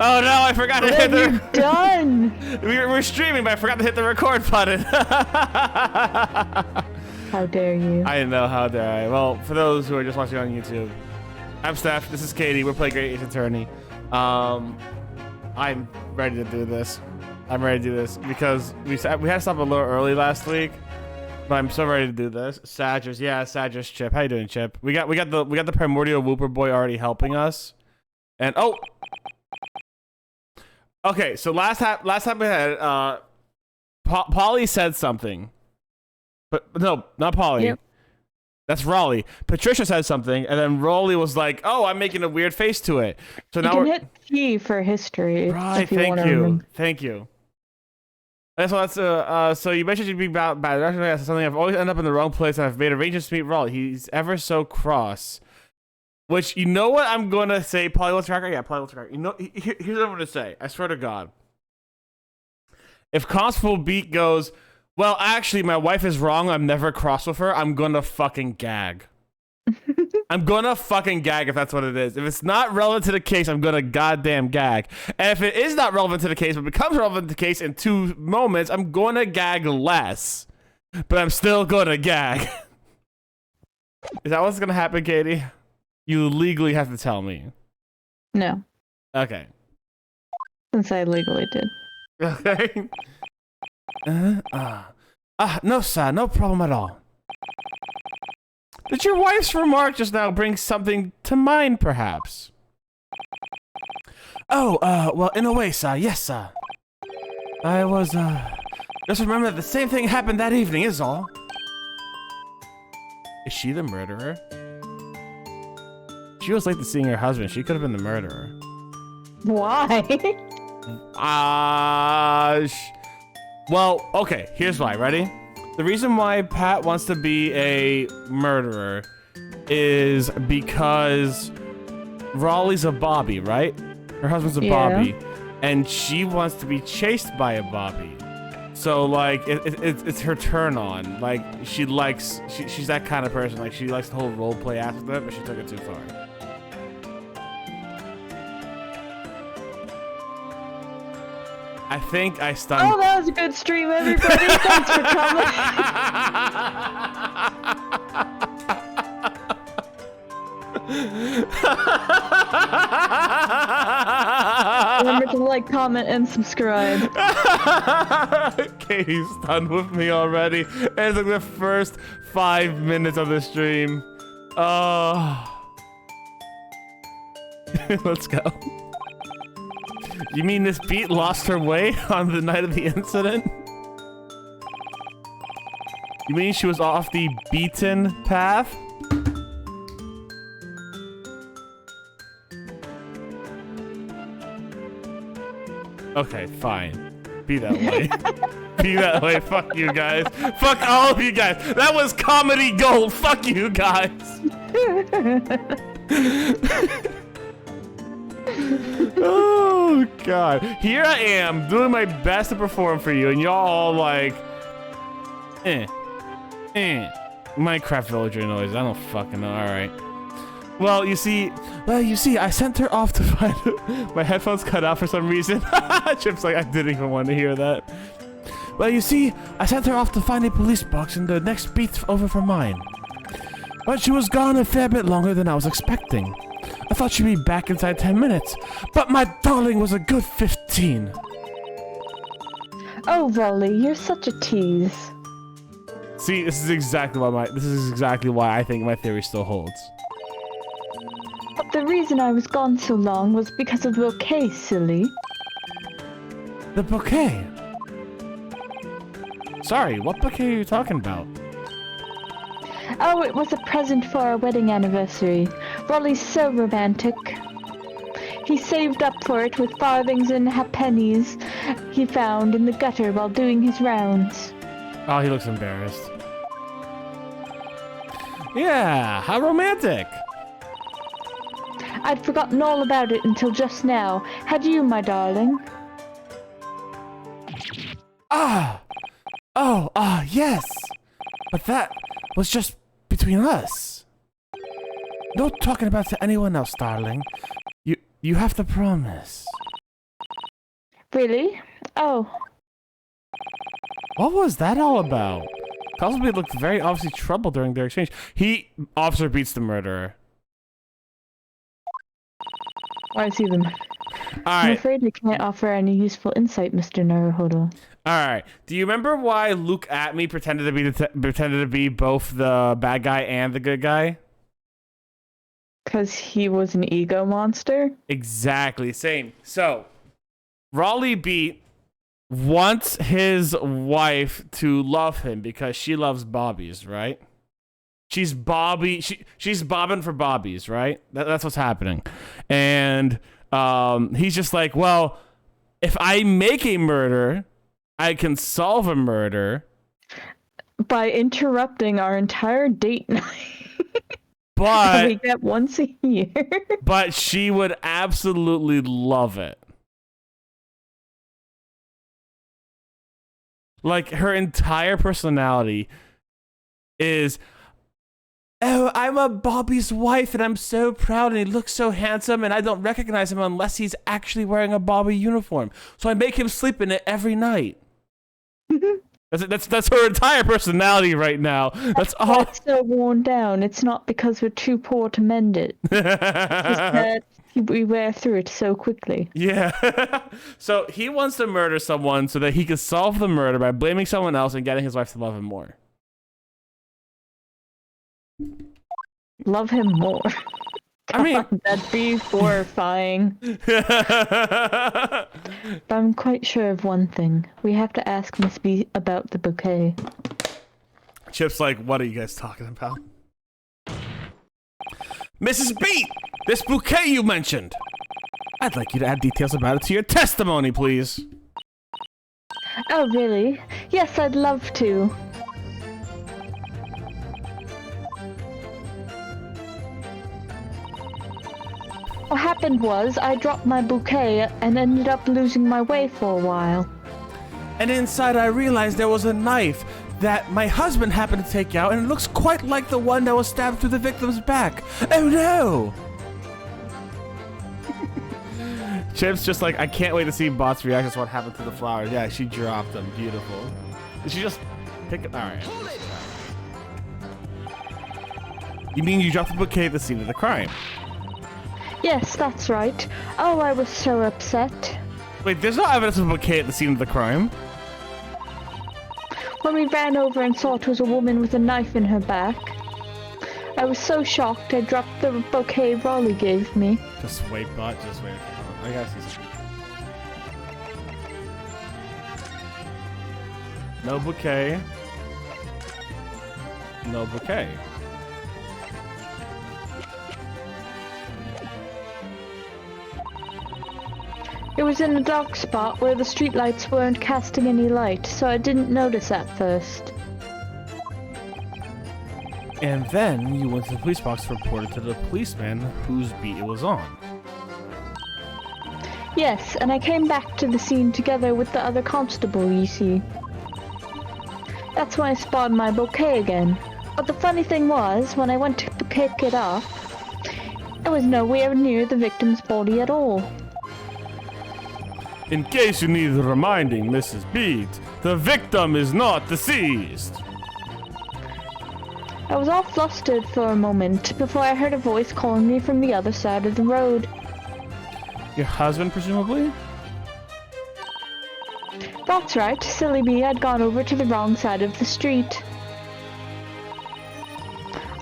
Oh no, I forgot to hit the... done? We're streaming, but I forgot to hit the record button. How dare you? I know, how dare I. Well, for those who are just watching on YouTube, I'm Steph, this is Katie, we're playing Great Ace Attorney. I'm ready to do this. I'm ready to do this because we had to stop a little early last week, but I'm so ready to do this. Sadgers, yeah, Sadgers, Chip. How you doing, Chip? We got the primordial Whooper boy already helping us, and oh, okay. So last time we had Polly said something, but no, not Polly. Yep. That's Raleigh. Patricia said something, and then Raleigh was like, "Oh, I'm making a weird face to it." So now you can hit T for history. Right. If you Thank want to you. remember. Thank you. So you mentioned you'd be bad. That's something I've always ended up in the wrong place, and I've made arrangements to meet Raleigh. He's ever so cross. Which, you know what I'm gonna say, Polly What's Tracker? Yeah, Polly What's Tracker. You know, here's what I'm gonna say. I swear to God. If Constable Beat goes, well, actually, my wife is wrong. I'm never cross with her. I'm gonna fucking gag. I'm gonna fucking gag if that's what it is. If it's not relevant to the case, I'm gonna goddamn gag. And if it is not relevant to the case, but becomes relevant to the case in 2 moments, I'm gonna gag less. But I'm still gonna gag. Is that what's gonna happen, Katie? You legally have to tell me. No, Okay. since I legally did. Okay. No, sir, no problem at all. Did your wife's remark just now bring something to mind, perhaps? Oh, well, in a way, sir, yes, sir. I was, just remember that the same thing happened that evening, is all. Is she the murderer? She was late to seeing her husband. She could have been the murderer. Why? Well, okay, here's why. Ready? The reason why Pat wants to be a murderer is because Raleigh's a Bobby, right? Her husband's a Bobby, and she wants to be chased by a Bobby. So, like, it's her turn on. Like, she's that kind of person. Like, she likes the whole roleplay aspect of it, but she took it too far. I think I stunned. Oh, that was a good stream, everybody. Thanks for coming. Remember to like, comment, and subscribe. Katie's done with me already. It's like the first 5 minutes of the stream. Let's go. You mean this beat lost her way on the night of the incident? You mean she was off the beaten path? Okay, fine. Be that way. Be that way. Fuck you guys. Fuck all of you guys. That was comedy gold. Fuck you guys. Oh God. Here I am doing my best to perform for you, and y'all all like, Minecraft villager noise. I don't fucking know. All right. Well, you see, I sent her off to find my headphones cut out for some reason. Chip's like, I didn't even want to hear that. Well, you see, I sent her off to find a police box, and the next beat's over for mine. But she was gone a fair bit longer than I was expecting. I thought she'd be back inside 10 minutes, but my darling was a good 15. Oh, Raleigh, you're such a tease. See, this is exactly why I think my theory still holds. But the reason I was gone so long was because of the bouquet, silly. The bouquet? Sorry, what bouquet are you talking about? Oh, it was a present for our wedding anniversary. Raleigh's so romantic. He saved up for it with farthings and halfpennies he found in the gutter while doing his rounds. Oh, he looks embarrassed. Yeah, how romantic. I'd forgotten all about it until just now. Had you, my darling? Yes. But that was just between us. No talking about it to anyone else, darling. You have to promise. Really? Oh, What was that all about? Cosby looked very obviously troubled during their exchange. Officer beats the murderer. I see them. I'm Alright, afraid we can't offer any useful insight, Mr. Naruhodo. alright. Do you remember why Luke at me pretended to be both the bad guy and the good guy? Because he was an ego monster? Exactly, same. So, Raleigh beat wants his wife to love him because she loves bobbies, right? She's bobbing for bobbies, right? That's what's happening. And he's just like, well, if I make a murder, I can solve a murder. By interrupting our entire date night. But we get once a year. but she would absolutely love it. Like, her entire personality is, oh, I'm a Bobby's wife and I'm so proud and he looks so handsome and I don't recognize him unless he's actually wearing a Bobby uniform. So I make him sleep in it every night. That's her entire personality right now. That's all. It's so worn down. It's not because we're too poor to mend it. It's that we wear through it so quickly. Yeah. So he wants to murder someone so that he can solve the murder by blaming someone else and getting his wife to love him more. Love him more. I mean, that'd be horrifying. But I'm quite sure of one thing. We have to ask Miss B about the bouquet. Chip's like, what are you guys talking about? Mrs. B, this bouquet you mentioned. I'd like you to add details about it to your testimony, please. Oh, really? Yes, I'd love to. What happened was, I dropped my bouquet and ended up losing my way for a while. And inside I realized there was a knife that my husband happened to take out, and it looks quite like the one that was stabbed through the victim's back. Oh no! Chip's just like, I can't wait to see Bot's reaction to what happened to the flowers. Yeah, she dropped them. Beautiful. Did she just pick it? Alright. You mean you dropped the bouquet at the scene of the crime? Yes, that's right. Oh, I was so upset. Wait, there's no evidence of a bouquet at the scene of the crime. When we ran over and saw it was a woman with a knife in her back, I was so shocked I dropped the bouquet Raleigh gave me. Just wait, Bot. Just wait. I gotta see something. No bouquet. No bouquet. It was in a dark spot where the streetlights weren't casting any light, so I didn't notice at first. And then you went to the police box to report it to the policeman whose beat it was on. Yes, and I came back to the scene together with the other constable, you see. That's when I spotted my bouquet again. But the funny thing was, when I went to pick it up, it was nowhere near the victim's body at all. In case you need reminding, Mrs. Beat, the victim is not deceased. I was all flustered for a moment before I heard a voice calling me from the other side of the road. Your husband, presumably? That's right, silly me had gone over to the wrong side of the street.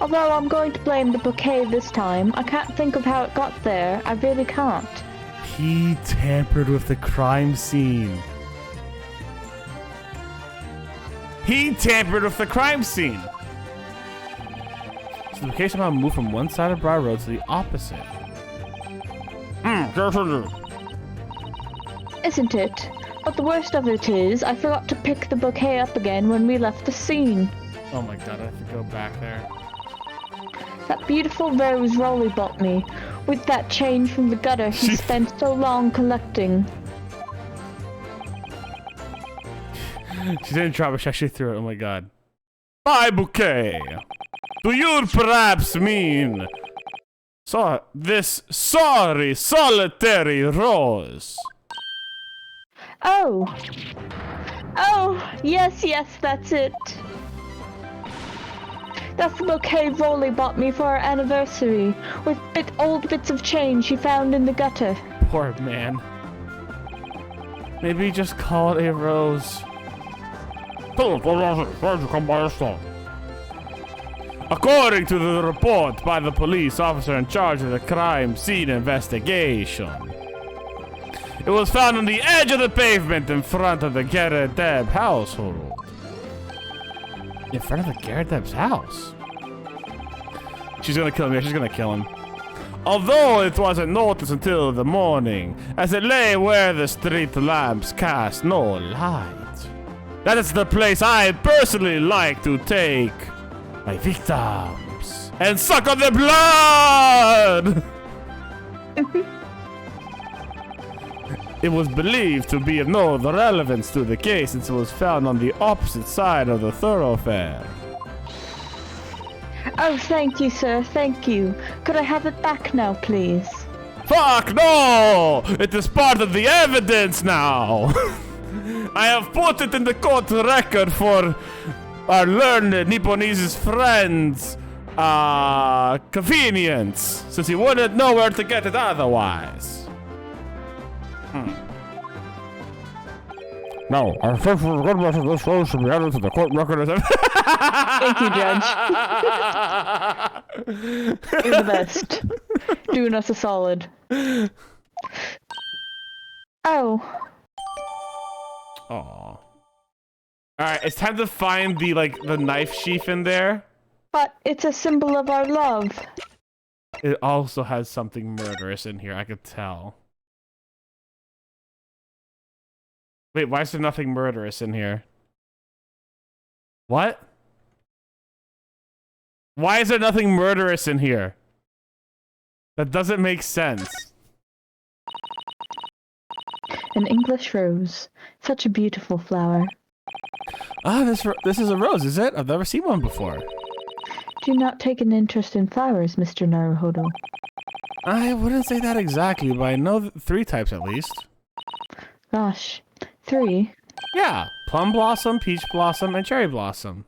Although I'm going to blame the bouquet this time, I can't think of how it got there, I really can't. He tampered with the crime scene. He tampered with the crime scene. So the bouquet somehow moved from one side of Broad Road to the opposite. Isn't it? But the worst of it is, I forgot to pick the bouquet up again when we left the scene. Oh my god, I have to go back there. That beautiful rose Rolly bought me, with that change from the gutter he spent so long collecting. She didn't drop it, she actually threw it. Oh my god. My bouquet! Do you perhaps mean this sorry solitary rose? Oh! Oh! Yes, that's it. That's the bouquet Rolly bought me for our anniversary, with old bits of change he found in the gutter. Poor man. Maybe just call it a rose. According to the report by the police officer in charge of the crime scene investigation, it was found on the edge of the pavement in front of the Geredeb household. In front of the Geredeb's house? She's gonna kill him. She's gonna kill him. Although it wasn't noticed until the morning, as it lay where the street lamps cast no light. That is the place I personally like to take my victims and suck on their blood! It was believed to be of no relevance to the case since it was found on the opposite side of the thoroughfare. Oh, thank you, sir, thank you. Could I have it back now, please? Fuck no! It is part of the evidence now! I have put it in the court record for our learned Nipponese friend's convenience, since he wouldn't know where to get it otherwise. No, I think for the good of this role should be added to the court record. Thank you, Judge. You're the best. Doing us a solid. Oh. Aw. Alright, it's time to find the knife sheath in there. But it's a symbol of our love. It also has something murderous in here, I could tell. Wait, why is there nothing murderous in here? What? Why is there nothing murderous in here? That doesn't make sense. An English rose. Such a beautiful flower. Ah, this is a rose, is it? I've never seen one before. Do you not take an interest in flowers, Mr. Naruhodo? I wouldn't say that exactly, but I know 3 types at least. Gosh. 3? Yeah, plum blossom, peach blossom, and cherry blossom.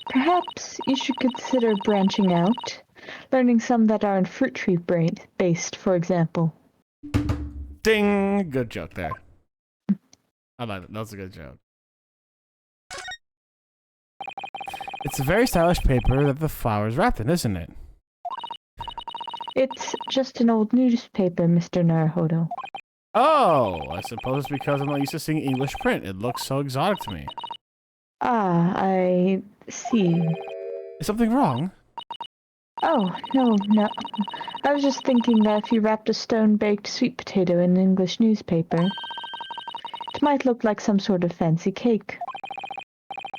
Perhaps you should consider branching out, learning some that aren't fruit tree based, for example. Ding! Good joke there. I like it. That was a good joke. It's a very stylish paper that the flower's wrapped in, isn't it? It's just an old newspaper, Mr. Naruhodo. Oh, I suppose because I'm not used to seeing English print. It looks so exotic to me. Ah, I see. Is something wrong? Oh, no. I was just thinking that if you wrapped a stone-baked sweet potato in an English newspaper, it might look like some sort of fancy cake.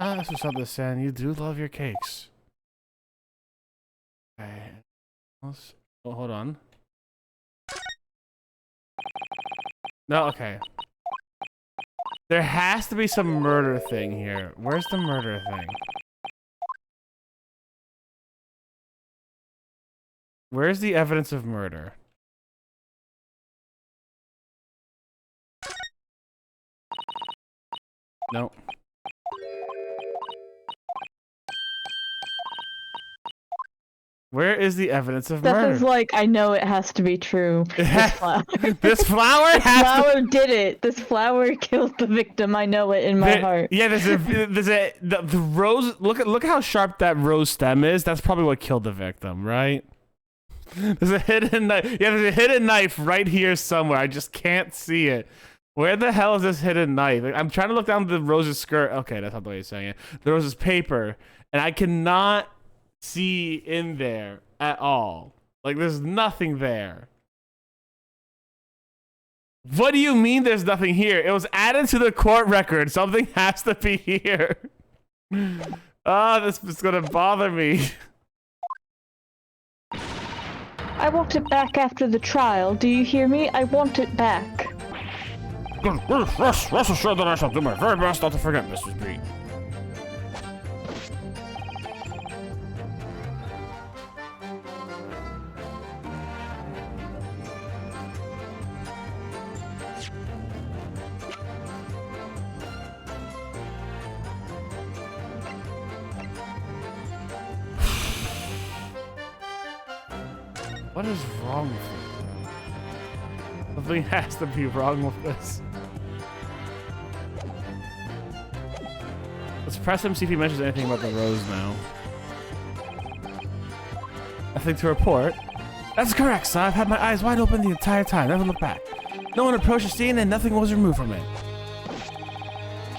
Ah, that's what's up, this San. You do love your cakes. Okay. Oh, hold on. No, okay. There has to be some murder thing here. Where's the murder thing? Where's the evidence of murder? Nope. Where is the evidence of murder? This is like, I know it has to be true. This flower. This flower This flower did it. This flower killed the victim. I know it in my heart. Yeah, the rose. Look how sharp that rose stem is. That's probably what killed the victim, right? There's a hidden knife. Yeah, there's a hidden knife right here somewhere. I just can't see it. Where the hell is this hidden knife? I'm trying to look down the rose's skirt. Okay, that's not the way you're saying it. The rose's paper, and I cannot see in there at all. Like, there's nothing there. What do you mean there's nothing here? It was added to the court record. Something has to be here. This is gonna bother me. I want it back after the trial. Do you hear me? I want it back. Rest assured that I shall do my very best not to forget, Mrs. B. What is wrong with it? Something has to be wrong with this. Let's press him, see if he mentions anything about the rose now. Nothing to report. That's correct, sir. I've had my eyes wide open the entire time. Never looked back. No one approached the scene and nothing was removed from it.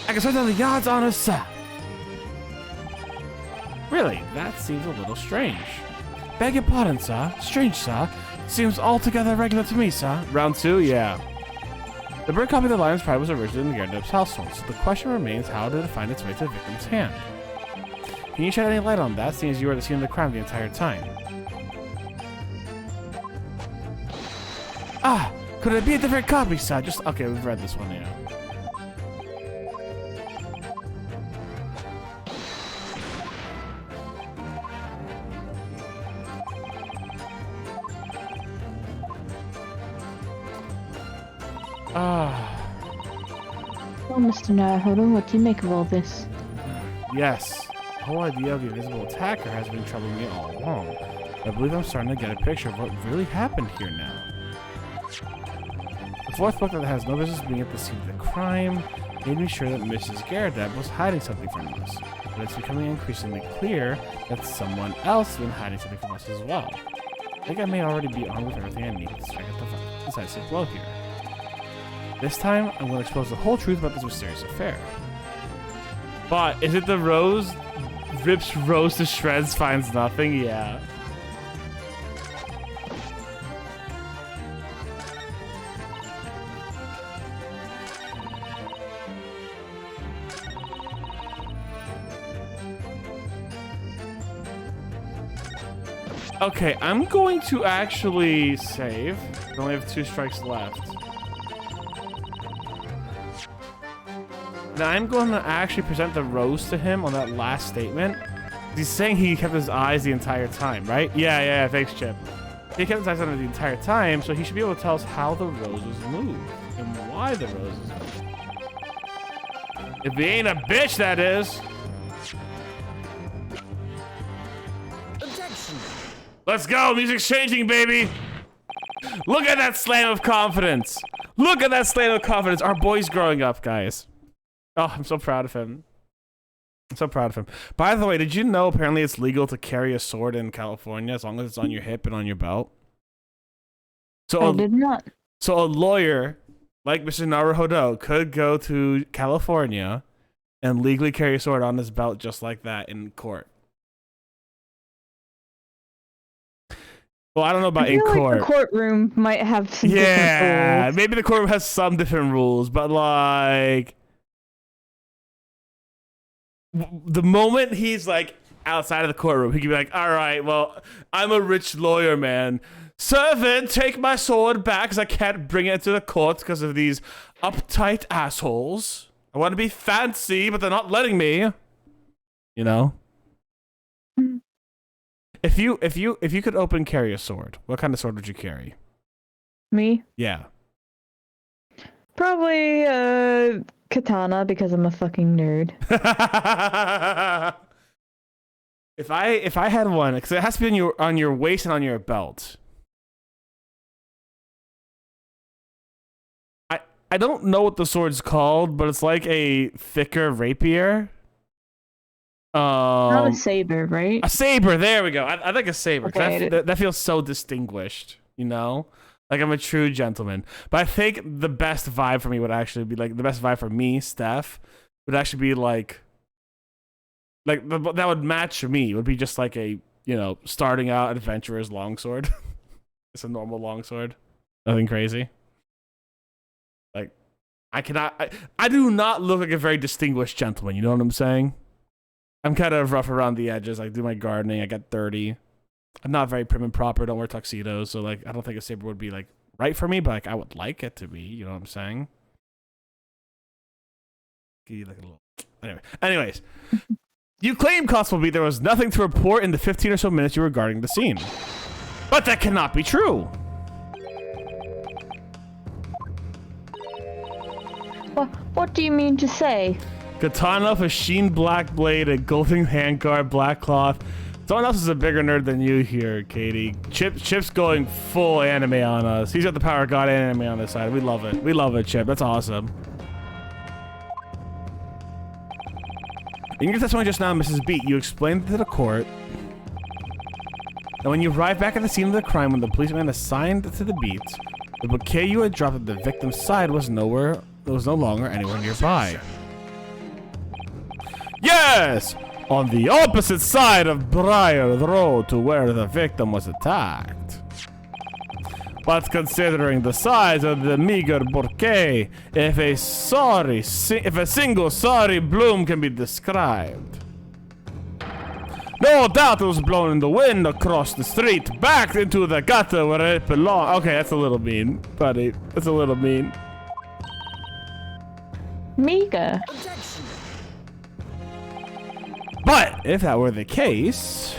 I can swear on the yard's honor, sir. Really? That seems a little strange. Beg your pardon, sir. Strange, sir. Seems altogether regular to me, sir. Round 2? Yeah. The bird copy of the lion's pride was originally in the Gardner's household, so the question remains, how did it find its way to the victim's hand? Can you shed any light on that, seeing as you were at the scene of the crime the entire time? Ah! Could it be a different copy, sir? Just... Okay, we've read this one, yeah. Well, Mr. Naruhodo, what do you make of all this? Yes. The whole idea of the invisible attacker has been troubling me all along. I believe I'm starting to get a picture of what really happened here now. The fourth book that has no business being at the scene of the crime made me sure that Mrs. Garadeb was hiding something from us. But it's becoming increasingly clear that someone else has been hiding something from us as well. I think I may already be armed with everything I need to strike a decisive blow here. This time, I'm going to expose the whole truth about this mysterious affair. But, is it the rose? Rips Rose to shreds, finds nothing? Yeah. Okay, I'm going to actually save. I only have 2 strikes left. Now I'm going to actually present the rose to him on that last statement. He's saying he kept his eyes the entire time, right? Yeah, thanks, Chip. He kept his eyes on it the entire time, so he should be able to tell us how the roses moved and why the roses moved. If he ain't a bitch, that is. Objection. Let's go, music's changing, baby. Look at that slam of confidence. Look at that slam of confidence. Our boy's growing up, guys. Oh, I'm so proud of him. I'm so proud of him. By the way, did you know apparently it's legal to carry a sword in California as long as it's on your hip and on your belt? I did not. So a lawyer like Mr. Naruhodo could go to California and legally carry a sword on his belt just like that in court. Well, I don't know about in court. The courtroom might have some different rules. Maybe the courtroom has some different rules, but like... The moment he's like outside of the courtroom, he could be like, all right, well, I'm a rich lawyer, man. Servant, take my sword back because I can't bring it to the court because of these uptight assholes. I want to be fancy, but they're not letting me. You know? If you could open carry a sword, what kind of sword would you carry? Me? Yeah. Probably katana because I'm a fucking nerd. If I had one, because it has to be on your waist and on your belt. I don't know what the sword's called, but it's like a thicker rapier. Not a saber, right? A saber. There we go. I like a saber. Okay. That feels so distinguished. You know, like I'm a true gentleman. But I think the best vibe for me would actually be like the best vibe for me, Steph, would actually be like that would match me. It would be just like a starting out adventurer's longsword. It's a normal longsword. Nothing crazy. Like I do not look like a very distinguished gentleman. You know what I'm saying? I'm kind of rough around the edges. I do my gardening. I got 30. I'm not very prim and proper. Don't wear tuxedos. So like, I don't think a saber would be like right for me, but like I would like it to be. You know what I'm saying? Give you like a little. Anyways, you claim, Constable B, there was nothing to report in the 15 or so minutes you were guarding the scene, but that cannot be true. What do you mean to say? Katana with a sheen black blade, a golden handguard, black cloth, Someone else is a bigger nerd than you here, Katie. Chip's going full anime on us. He's got the power of God anime on his side. We love it. We love it, Chip. That's awesome. In your testimony just now, Mrs. Beat, you explained to the court that when you arrived back at the scene of the crime when the policeman assigned to the beat, the bouquet you had dropped at the victim's side was no longer anywhere nearby. Yes! On the opposite side of Briar Road to where the victim was attacked. But considering the size of the meager bouquet, if a single sorry bloom can be described. No doubt it was blown in the wind across the street, back into the gutter where it belonged. Okay, that's a little mean, buddy. That's a little mean. Meager. But if that were the case,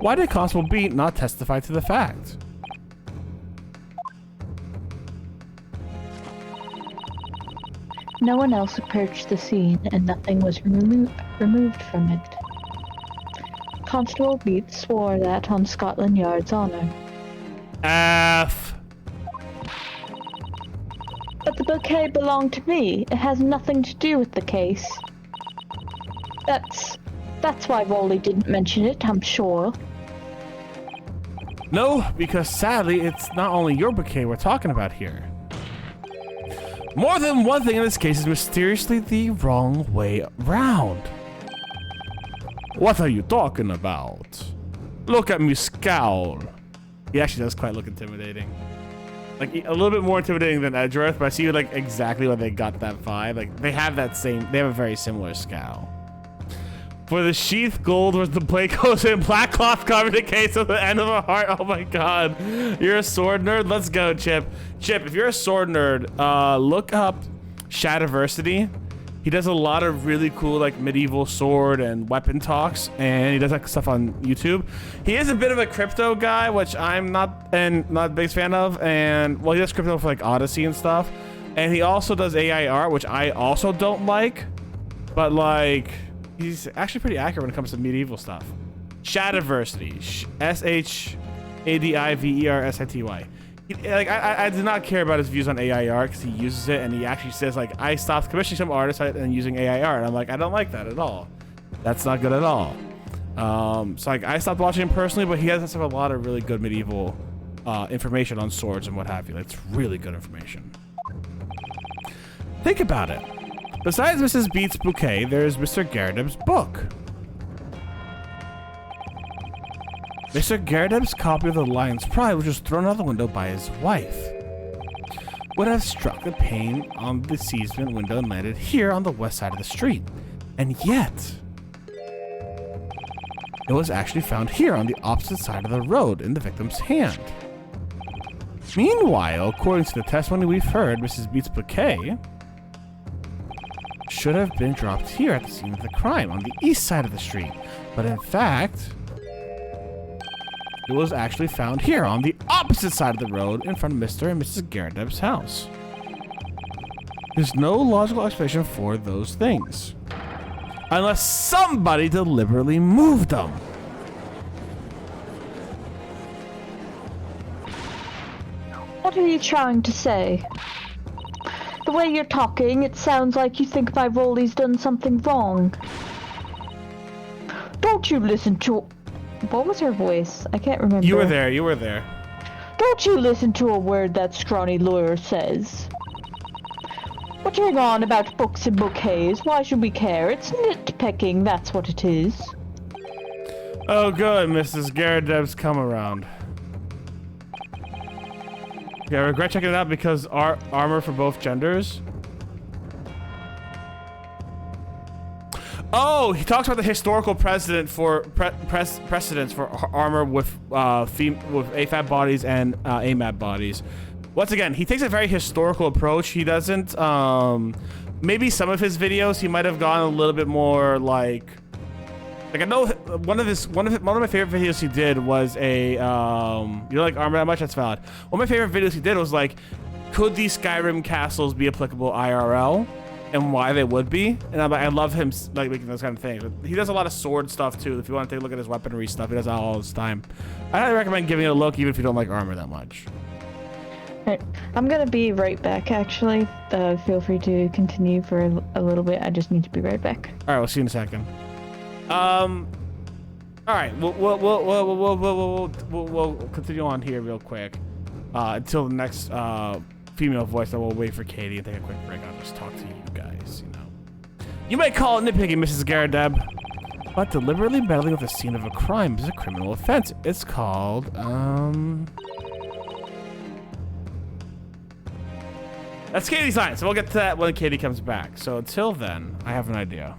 why did Constable Beat not testify to the fact? No one else approached the scene, and nothing was removed from it. Constable Beat swore that on Scotland Yard's honor. F. But the bouquet belonged to me. It has nothing to do with the case. That's why Wally didn't mention it, I'm sure. No, because sadly, it's not only your bouquet we're talking about here. More than one thing in this case is mysteriously the wrong way round. What are you talking about? Look at me scowl. He actually does quite look intimidating. Like, a little bit more intimidating than Edgeworth, but I see like exactly where they got that vibe. Like, they have a very similar scowl. For the sheath gold was the plate goes in black cloth covered the case at the end of a heart. Oh my god. You're a sword nerd? Let's go, Chip. Chip, if you're a sword nerd, look up Shadiversity. He does a lot of really cool like medieval sword and weapon talks, and he does like stuff on YouTube. He is a bit of a crypto guy, which I'm not the biggest fan of, and well, he does crypto for like Odyssey and stuff. And he also does AI art, which I also don't like, but like he's actually pretty accurate when it comes to medieval stuff. Shadiversity, SHADIVERSITY. Like I do not care about his views on AI art because he uses it, and he actually says like, I stopped commissioning some artists and using AI art. I'm like, I don't like that at all. That's not good at all. So like I stopped watching him personally, but he has a lot of really good medieval information on swords and what have you. Like, it's really good information. Think about it. Besides Mrs. Beat's bouquet, there's Mr. Garrideb's book. Mr. Garrideb's copy of The Lion's Pride, which was thrown out the window by his wife, would have struck a pane on the casement window and landed here on the west side of the street. And yet, it was actually found here on the opposite side of the road in the victim's hand. Meanwhile, according to the testimony we've heard, Mrs. Beat's bouquet should have been dropped here at the scene of the crime on the east side of the street. But in fact, it was actually found here on the opposite side of the road in front of Mr. and Mrs. Garrideb's house. There's no logical explanation for those things, unless somebody deliberately moved them. What are you trying to say? The way you're talking, it sounds like you think my Rolly's done something wrong. Don't you listen to... What was her voice? I can't remember. You were there, you were there. Don't you listen to a word that scrawny lawyer says. Muttering on about books and bouquets, why should we care? It's nitpicking, that's what it is. Oh good, Mrs. Garrideb's come around. Yeah, I regret checking it out because armor for both genders. Oh, he talks about the historical precedents for armor with AFAB bodies and AMAB bodies. Once again, he takes a very historical approach. He doesn't. Maybe some of his videos he might have gone a little bit more like I know one of my favorite videos he did was a you don't like armor that much? That's valid. One of my favorite videos he did was like, could these Skyrim castles be applicable IRL? and why they would be. And I love him like making those kind of things. But he does a lot of sword stuff too. If you want to take a look at his weaponry stuff, he does that all his time. I highly recommend giving it a look, even if you don't like armor that much. Right. I'm gonna be right back. Actually, feel free to continue for a little bit. I just need to be right back. All right, we'll see you in a second. All right, we'll continue on here real quick until the next female voice. Then we'll wait for Katie and take a quick break. I'll just talk to you guys. You know, you may call it nitpicking, Mrs. Garadeb, but deliberately meddling with the scene of a crime is a criminal offense. It's called that's Katie's line. So we'll get to that when Katie comes back. So until then, I have an idea.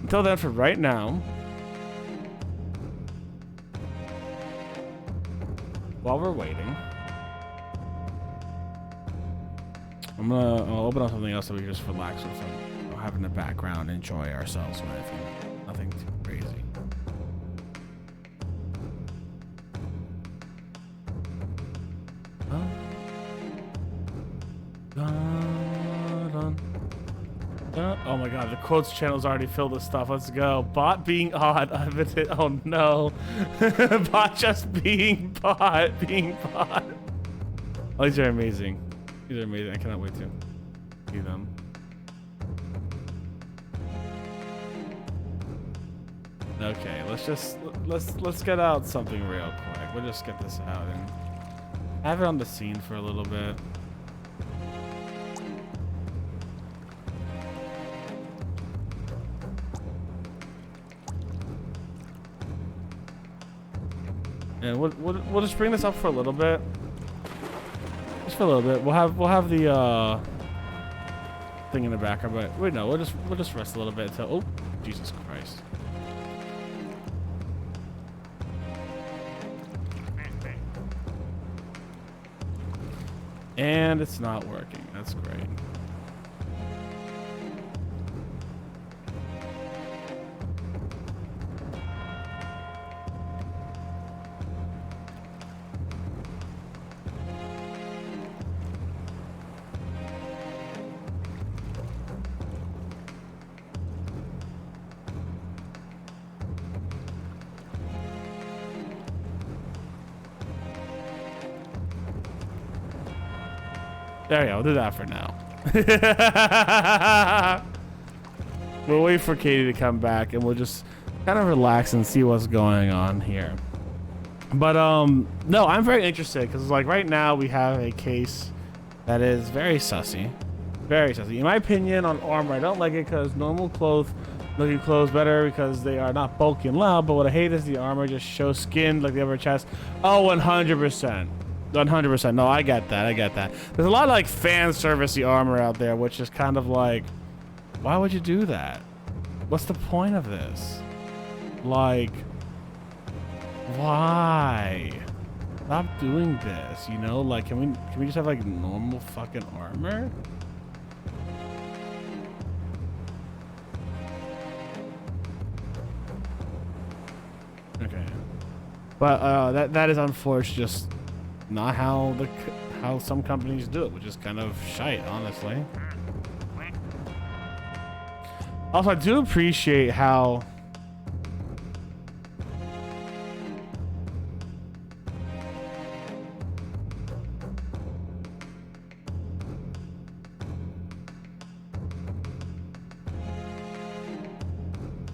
Until then, for right now. While we're waiting, I'll open up something else so we can just relax with and have in the background, enjoy ourselves with. Nothing too crazy. Oh my god, the quotes channel's already filled with stuff. Let's go. Bot being odd. Oh no. Bot just being bot. Being bot. Oh, these are amazing. These are amazing. I cannot wait to see them. Okay, let's get out something real quick. We'll just get this out and have it on the scene for a little bit. And we'll just bring this up for a little bit. Just for a little bit. We'll have the thing in the background, but wait, no, we'll just rest a little bit until oh Jesus Christ. And it's not working. That's great. There you go. I'll do that for now. We'll wait for Katie to come back and we'll just kind of relax and see what's going on here. But no, I'm very interested because like right now we have a case that is very sussy. Very sussy. In my opinion on armor, I don't like it because normal looking clothes better because they are not bulky and loud, but what I hate is the armor just shows skin like the upper chest. Oh, 100%. 100%. No, I get that. I get that. There's a lot of like fan servicey armor out there, which is kind of like, why would you do that? What's the point of this? Like, why? Stop doing this. You know, like, can we just have like normal fucking armor? Okay, but that is unfortunate. Just not how some companies do it, which is kind of shite, honestly. Also, I do appreciate how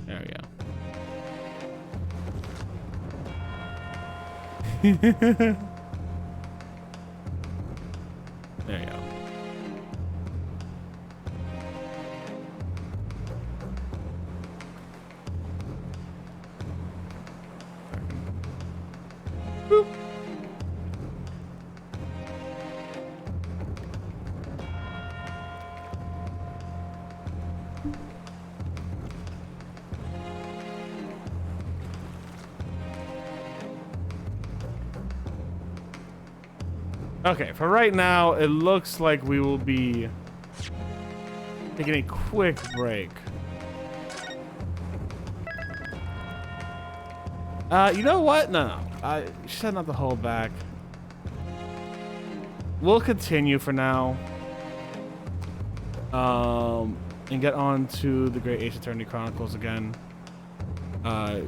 there we go. There you go. Boop. Okay, for right now, it looks like we will be taking a quick break. You know what? No. I should not to hold back. We'll continue for now. And get on to the Great Ace Attorney Chronicles again.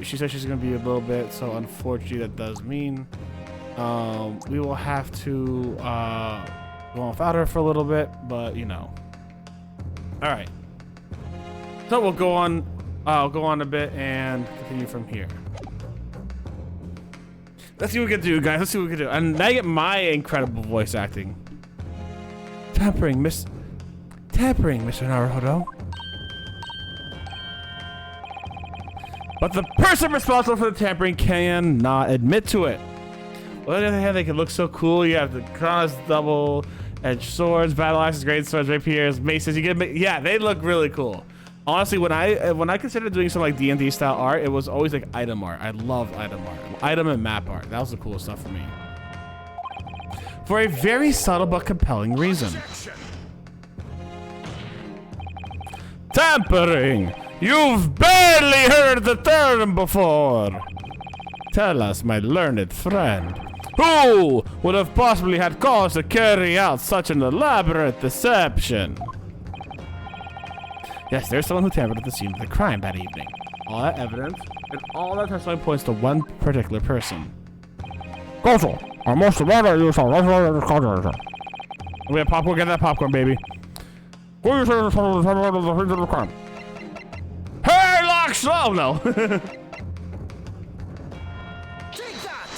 She said she's gonna be a little bit, so unfortunately that does mean we will have to go without her for a little bit, but you know. All right. So we'll go on. I'll go on a bit and continue from here. Let's see what we can do, guys. Let's see what we can do. And now I get my incredible voice acting. Tampering, Mr. Naruhodo. But the person responsible for the tampering cannot admit to it. Well, on the other hand, they can look so cool. You have the Katanas, double-edged swords, battle axes, great swords, rapiers, maces. You get, yeah, they look really cool. Honestly, when I considered doing some like D&D style art, it was always like item art. I loved item art, item and map art. That was the coolest stuff for me. For a very subtle but compelling reason. Tampering! You've barely heard the term before! Tell us, my learned friend, who would have possibly had cause to carry out such an elaborate deception? Yes, there's someone who tampered at the scene of the crime that evening. All that evidence, and all that testimony points to one particular person. Counsel, I must murder you so we have popcorn, get that popcorn, baby. Who you say is the crime? Hey, lock slow! No. Take that!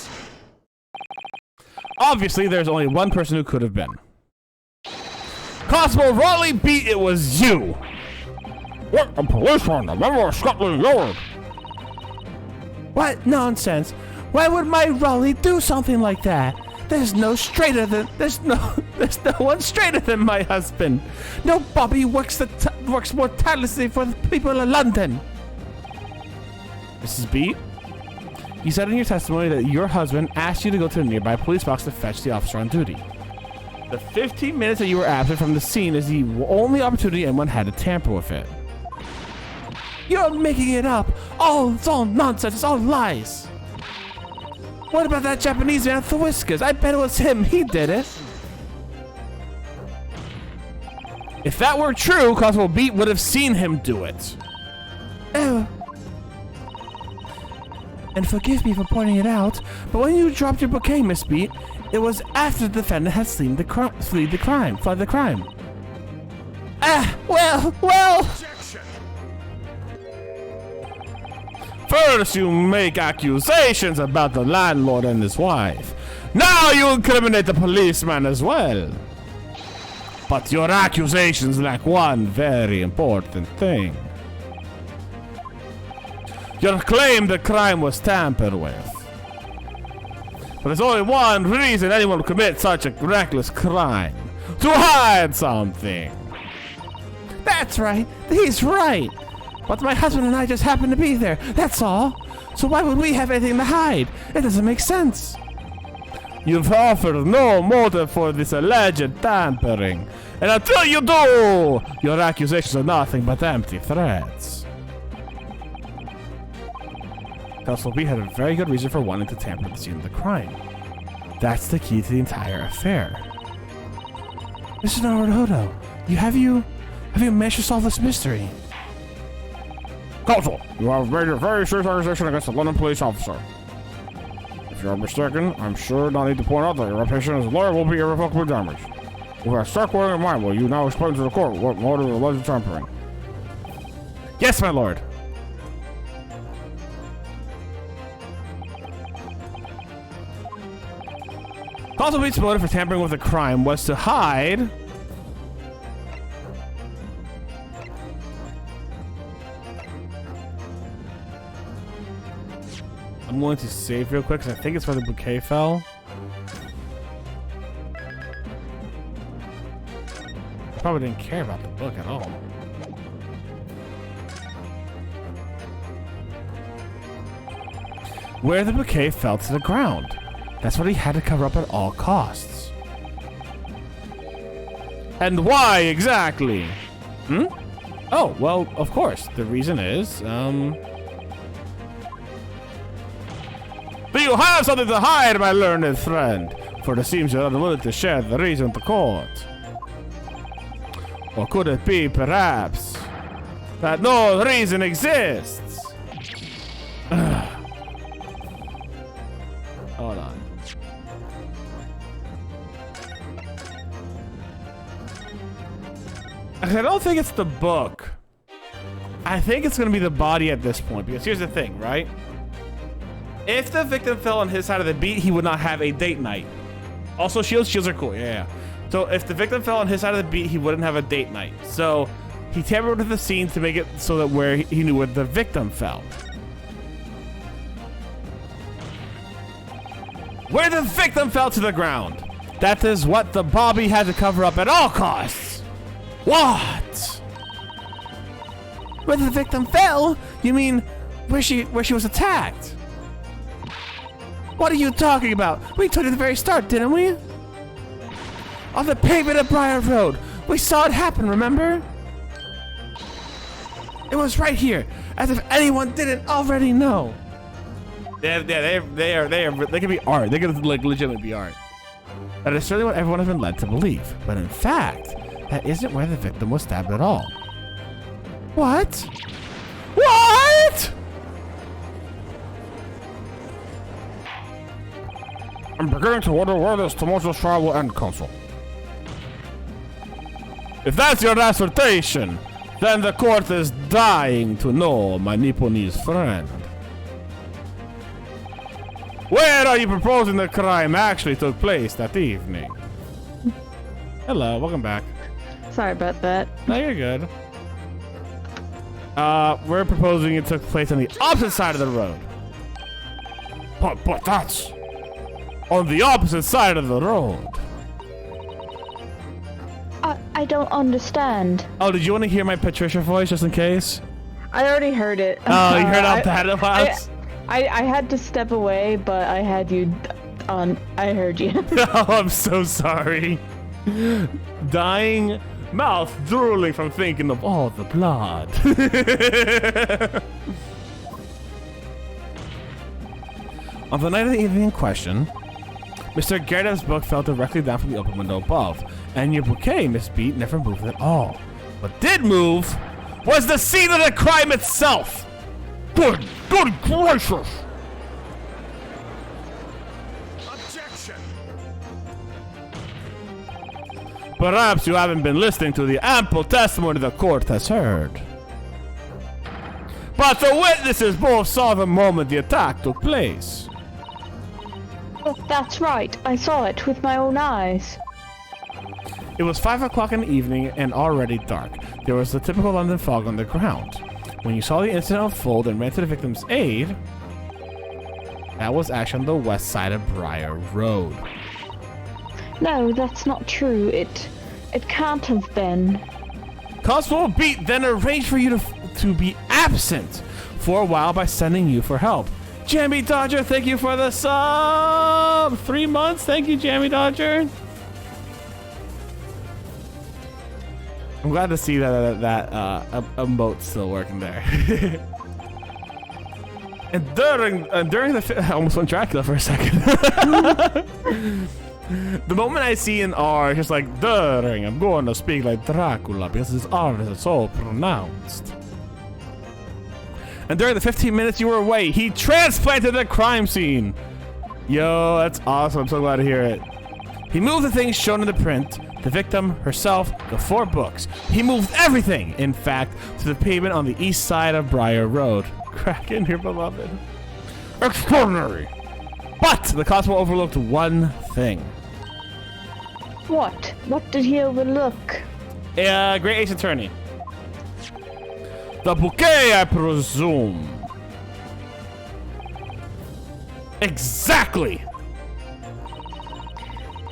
Obviously, there's only one person who could have been. Constable Raleigh Beat, it was you! What? A policeman, a member of Scotland Yard! What nonsense! Why would my Raleigh do something like that? There's no one straighter than my husband. No Bobby works more tirelessly for the people of London. Mrs. B, you said in your testimony that your husband asked you to go to a nearby police box to fetch the officer on duty. The 15 minutes that you were absent from the scene is the only opportunity anyone had to tamper with it. You're making it up. It's all nonsense. It's all lies. What about that Japanese man with the whiskers? I bet it was him. He did it. If that were true, Constable Beat would have seen him do it. Oh. And forgive me for pointing it out, but when you dropped your bouquet, Miss Beat, it was after the defendant had fled the crime. Well. First, you make accusations about the landlord and his wife. Now you incriminate the policeman as well. But your accusations lack one very important thing. Your claim the crime was tampered with. But there's only one reason anyone would commit such a reckless crime. To hide something. That's right. He's right. But my husband and I just happened to be there, that's all. So why would we have anything to hide? It doesn't make sense. You've offered no motive for this alleged tampering. And until you do, your accusations are nothing but empty threats. Constable B had a very good reason for wanting to tamper at the scene of the crime. That's the key to the entire affair. Mr. Naruhodo, have you managed to solve this mystery? Counsel, you have made a very serious accusation against a London police officer. If you are mistaken, I'm sure not need to point out that your reputation as a lawyer will be irrevocably damaged. With a stark warning in mind, will you now explain to the court what motive of alleged tampering? Yes, my lord. Constable Beat's motive for tampering with the crime was to hide I'm going to save real quick because I think it's where the bouquet fell. I probably didn't care about the book at all. Where the bouquet fell to the ground. That's what he had to cover up at all costs. And why exactly? Oh, well, of course. The reason is, Do you have something to hide, my learned friend? For it seems you're unwilling to share the reason with the court. Or could it be, perhaps, that no reason exists? Hold on. I don't think it's the book. I think it's gonna be the body at this point, because here's the thing, right? If the victim fell on his side of the beat, he would not have a date night. Also, shields are cool, yeah. So if the victim fell on his side of the beat, he wouldn't have a date night. So he tampered with the scene to make it so that where he knew where the victim fell. Where the victim fell to the ground. That is what the Bobby had to cover up at all costs. What? Where the victim fell? You mean where she was attacked? What are you talking about? We told you at the very start, didn't we? On the pavement of Briar Road. We saw it happen, remember? It was right here, as if anyone didn't already know. They can be art. They can like legitimately be art. That is certainly what everyone has been led to believe. But in fact, that isn't where the victim was stabbed at all. What? What? I'm beginning to wonder where this tumultuous trial will end, Counsel. If that's your assertion, then the court is dying to know, my Nipponese friend. Where are you proposing the crime actually took place that evening? Hello, welcome back. Sorry about that. No, you're good. We're proposing it took place on the opposite side of the road. But that's on the opposite side of the road. I don't understand. Oh, did you want to hear my Patricia voice just in case? I already heard it. Oh, you heard how bad it was? I had to step away, but I had you on. I heard you. Oh, I'm so sorry. Dying, mouth drooling from thinking of all the blood. On the night of the evening in question, Mr. Gerdev's book fell directly down from the open window above, and your bouquet, Miss Beat, never moved at all. What did move was the scene of the crime itself! Good gracious! Objection! Perhaps you haven't been listening to the ample testimony the court has heard. But the witnesses both saw the moment the attack took place. That's right. I saw it with my own eyes. It was 5 o'clock in the evening and already dark. There was the typical London fog on the ground. When you saw the incident unfold and ran to the victim's aid, that was actually on the west side of Briar Road. No, that's not true. It can't have been. Constable Beat then arranged for you to be absent for a while by sending you for help. Jammy Dodger, thank you for the sub! 3 months, thank you, Jammy Dodger. I'm glad to see that emote's still working there. And during the I almost went Dracula for a second. The moment I see an R, just like during, I'm going to speak like Dracula because his R is so pronounced. And during the 15 minutes you were away, he transplanted the crime scene. Yo, that's awesome. I'm so glad to hear it. He moved the things shown in the print, the victim, herself, the 4 books. He moved everything, in fact, to the pavement on the east side of Briar Road. Crack in here, beloved. Extraordinary. But the constable overlooked one thing. What? What did he overlook? Great Ace Attorney. The bouquet, I presume. Exactly.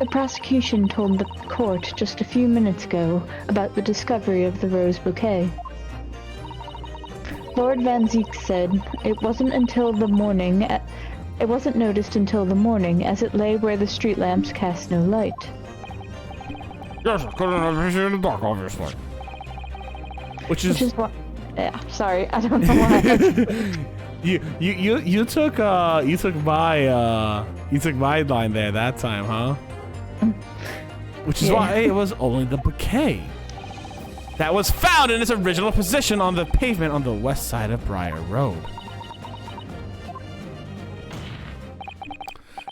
The prosecution told the court just a few minutes ago about the discovery of the rose bouquet. Lord Van Zeek said it wasn't noticed until the morning, as it lay where the street lamps cast no light. Yes, I couldn't have seen in the dark, obviously. Which is what? Yeah, sorry, I don't know why. you took my line there that time, huh? Which is why it was only the bouquet. that was found in its original position on the pavement on the west side of Briar Road.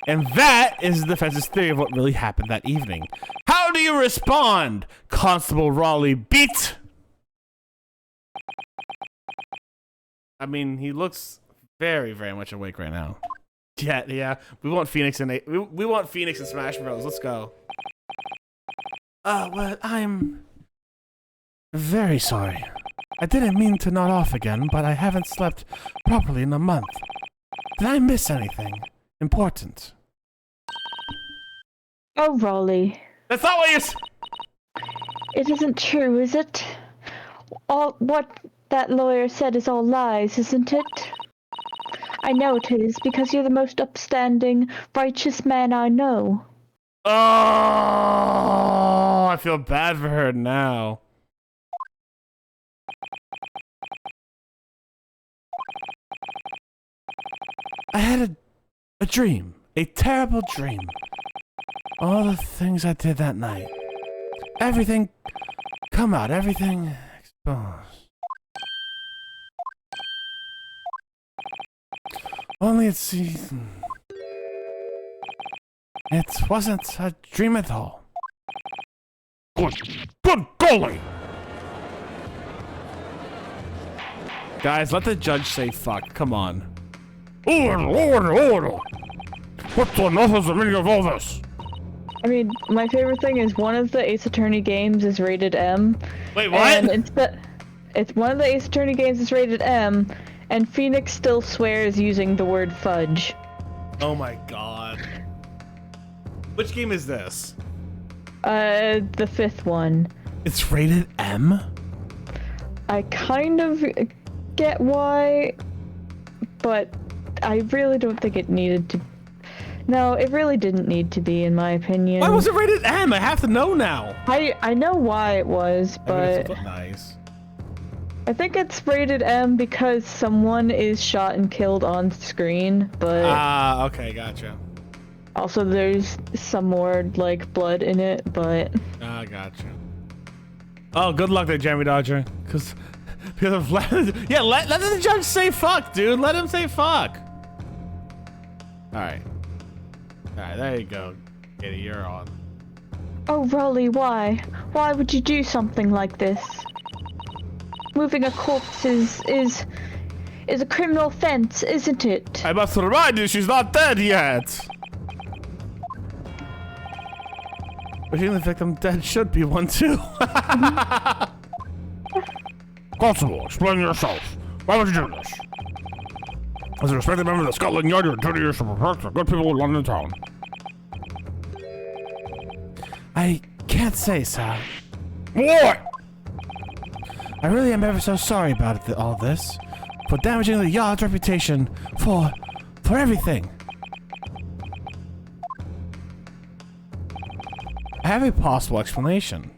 And that is the defense's theory of what really happened that evening. How do you respond, Constable Raleigh Beat? I mean, he looks very, very much awake right now. Yeah. We want Phoenix and we want Phoenix and Smash Bros. Let's go. Well, I'm very sorry. I didn't mean to nod off again, but I haven't slept properly in a month. Did I miss anything important? Oh, Raleigh. That's not what you. It isn't true, is it? All what that lawyer said is all lies, isn't it? I know it is, because you're the most upstanding, righteous man I know. Oh, I feel bad for her now. I had a dream, a terrible dream. All the things I did that night. Everything come out, everything exposed. Only it wasn't a dream at all. Good golly! Guys, let the judge say fuck. Come on. Order! What the hell is the meaning of all this? I mean, my favorite thing is one of the Ace Attorney games is rated M. Wait, what? And it's one of the Ace Attorney games is rated M, and Phoenix still swears using the word fudge. Oh my god. Which game is this? The fifth one. It's rated M? I kind of get why, but I really don't think it needed to. No, it really didn't need to be, in my opinion. Why was it rated M? I have to know now. I know why it was, but nice. I think it's rated M because someone is shot and killed on screen, but okay, gotcha. also there's some more like blood in it, but Gotcha. Oh, good luck there, Jamie Dodger. Because of let the judge say fuck, dude. Let him say fuck. Alright, there you go. Kitty, you're on. oh, Raleigh, why? Why would you do something like this? Moving a corpse is a criminal offense, isn't it? I must remind you, she's not dead yet. Wishing the victim dead should be one too. Constable, explain yourself. Why would you do this? As a respected member of the Scotland Yard, your duty is to protect the good people of London town. I can't say, sir. What? I really am ever so sorry about all this. For damaging the Yard's reputation. For everything. I have a possible explanation.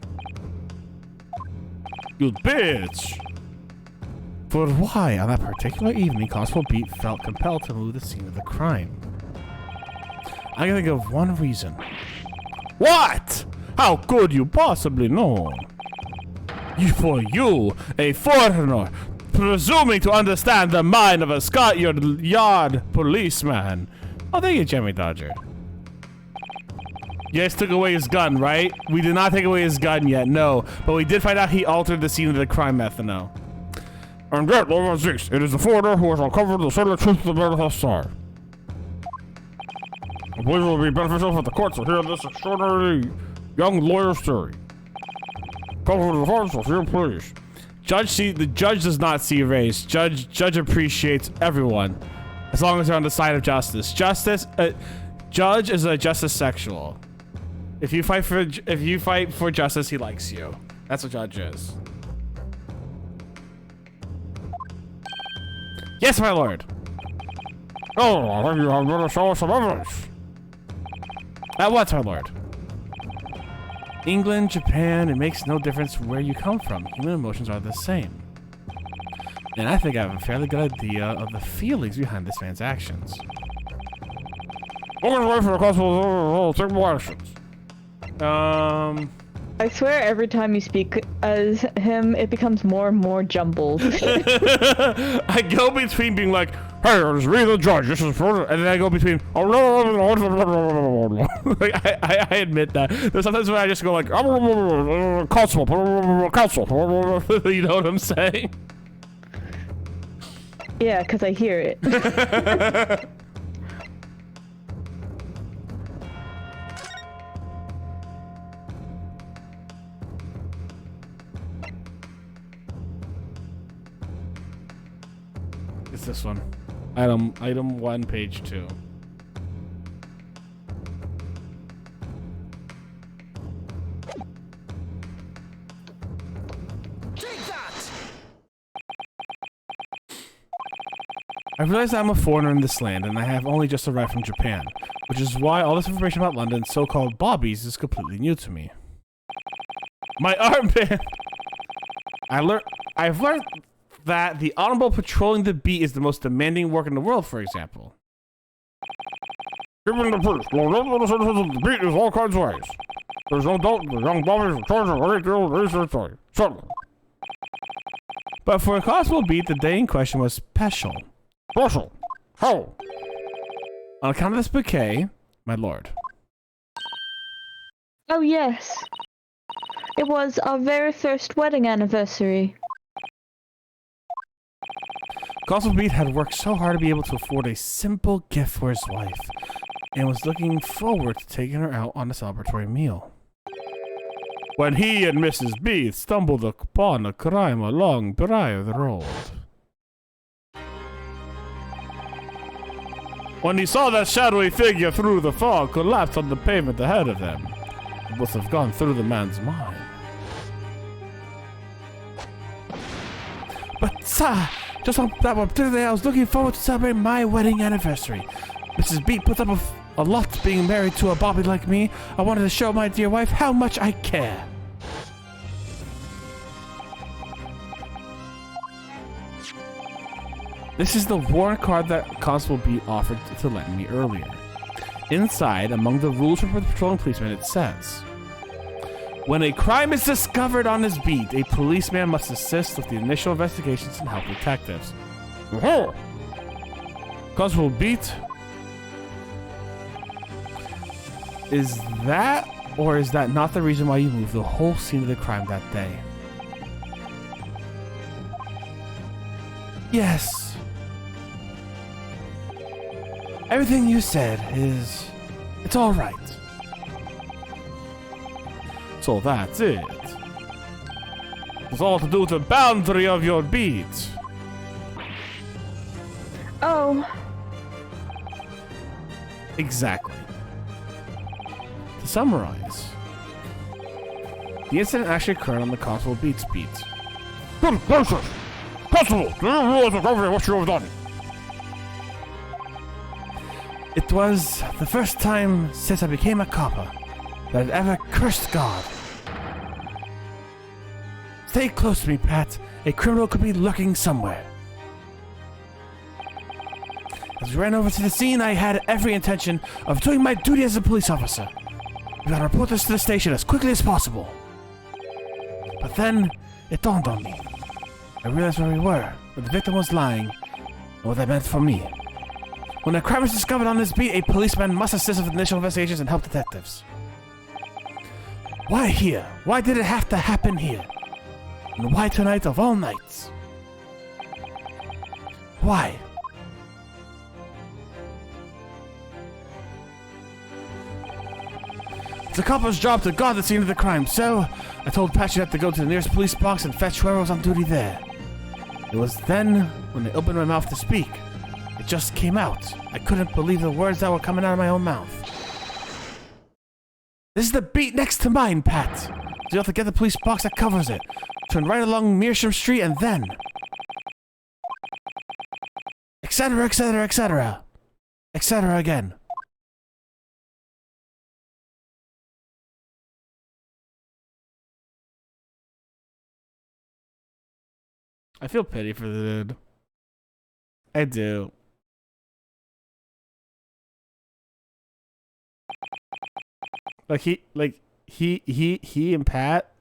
You bitch! For why, on that particular evening, Constable Beat felt compelled to move the scene of the crime. I can think of one reason. What? How could you possibly know? For you, a foreigner, presuming to understand the mind of a Scotland Yard policeman. Oh, thank you, Jamie Dodger. You guys took away his gun, right? We did not take away his gun yet, no. But we did find out he altered the scene of the crime method, no. And yet, Lord Zeus, it is the foreigner who has uncovered the sudden truth of the matter thus far. I believe it will be beneficial for the courts to hear this extraordinary young lawyer's story. Come to the defense, if you please. The judge does not see race. Judge appreciates everyone, as long as they're on the side of justice. Judge is a justice sexual. If you fight for justice, he likes you. That's what judge is. Yes, my lord. Oh, I think you have better show us some evidence. What, my lord? England, Japan, it makes no difference where you come from. Human emotions are the same. And I think I have a fairly good idea of the feelings behind this man's actions. We're gonna wait for the constable to take more actions. I swear every time you speak as him, it becomes more and more jumbled. I go between being like, Hey, it's me, the judge. This is for... and then I go between, like, I admit that. There's sometimes when I just go like, Council. you know what I'm saying? Yeah, because I hear it. It's this one. Item 1, page 2. I realize I'm a foreigner in this land, and I have only just arrived from Japan, which is why all this information about London's so-called bobbies is completely new to me. My armband! I've learned that the honorable patrolling the beat is the most demanding work in the world, for example. Given the police, the beat is all kinds of ways. There's no doubt the young bobbies in charge of a great deal of research. Certainly. But for a constable beat, the day in question was special. Special? How? On account of this bouquet, my lord. Oh yes. It was our very first wedding anniversary. Constable Beat had worked so hard to be able to afford a simple gift for his wife, and was looking forward to taking her out on a celebratory meal. When he and Mrs. Beat stumbled upon a crime along Briar Road. When he saw that shadowy figure through the fog collapse on the pavement ahead of them, it must have gone through the man's mind. But, sir, just on that particular day, I was looking forward to celebrating my wedding anniversary. Mrs. Beat put up a lot being married to a bobby like me. I wanted to show my dear wife how much I care. This is the warrant card that Constable Beat offered to lend me earlier. Inside, among the rules for patrolling policemen, it says, when a crime is discovered on his beat, a policeman must assist with the initial investigations and help detectives. Constable Beat? Is that, or is that not the reason why you moved the whole scene of the crime that day? Yes. Everything you said is... it's all right. So that's it. It's all to do with the boundary of your beat. Oh. Exactly. To summarize, the incident actually occurred on the Constable Beat's beat. Good gracious! Constable, do you realize exactly what you have done? It was the first time since I became a copper that I'd ever cursed God. Stay close to me, Pat. A criminal could be lurking somewhere. As we ran over to the scene, I had every intention of doing my duty as a police officer. We gotta report this to the station as quickly as possible. But then, it dawned on me. I realized where we were, where the victim was lying, and what that meant for me. When a crime is discovered on this beat, a policeman must assist with initial investigations and help detectives. Why here? Why did it have to happen here? And why tonight of all nights? Why? It's a copper's job to guard the scene of the crime, so I told Patchet to go to the nearest police box and fetch whoever was on duty there. It was then, when I opened my mouth to speak, it just came out. I couldn't believe the words that were coming out of my own mouth. This is the beat next to mine, Pat. So you have to get the police box that covers it. Turn right along Mearsham Street and then... etc., etc., etc. etc. again. I feel pity for the dude. I do. he and Pat,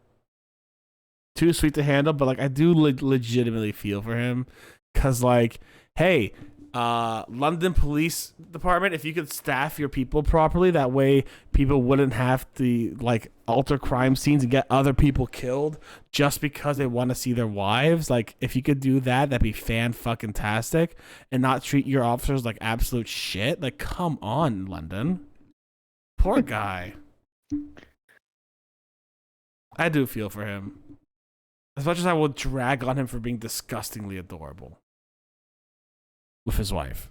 too sweet to handle, but like I do legitimately feel for him, cause like, hey, London Police Department, if you could staff your people properly, that way people wouldn't have to like alter crime scenes and get other people killed just because they want to see their wives. Like if you could do that, that'd be fan-fucking-tastic, and not treat your officers like absolute shit. Like, come on, London. Poor guy. I do feel for him. As much as I will drag on him for being disgustingly adorable with his wife.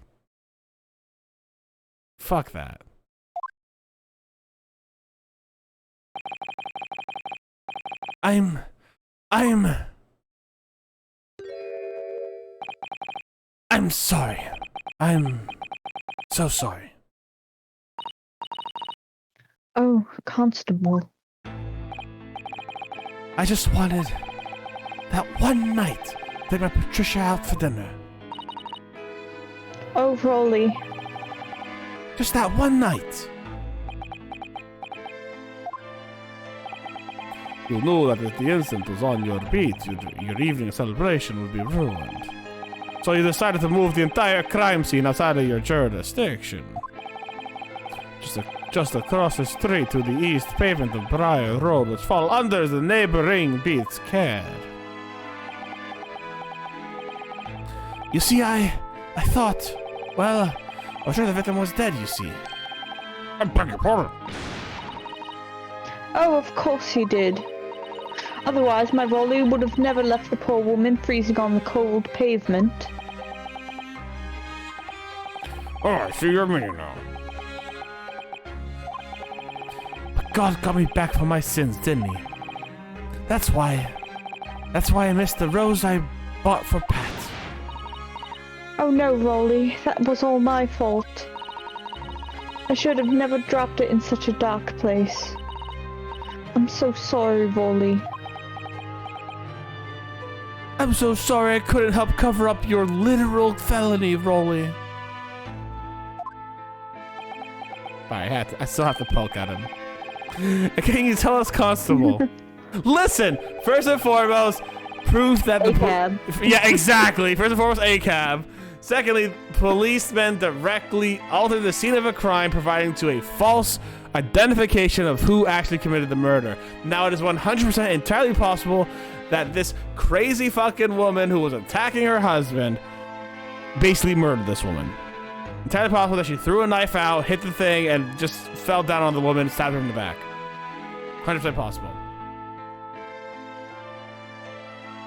Fuck that. I'm sorry. I'm so sorry. Oh, Constable. I just wanted that one night to take my Patricia out for dinner. Oh, Rolly. Just that one night. You knew that if the incident was on your beat, your evening celebration would be ruined. So you decided to move the entire crime scene outside of your jurisdiction. Just across the street to the east pavement of Briar Road, which fall under the neighboring beat's care. You see, I thought, well, I was sure the victim was dead, you see. I beg your pardon. Oh, of course he did. Otherwise, my Rolly would have never left the poor woman freezing on the cold pavement. Oh, I see your meaning now. But God got me back from my sins, didn't he? That's why I missed the rose I bought for Pat. Oh no, Rolly, that was all my fault. I should have never dropped it in such a dark place. I'm so sorry, Rolly. I'm so sorry I couldn't help cover up your literal felony, Rolly. I still have to poke at him. Can you tell us, Constable? Listen, first and foremost, proof that the ACAB. Yeah, exactly. First and foremost, ACAB. Secondly, policemen directly altered the scene of a crime, providing to a false identification of who actually committed the murder. Now, it is 100% entirely possible that this crazy fucking woman who was attacking her husband basically murdered this woman. Entirely possible that she threw a knife out, hit the thing, and just fell down on the woman and stabbed her in the back. 100% possible.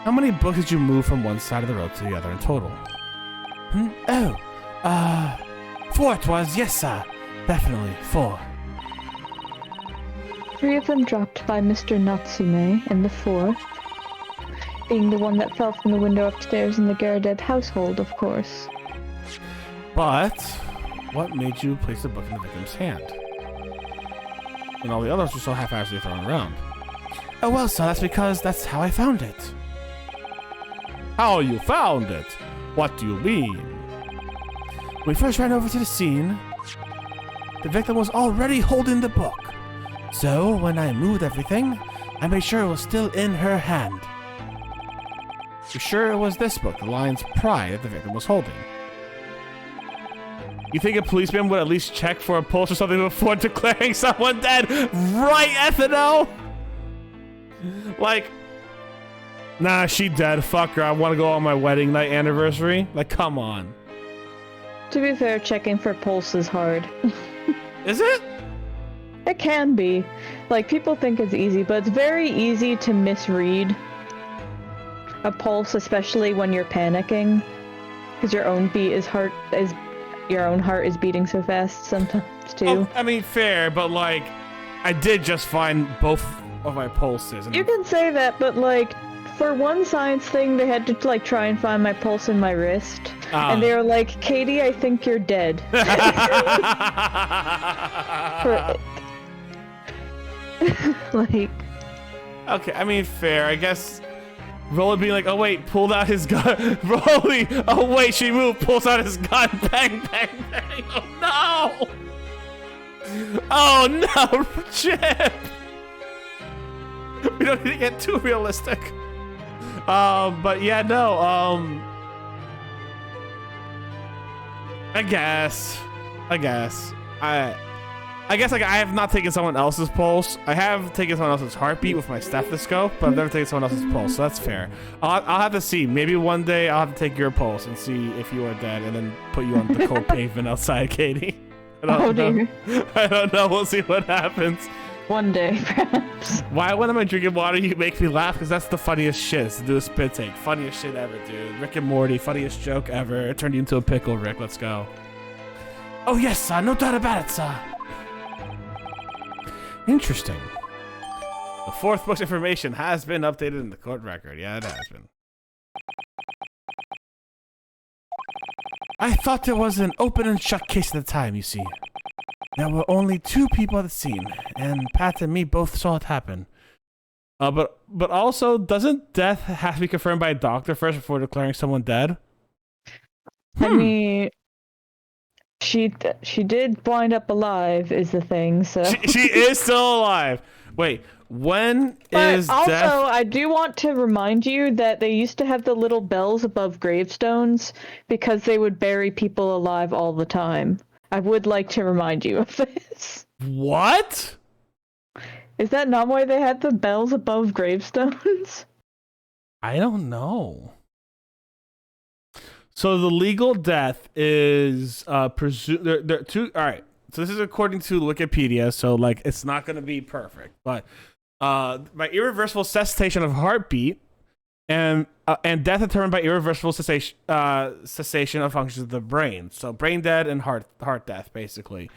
How many books did you move from one side of the road to the other in total? Oh, 4 it was, yes sir. Definitely, 4. 3 of them dropped by Mr. Natsume, and the 4th being the one that fell from the window upstairs in the Garadeb household, of course. But what made you place the book in the victim's hand? And all the others were so haphazardly thrown around. Oh well, sir, that's because that's how I found it. How you found it? What do you mean? When we first ran over to the scene, the victim was already holding the book. So when I moved everything, I made sure it was still in her hand. You're sure it was this book, The Lion's Pride, that the victim was holding? You think a policeman would at least check for a pulse or something before declaring someone dead? Right, Ethano? Like, nah, she dead. Fuck her. I want to go on my wedding night anniversary. Like, come on. To be fair, checking for pulse is hard. Is it? It can be. Like, people think it's easy, but it's very easy to misread a pulse, especially when you're panicking, because your own heart is beating so fast sometimes too. Oh, I mean, fair, but like, I did just find both of my pulses. And You can say that, but like, for one science thing, they had to like try and find my pulse in my wrist, and they were like, "Katie, I think you're dead." Like, okay, I mean, fair. I guess Rolly being like, oh wait, pulled out his gun. Rolly, oh wait, she moved, pulls out his gun. Bang, bang, bang. Oh no! Oh no, Chip! We don't need to get too realistic. But yeah, no. I guess like I have not taken someone else's pulse. I have taken someone else's heartbeat with my stethoscope, but I've never taken someone else's pulse, so that's fair. I'll have to see. Maybe one day I'll have to take your pulse and see if you are dead, and then put you on the cold pavement outside, Katie. Dear. I don't know. We'll see what happens. One day, perhaps. Why, when am I drinking water, you make me laugh? Because that's the funniest shit, is to do a spit take. Funniest shit ever, dude. Rick and Morty, funniest joke ever. It turned you into a pickle, Rick. Let's go. Oh, yes, sir. No doubt about it, sir. Interesting. The fourth book's information has been updated in the court record. Yeah, it has been. I thought it was an open and shut case at the time, you see. There were only 2 people at the scene, and Pat and me both saw it happen. But also, doesn't death have to be confirmed by a doctor first before declaring someone dead? I mean, she did wind up alive, is the thing. So she is still alive. Wait, when is also, death? I do want to remind you that they used to have the little bells above gravestones because they would bury people alive all the time. I would like to remind you of this. What? Is that not why they had the bells above gravestones? I don't know. So the legal death is presumed. There are 2. All right. So this is according to Wikipedia. So like, it's not going to be perfect, but by irreversible cessation of heartbeat and death determined by irreversible cessation of functions of the brain. So brain dead and heart death, basically.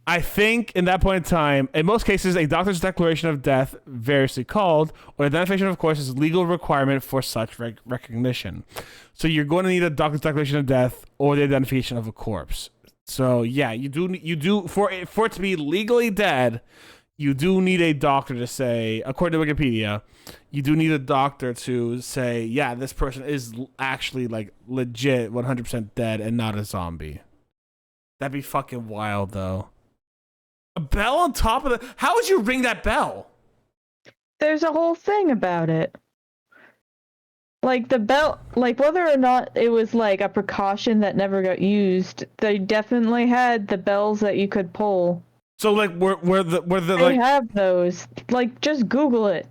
I think in that point in time, in most cases, a doctor's declaration of death, variously called, or identification, of course, is a legal requirement for such recognition. So you're going to need a doctor's declaration of death or the identification of a corpse. So yeah, you do for it to be legally dead, you do need a doctor to say, according to Wikipedia, you do need a doctor to say, yeah, this person is actually like legit 100% dead and not a zombie. That'd be fucking wild, though. A bell on top of the... How would you ring that bell? There's a whole thing about it. Like, the bell... Like, whether or not it was, like, a precaution that never got used, they definitely had the bells that you could pull. So, like, were the They like... have those. Like, just Google it.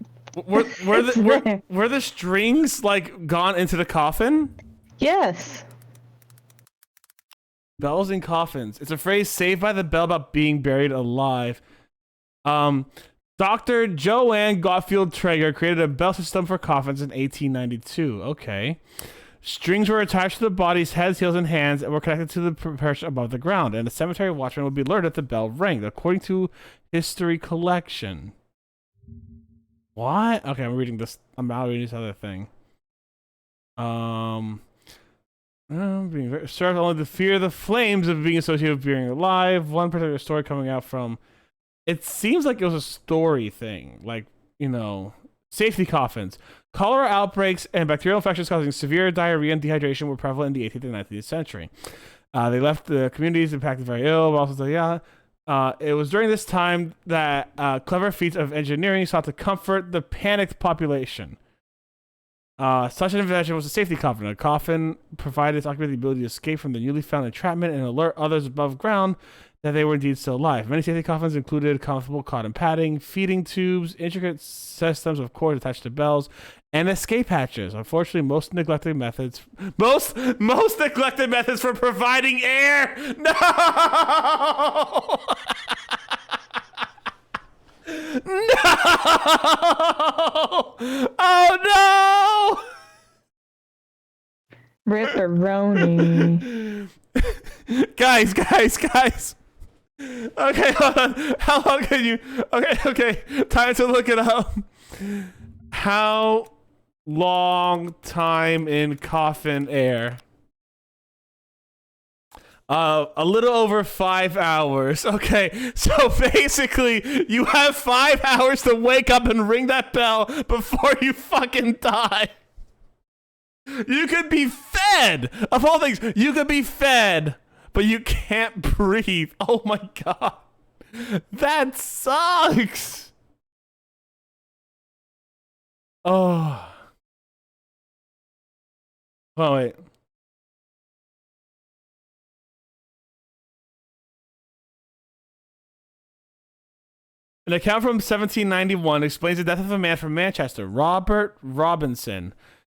Were the strings, like, gone into the coffin? Yes. Bells in coffins. It's a phrase saved by the bell about being buried alive. Dr. Joanne Gottfield Traeger created a bell system for coffins in 1892. Okay. Strings were attached to the body's heads, heels, and hands and were connected to the perch above the ground, and a cemetery watchman would be alerted that the bell rang, according to History Collection. What? Okay, I'm reading this. I'm now reading this other thing. Being served only to fear the flames of being associated with being alive. One particular story coming out from... It seems like it was a story thing. Like, you know, safety coffins. Cholera outbreaks and bacterial infections causing severe diarrhea and dehydration were prevalent in the 18th and 19th century. They left the communities impacted very ill, but also, it was during this time that clever feats of engineering sought to comfort the panicked population. Such an invention was a safety coffin. A coffin provided its occupant the ability to escape from the newly found entrapment and alert others above ground that they were indeed still alive. Many safety coffins included comfortable cotton padding, feeding tubes, intricate systems of cords attached to bells, and escape hatches. Unfortunately, most neglected methods for providing air. No. No! Oh no! Ripperoni. Guys. Okay, hold on. How long can you... Okay. Time to look it up. How long time in coffin air? A little over 5 hours. Okay, so basically, you have 5 hours to wake up and ring that bell before you fucking die. You could be fed. Of all things, you could be fed, but you can't breathe. Oh my god. That sucks. Oh. Oh wait. An account from 1791 explains the death of a man from Manchester, Robert Robinson,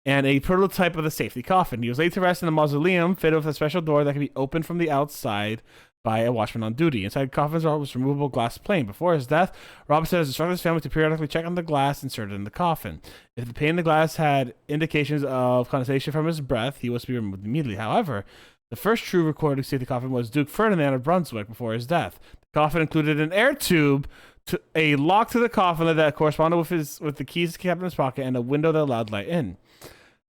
and a prototype of the safety coffin. He was laid to rest in a mausoleum fitted with a special door that could be opened from the outside by a watchman on duty. Inside the coffin's was a removable glass plane. Before his death, Robinson has instructed his family to periodically check on the glass inserted in the coffin. If the pane in the glass had indications of condensation from his breath, he was to be removed immediately. However, the first true recorded safety coffin was Duke Ferdinand of Brunswick before his death. The coffin included an air tube, a lock to the coffin that corresponded with the keys kept in his pocket, and a window that allowed light in.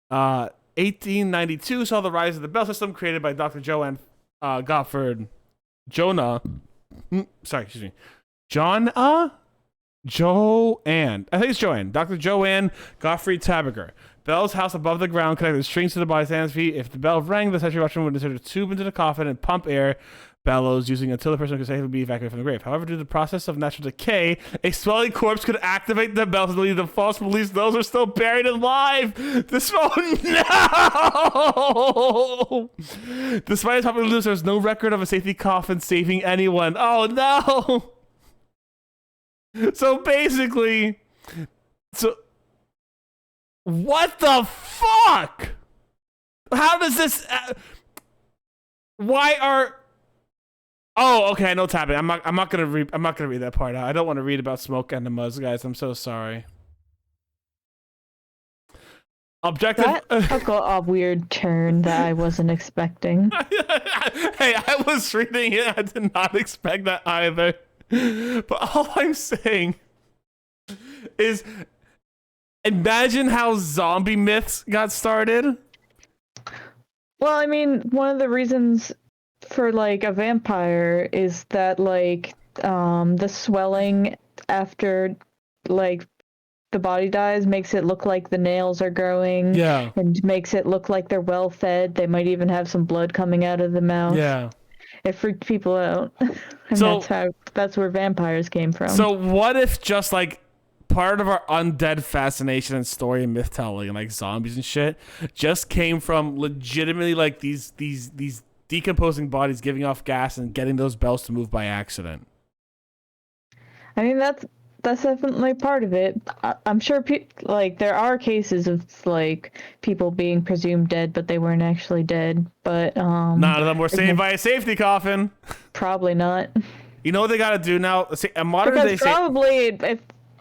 1892 saw the rise of the bell system created by Dr. Joanne Gofford Jonah. Sorry, excuse me. Joanne. I think it's Joanne. Dr. Joanne Gottfried Tabiger. Bell's house above the ground connected strings to the body's hands and feet. If the bell rang, the sentry watchman would insert a tube into the coffin and pump air bellows using until the person could safely be evacuated from the grave. However, due to the process of natural decay, a swelling corpse could activate the bells and lead to false beliefs those are still buried alive. No! Despite its popular news, there was no record of a safety coffin saving anyone. Oh no! So basically, what the fuck? How does this? Why are? Oh, okay. I know tapping. I'm not gonna read that part out. I don't want to read about smoke enemas, guys. I'm so sorry. Objective. That took a weird turn that I wasn't expecting. Hey, I was reading it. I did not expect that either. But all I'm saying is, imagine how zombie myths got started. Well, I mean, one of the reasons for like a vampire is that like the swelling after like the body dies makes it look like the nails are growing. Yeah. And makes it look like they're well fed. They might even have some blood coming out of the mouth. Yeah. It freaked people out. And So, that's where vampires came from. So what if just like part of our undead fascination and story and myth telling and like zombies and shit just came from legitimately like these decomposing bodies giving off gas and getting those bells to move by accident? I mean, that's definitely part of it. I'm sure like there are cases of like people being presumed dead, but they weren't actually dead. But none of them were saved by a safety coffin. Probably not. You know what they got to do now? A modern day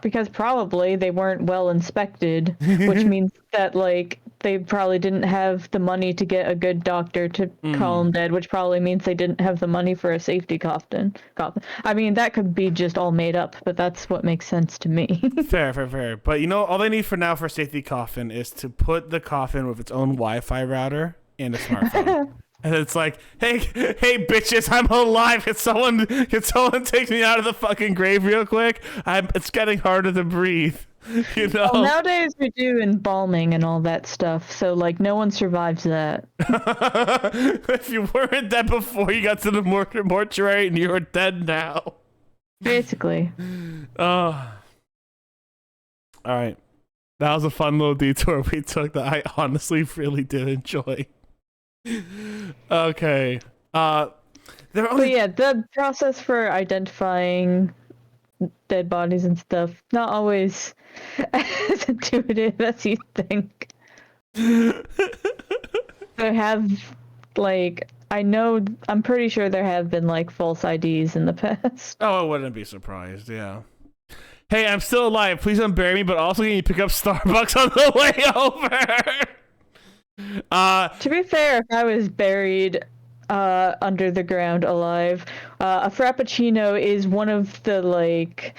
Because probably they weren't well inspected, which means that like they probably didn't have the money to get a good doctor to call them dead, which probably means they didn't have the money for a safety coffin. I mean, that could be just all made up, but that's what makes sense to me. Fair. But you know, all they need for now for a safety coffin is to put the coffin with its own Wi-Fi router and a smartphone. And it's like, hey, bitches, I'm alive. Can someone take me out of the fucking grave real quick? It's getting harder to breathe. You know. Well, nowadays we do embalming and all that stuff, so like no one survives that. If you weren't dead before you got to the mortuary, and you're dead now. Basically. All right. That was a fun little detour we took that I honestly really did enjoy. Okay. The process for identifying dead bodies and stuff, not always as intuitive as you think. There have, like, I'm pretty sure there have been, like, false IDs in the past. Oh, I wouldn't be surprised, yeah. Hey, I'm still alive. Please don't bury me, but also can you pick up Starbucks on the way over? To be fair, if I was buried under the ground alive, a frappuccino is one of the like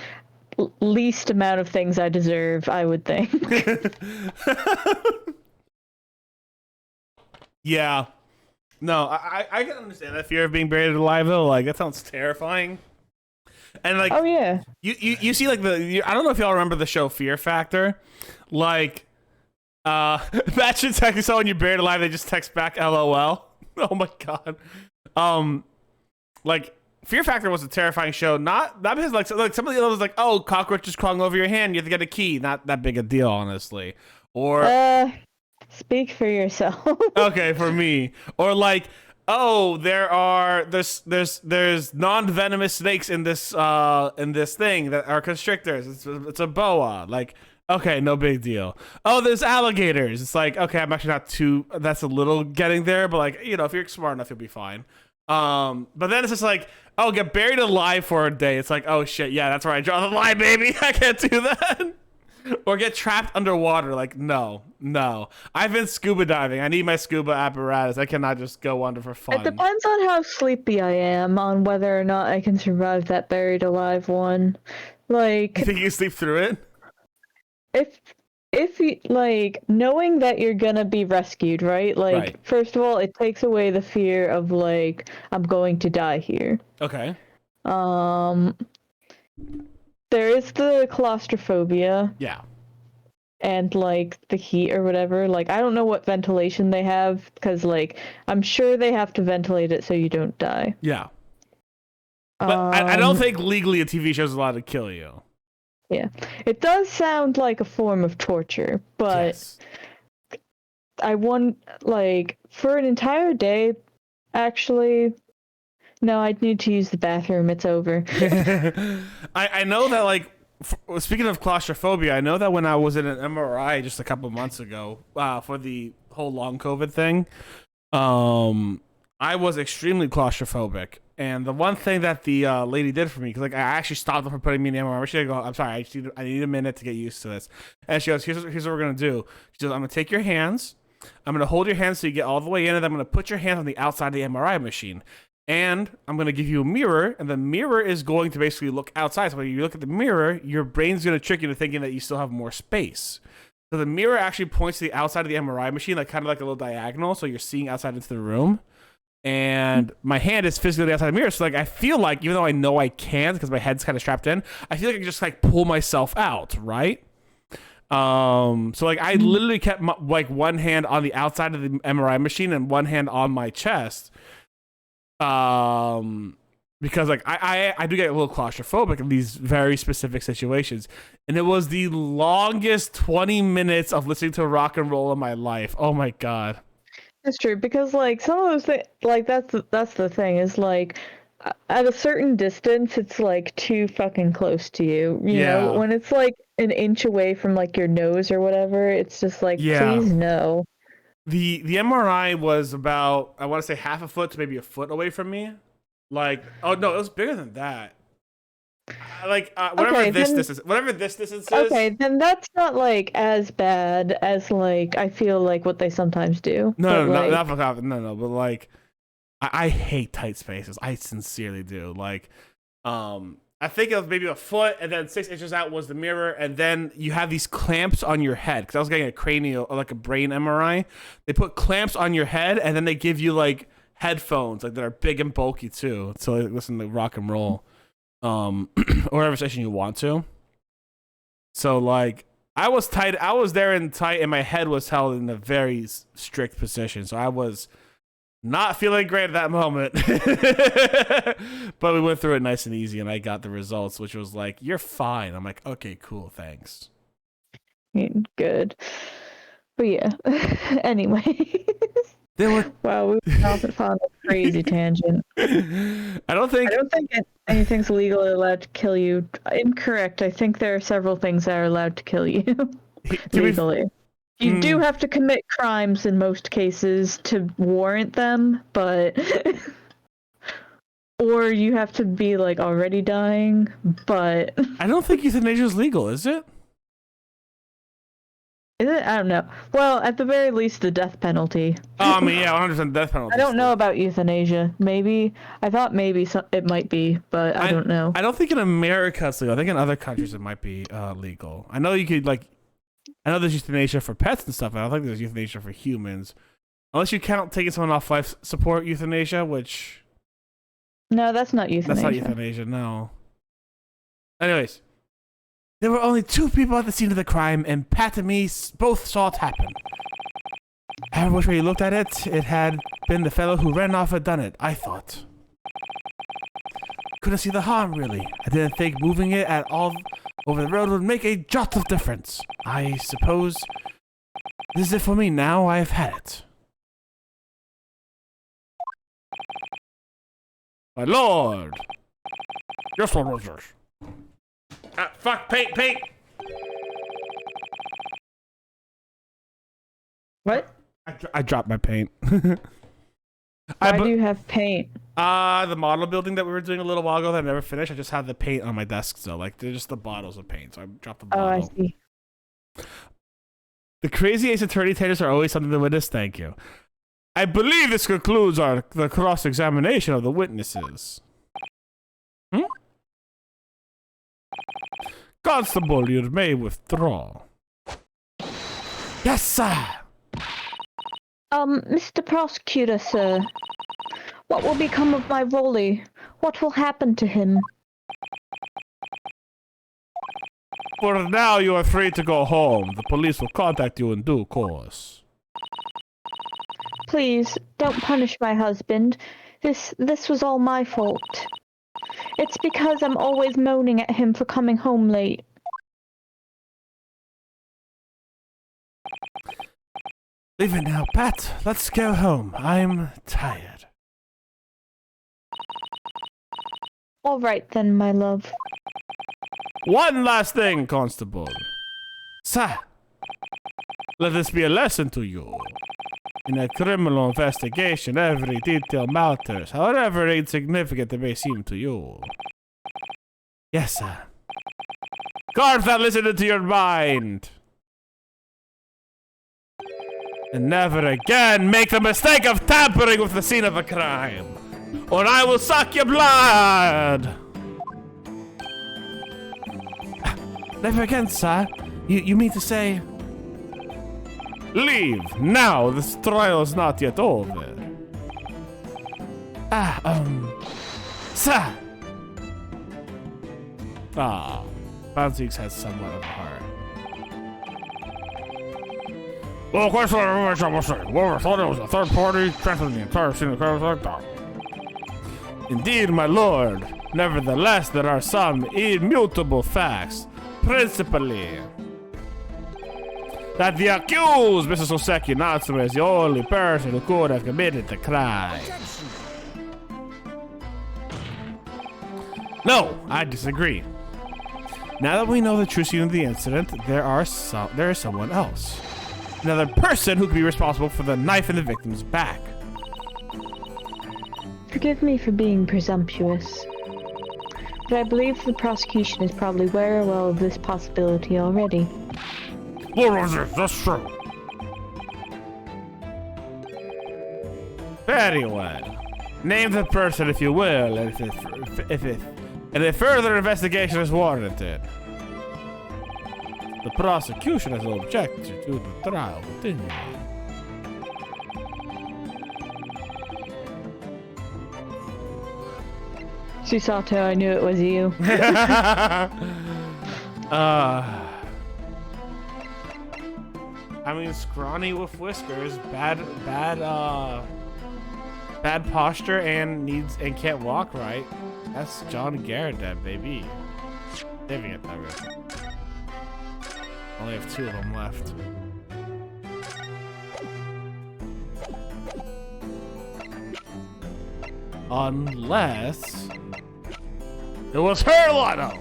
least amount of things I deserve, I would think. Yeah. No, I can understand that fear of being buried alive though. Like that sounds terrifying. And like, oh yeah, you see like I don't know if y'all remember the show Fear Factor, like. That should text so when you're buried alive, they just text back LOL. Oh my god. Like Fear Factor was a terrifying show. Not because like some of the others like, oh, cockroaches crawling over your hand, you have to get a key. Not that big a deal, honestly. Or Speak for yourself. okay, for me. Or like, oh, there's non-venomous snakes in this thing that are constrictors. It's a boa. Like, okay, no big deal. Oh, there's alligators. It's like, okay, I'm actually not too. That's a little getting there, but like, you know, if you're smart enough, you'll be fine. But then it's just like, oh, get buried alive for a day. It's like, oh shit, yeah, that's where I draw the line, baby. I can't do that. Or get trapped underwater. Like, no. I've been scuba diving. I need my scuba apparatus. I cannot just go under for fun. It depends on how sleepy I am, on whether or not I can survive that buried alive one. Like, You think you can sleep through it? if you, like, knowing that you're gonna be rescued, right? Like, Right. First of all, it takes away the fear of, like, I'm going to die here. Okay. There is the claustrophobia Yeah. and, like, the heat or whatever. Like, I don't know what ventilation they have, because, like, I'm sure they have to ventilate it so you don't die. Yeah. But I don't think legally a TV show is allowed to kill you. Yeah. It does sound like a form of torture, but Yes. I want, like, for an entire day, actually, no, I'd need to use the bathroom. It's over. I know that, like, speaking of claustrophobia, I know that when I was in an MRI just a couple months ago for the whole long COVID thing, I was extremely claustrophobic. And the one thing that the lady did for me, because like I actually stopped her from putting me in the MRI. She go, I'm sorry, I need a minute to get used to this. And she goes, here's what we're gonna do. She goes, I'm gonna take your hands, I'm gonna hold your hands so you get all the way in, and I'm gonna put your hands on the outside of the MRI machine. And I'm gonna give you a mirror, and the mirror is going to basically look outside. So when you look at the mirror, your brain's gonna trick you into thinking that you still have more space. So the mirror actually points to the outside of the MRI machine, like kind of like a little diagonal, so you're seeing outside into the room. And my hand is physically outside the mirror, so like I feel like, even though I know I can't because my head's kind of strapped in, I feel like I can just like pull myself out, right? So like I literally kept like one hand on the outside of the MRI machine and one hand on my chest, because like I do get a little claustrophobic in these very specific situations, and it was the longest 20 minutes of listening to rock and roll in my life. Oh my god. That's true, because like some of those things, like that's the thing, is like at a certain distance, it's like too fucking close to you. You know, when it's like an inch away from like your nose or whatever, it's just like, please no. The MRI was about, I want to say half a foot to maybe a foot away from me. Like, oh no, it was bigger than that. Like whatever this distance is. Okay, then that's not like as bad as like I feel like what they sometimes do. No, like, no. But like, I hate tight spaces. I sincerely do. Like, I think it was maybe a foot, and then 6 inches out was the mirror, and then you have these clamps on your head. Because I was getting a cranial, or like a brain MRI. They put clamps on your head, and then they give you like headphones, like that are big and bulky too, so like, listen to rock and roll. Or whatever session you want to. So like I was there in tight, and my head was held in a very strict position, so I was not feeling great at that moment. But we went through it nice and easy, and I got the results, which was like, you're fine. I'm like, okay, cool, thanks. Good. But yeah. Anyway. Wow, we've off on a crazy tangent. I don't think anything's legally allowed to kill you. Incorrect. I think there are several things that are allowed to kill you legally. You do have to commit crimes in most cases to warrant them, but or you have to be like already dying, but I don't think euthanasia is legal, is it? Is it? I don't know. Well, at the very least, the death penalty. Oh, I mean, yeah, 100% death penalty. I don't know about euthanasia. Maybe. I thought maybe it might be, but I don't know. I don't think in America it's legal. I think in other countries it might be legal. I know you could, like, I know there's euthanasia for pets and stuff. I don't think there's euthanasia for humans. Unless you count taking someone off life support euthanasia, which... No, that's not euthanasia. That's not euthanasia, no. Anyways. There were only 2 people at the scene of the crime, and Pat and me both saw it happen. However which way you looked at it, it had been the fellow who ran off had done it, I thought. couldn't see the harm, really. I didn't think moving it at all over the road would make a jot of difference. I suppose this is it for me now. I've had it. My lord! Yes, what was this? Ah, fuck, paint! What? I dropped my paint. Why do you have paint? The model building that we were doing a little while ago that I never finished, I just had the paint on my desk still. Like, they're just the bottles of paint, so I dropped the bottle. Oh, I see. The crazy ace attorney tenders are always something to witness, thank you. I believe this concludes the cross-examination of the witnesses. Constable, you may withdraw. Yes, sir! Mr. Prosecutor, sir. What will become of my Rolly? What will happen to him? For now, you are free to go home. The police will contact you in due course. Please, don't punish my husband. This was all my fault. It's because I'm always moaning at him for coming home late. Leave it now, Pat. Let's go home. I'm tired. All right then, my love. One last thing, Constable. Sir, let this be a lesson to you. In a criminal investigation, every detail matters, however insignificant it may seem to you. Yes, sir. Carve that lesson into your mind. And never again make the mistake of tampering with the scene of a crime, or I will suck your blood! Never again, sir. You mean to say... Leave, now! This trial is not yet over. Sir! Bounty's has somewhat of a heart. Well, question I will say. Whoever thought it was a third party transferring the entire scene of the crime like that. Indeed, my lord. Nevertheless, there are some immutable facts. Principally, that the accused, Mrs. Oseki Natsume, is the only person who could have committed the crime. No, I disagree. Now that we know the true scene of the incident, there is someone else. Another person who could be responsible for the knife in the victim's back. Forgive me for being presumptuous, but I believe the prosecution is probably aware well of this possibility already. What was it? That's true. Very well. Name the person if you will, and if further investigation is warranted. The prosecution has objected to the trial continuing. Susato, I knew it was you. I mean, scrawny with whiskers, bad posture, and can't walk right. That's John Garrett, baby. Saving it, that way. Only have 2 of them left. Unless it was her lotto.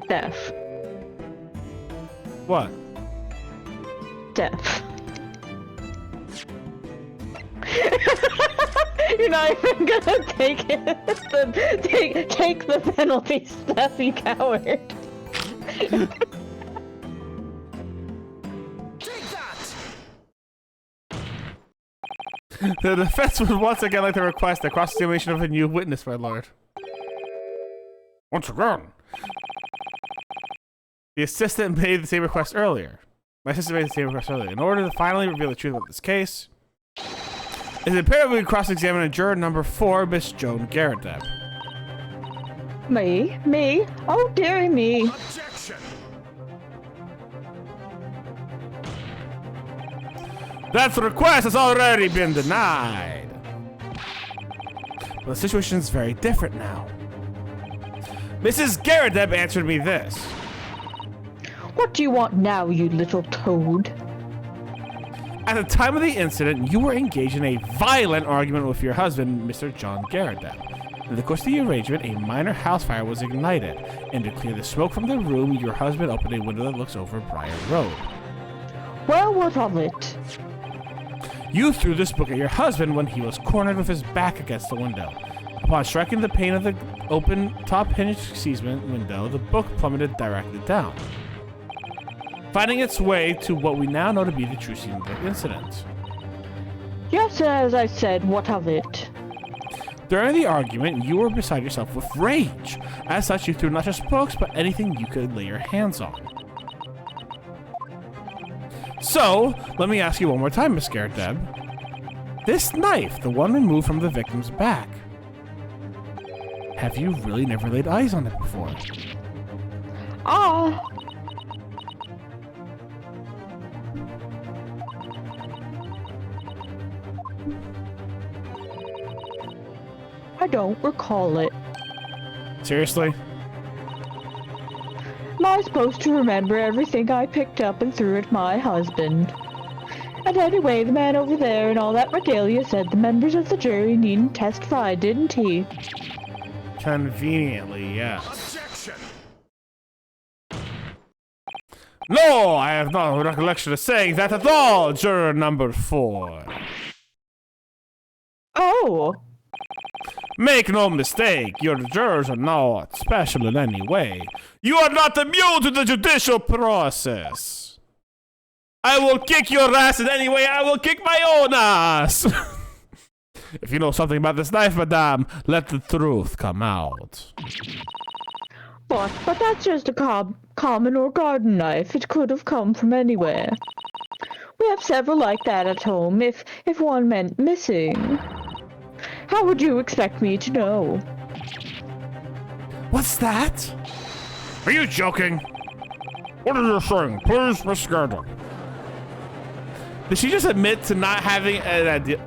Death. What? Death. You're not even gonna take it. Take the penalty, Steph, you coward. The defense would once again like to request a cross-examination of a new witness, my lord. Once again. The assistant made the same request earlier. My assistant made the same request earlier. In order to finally reveal the truth about this case, it's imperative we cross-examine juror number 4, Miss Joan Garrett. Me? Me? Oh, dearie me. Objection. That request has already been denied. But the situation is very different now. Mrs. Garrideb answered me this. What do you want now, you little toad? At the time of the incident, you were engaged in a violent argument with your husband, Mr. John Garrideb. In the course of the arrangement, a minor house fire was ignited, and to clear the smoke from the room, your husband opened a window that looks over Briar Road. Well, what of it? You threw this book at your husband when he was cornered with his back against the window. Upon striking the pane of the open top hinged casement window, the book plummeted directly down, finding its way to what we now know to be the true scene of the incident. Just as I said, what of it? During the argument, you were beside yourself with rage. As such, you threw not just books, but anything you could lay your hands on. So, let me ask you one more time, Miss Garrideb. This knife, the one removed from the victim's back, have you really never laid eyes on it before? Ah. I don't recall it. Seriously? Am I supposed to remember everything I picked up and threw at my husband? And anyway, the man over there and all that regalia said the members of the jury needn't testify, didn't he? Conveniently, yes. No, I have no recollection of saying that at all, juror number 4. Oh! Make no mistake, your jurors are not special in any way. You are not immune to the judicial process. I will kick your ass in any way I will kick my own ass. If you know something about this knife, madame, let the truth come out. But that's just a common or garden knife. It could have come from anywhere. We have several like that at home, if one meant missing. How would you expect me to know? What's that? Are you joking? What are you saying? Please, Miss Garrideb. Did she just admit to not having an idea?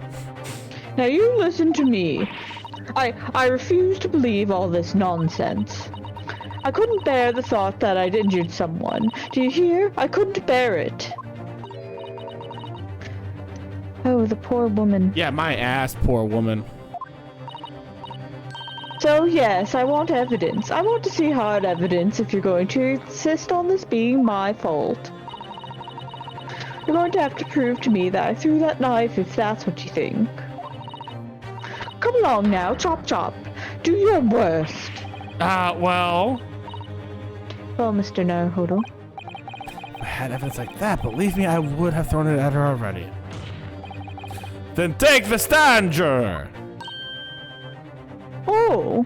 Now you listen to me. I refuse to believe all this nonsense. I couldn't bear the thought that I'd injured someone. Do you hear? I couldn't bear it. Oh, the poor woman. Yeah, my ass, poor woman. So yes, I want evidence. I want to see hard evidence if you're going to insist on this being my fault. You're going to have to prove to me that I threw that knife if that's what you think. Come along now, chop chop. Do your worst. Well, Mr. Naruhodo. if I had evidence like that, believe me, I would have thrown it at her already. Then take the stand, juror. Oh.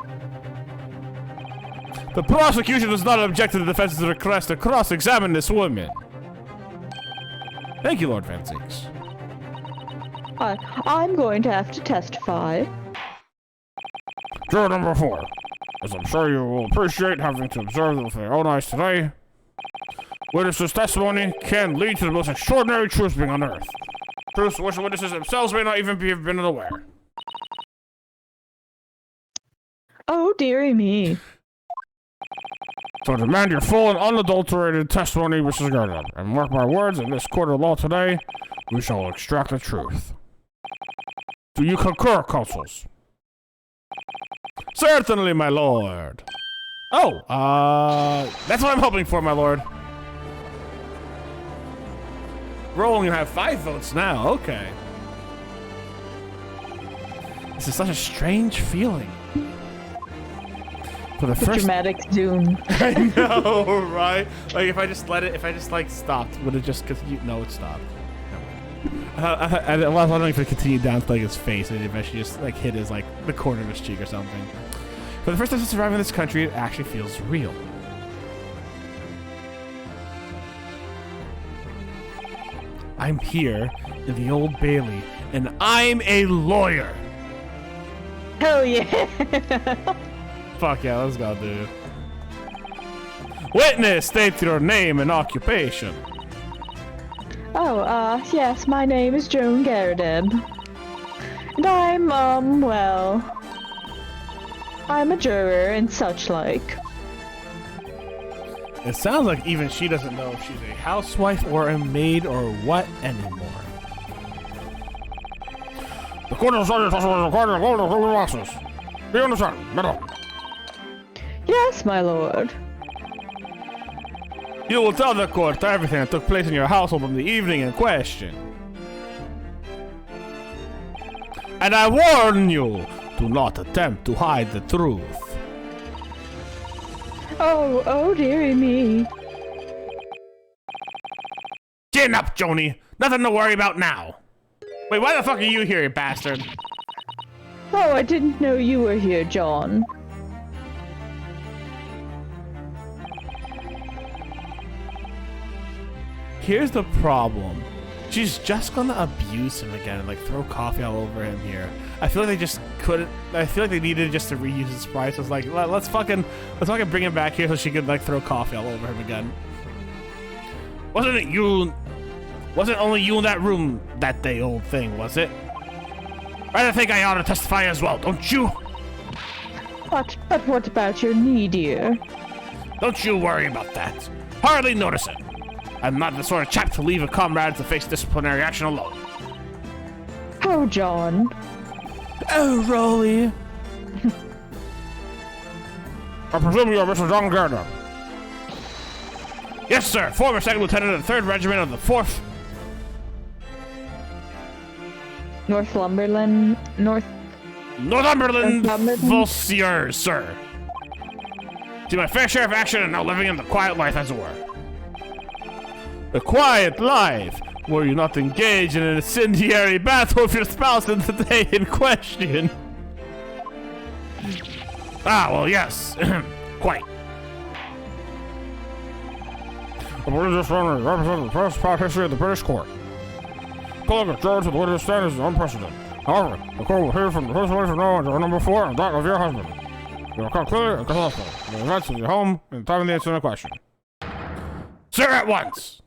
The prosecution does not object to the defense's request to cross-examine this woman. Thank you, Lord Van Zeeks. I'm going to have to testify. Juror number 4. As I'm sure you will appreciate having to observe with your own eyes today, witnesses' testimony can lead to the most extraordinary truths being unearthed. Truths which witnesses themselves may not even have been aware. Oh, dearie me. So I demand your full and unadulterated testimony, Mrs. Garrideb, and mark my words, in this court of law today, we shall extract the truth. Do you concur, consuls? Certainly, my lord. Oh, that's what I'm hoping for, my lord. We're only gonna have 5 votes now, okay. This is such a strange feeling. For the first Dramatic zoom. I know, right? Like if I just like stopped, would it just? Cause no, it stopped. No. I was wondering if it continued down to like his face and it eventually just like hit his like the corner of his cheek or something. For the first time since arriving in this country, it actually feels real. I'm here in the Old Bailey, and I'm a lawyer. Hell yeah. Fuck yeah, let's go, dude. Witness, state your name and occupation. Yes, my name is Joan Garrideb. And I'm a juror and such like. It sounds like even she doesn't know if she's a housewife or a maid or what anymore. The court is ready to record the golden boxes. Be understood, madam. Yes, my lord. You will tell the court everything that took place in your household on the evening in question. And I warn you, do not attempt to hide the truth. Oh dearie me. Chin up, Joni. Nothing to worry about now. Wait, why the fuck are you here, you bastard? Oh, I didn't know you were here, John. Here's the problem. She's just gonna abuse him again and like throw coffee all over him here. I feel like they just couldn't. I feel like they needed just to reuse his price. So it's like let's fucking bring him back here so she could like throw coffee all over him again. Wasn't it you? Wasn't only you in that room that day, old thing, was it? I think I ought to testify as well, don't you? But what about your knee, dear? Don't you worry about that. Hardly notice it. I'm not the sort of chap to leave a comrade to face disciplinary action alone. Oh, John. Oh, Rolly. I presume you are Mr. John Gardner. Yes, sir. Former second lieutenant of the 3rd Regiment of the 4th. Northumberland, Volunteers, sir. See my fair share of action and now living in the quiet life, as it were. A quiet life? Were you not engaged in an incendiary battle with your spouse in the day in question? Ah, well, yes. Quite. I believe this one represents the first part history of the British court. Pulling a judge with witness stand is unprecedented. However, the court will hear from the first witness now until number 4 and that of your husband. You will come clearly and concisely the events of your home and the time of the incident in question. Sir, at once!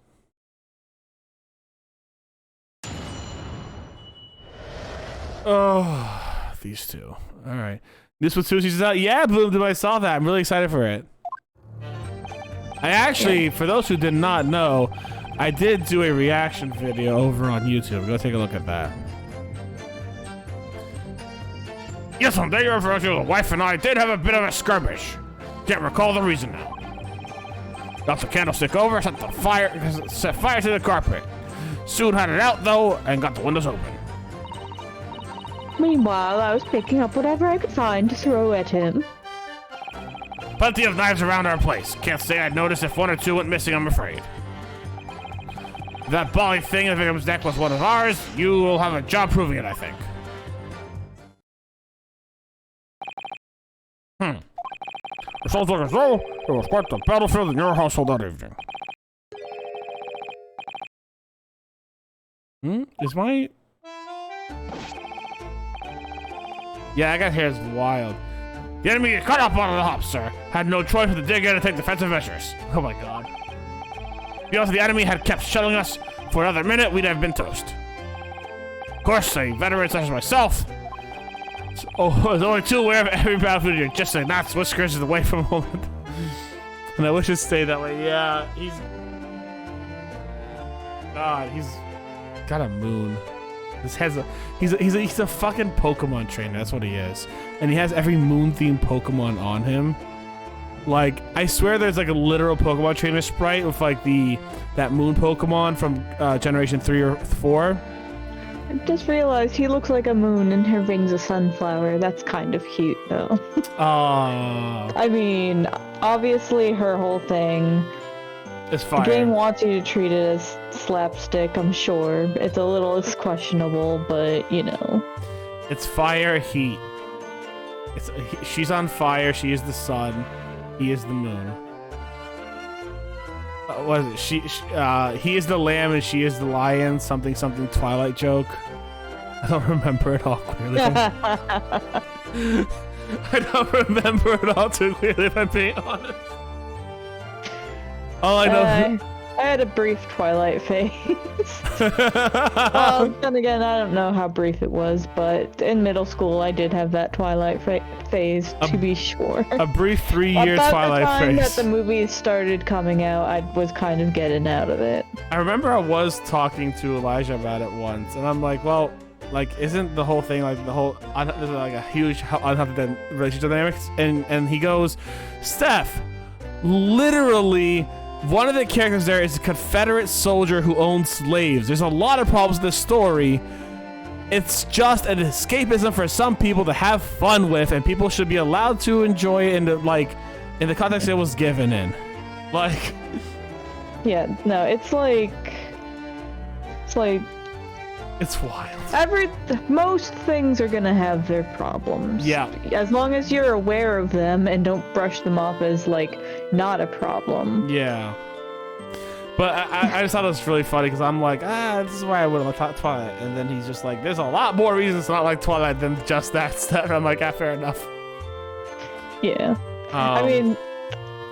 Oh, these two. All right. This was Susie's out. Yeah, Bloom, I saw that. I'm really excited for it. I actually, for those who did not know, I did do a reaction video over on YouTube. Go take a look at that. Yes, on day you're referring to, the wife and I did have a bit of a skirmish. Can't recall the reason now. Got the candlestick over, set fire to the carpet. Soon had it out though, and got the windows open. Meanwhile, I was picking up whatever I could find to throw at him. Plenty of knives around our place. Can't say I'd noticed if 1 or 2 went missing, I'm afraid. If that bally thing in the victim's neck was one of ours, you will have a job proving it, I think. It sounds like as though it was quite the battlefield in your household that evening. Is my... Yeah, I got hair's wild. The enemy cut up on the hop, sir. Had no choice but to dig in and take defensive measures. Oh my god. Because if the enemy had kept shelling us for another minute, we'd have been toast. Of course, a veteran such as myself. There's only too aware of every battlefield you're just a gnat's whiskers is away from a moment. And I wish it stayed that way. Yeah, he's... God, he's got a moon. This has a... He's a fucking Pokemon trainer. That's what he is. And he has every moon-themed Pokemon on him. Like, I swear there's like a literal Pokemon trainer sprite with like that moon Pokemon from Generation 3 or 4. I just realized he looks like a moon and her ring's a sunflower. That's kind of cute, though. I mean, obviously her whole thing... It's fire. The game wants you to treat it as slapstick, I'm sure. It's questionable, but, you know. It's fire heat. She's on fire, she is the sun, he is the moon. What is it? He is the lamb and she is the lion, something Twilight joke. I don't remember it all clearly. I don't remember it all too clearly, if I'm being honest. All I know, I had a brief Twilight phase. Well, then again, I don't know how brief it was, but in middle school I did have that Twilight phase, to be sure. A brief 3-year Twilight About the time phase. that the movies started coming out, I was kind of getting out of it. I remember I was talking to Elijah about it once, and I'm like, well, like, isn't the whole thing like there's like a huge unhealthy relationship dynamics? And he goes, Steph, literally, one of the characters there is a Confederate soldier who owns slaves. There's a lot of problems with this story. It's just an escapism for some people to have fun with, and people should be allowed to enjoy it in the context it was given in. Like, Yeah, no, it's like it's wild. Most things are gonna have their problems. Yeah. As long as you're aware of them and don't brush them off as like not a problem. Yeah. But I just thought it was really funny because I'm like, this is why I would have liked Twilight. And then he's just like, there's a lot more reasons to not like Twilight than just that stuff. I'm like, fair enough. Yeah. I mean,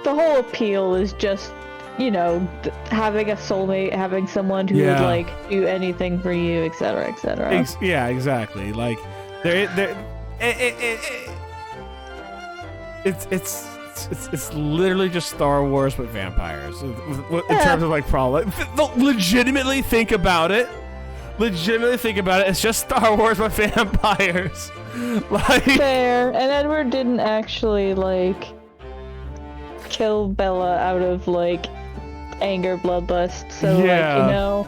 the whole appeal is just, you know, having a soulmate, having someone who would like do anything for you, etc., etc. Yeah, exactly. Like, it's literally just Star Wars with vampires in terms of like problem. Legitimately think about it. It's just Star Wars with vampires. Like, fair. And Edward didn't actually like kill Bella out of like anger, bloodlust. So like, you know,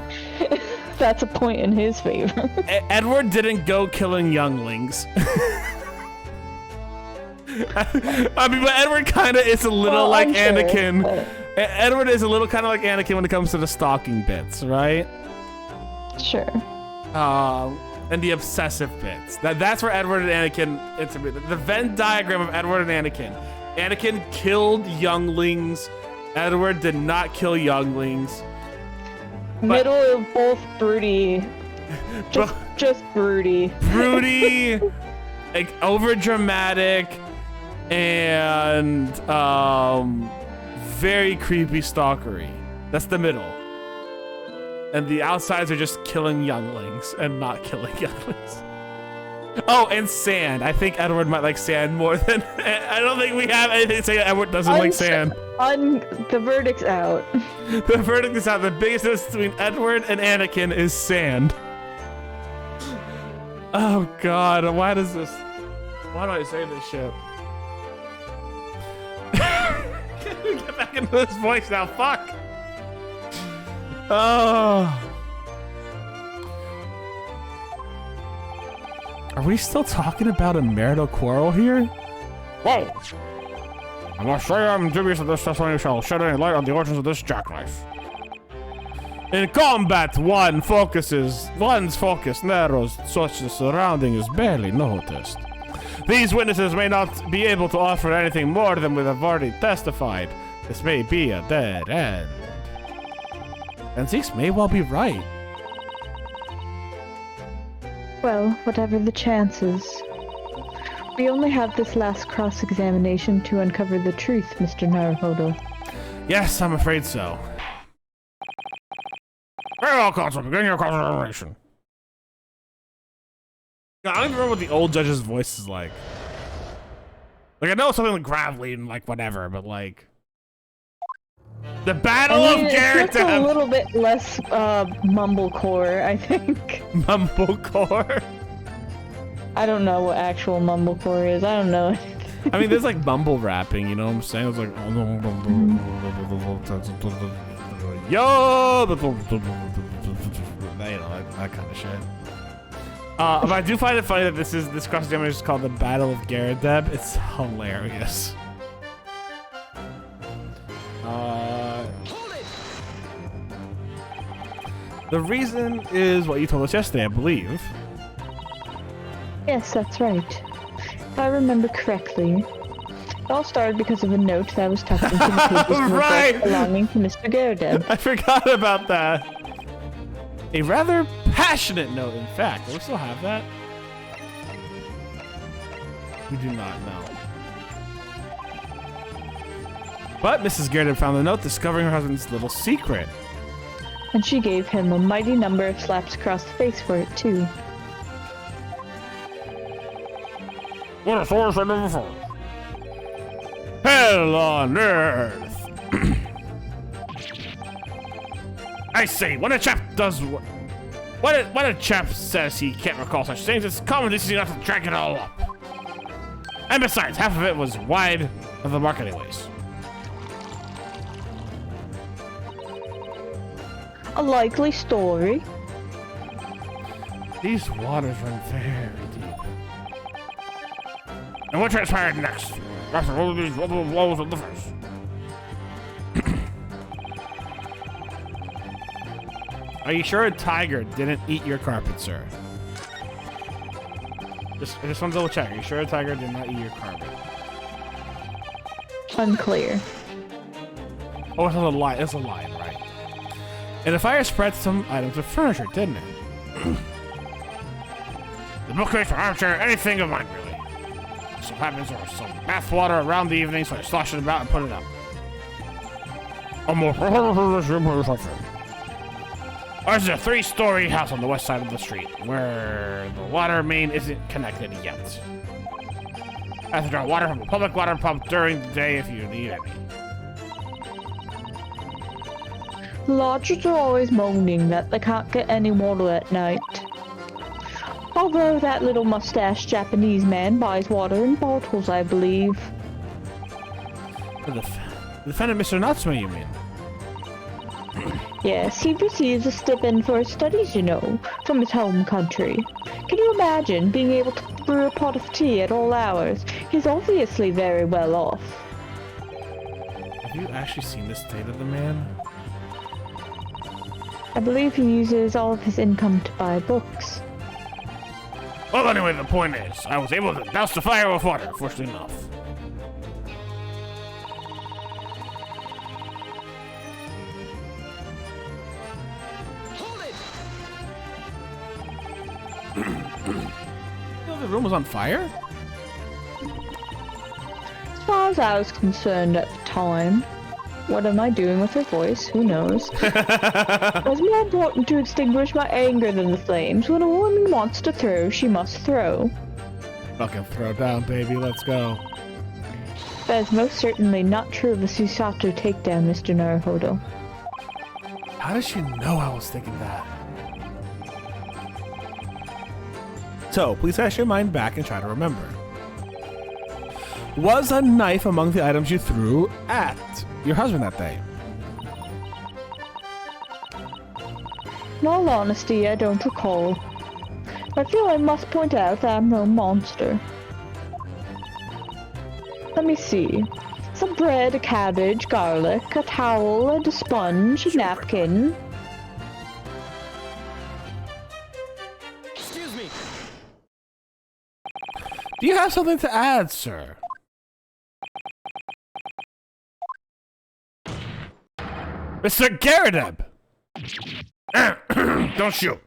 that's a point in his favor. Edward didn't go killing younglings. I mean, but Edward kind of is a little like Anakin. But... Edward is a little kind of like Anakin when it comes to the stalking bits, right? Sure. And the obsessive bits. That's where Edward and Anakin intermediate. The Venn diagram of Edward and Anakin. Anakin killed younglings. Edward did not kill younglings. Middle of both broody. Just broody. Broody, like over dramatic, and very creepy stalkery. That's the middle. And the outsides are just killing younglings and not killing younglings. Oh, and sand. I think Edward might like sand more than... I don't think we have anything to say that Edward doesn't like sand. The verdict's out. The verdict is out. The biggest difference between Edward and Anakin is sand. Oh, God. Why do I say this shit? Get back into this voice now. Fuck. Oh. Are we still talking about a marital quarrel here? Well, I must say I'm dubious that this testimony shall shed any light on the origins of this jackknife. In combat, one's focus narrows such the surrounding is barely noticed. These witnesses may not be able to offer anything more than we have already testified. This may be a dead end. And Zeke's may well be right. Well, whatever the chances. We only have this last cross-examination to uncover the truth, Mr. Naruhodo. Yes, I'm afraid so. Very well, Counsel. Begin your cross-examination. I don't even remember what the old judge's voice is like. Like, I know it's something like gravelly and like whatever, but like... The Battle of Garrett! It's a little bit less mumblecore, I think. Mumblecore? I don't know what actual mumblecore is. I don't know. I mean, there's like mumble rapping, you know what I'm saying? It's like... Yo! You know, that kind of shit. But I do find it funny that this cross-examination is called the Battle of Garrett. It's hilarious. The reason is what you told us yesterday, I believe. Yes, that's right. If I remember correctly, it all started because of a note that was tucked into the pages of Right! a book belonging to Mr. Garadeb. I forgot about that. A rather passionate note, in fact. Do we still have that? We do not know. But Mrs. Garadeb found the note, discovering her husband's little secret. And she gave him a mighty number of slaps across the face for it, too. What a source I never found. Hell on earth! I say, when a chap does when a chap says he can't recall such things, it's common decency not to drag it all up. And besides, half of it was wide of the mark anyways. A likely story. These waters run very deep. And what transpired next? After all of these blows of the face. Are you sure a tiger didn't eat your carpet, sir? I just want to double check. Are you sure a tiger did not eat your carpet? Unclear. Oh, it's a lion. It's a lion, right? And the fire spread some items of furniture, didn't it? The bookcase, the armchair, anything of mine, really. So happens there was some bath water around the evening, so I sloshed it about and put it up. Ours is a 3-story house on the west side of the street, where the water main isn't connected yet. I have to draw water from a public water pump during the day if you need any. Lodgers are always moaning that they can't get any water at night. Although that little mustached Japanese man buys water in bottles, I believe. The defendant, Mr. Natsume, you mean? Yes, he receives a stipend for his studies, you know, from his home country. Can you imagine being able to brew a pot of tea at all hours? He's obviously very well off. Have you actually seen the state of the man? I believe he uses all of his income to buy books. Well, anyway, the point is, I was able to douse the fire with water, fortunately enough. The room was on fire? As far as I was concerned at the time, what am I doing with her voice? Who knows? It was more important to extinguish my anger than the flames. When a woman wants to throw, she must throw. Fucking throw down, baby, let's go. That is most certainly not true of the Susato takedown, Mr. Naruhodo. How does she know I was thinking that? So, please cast your mind back and try to remember. Was a knife among the items you threw at your husband that day? In all honesty, I don't recall. I feel I must point out that I'm no monster. Let me see. Some bread, a cabbage, garlic, a towel, and a sponge, a napkin. Excuse me. Do you have something to add, sir? Mr. Garadeb! Don't shoot.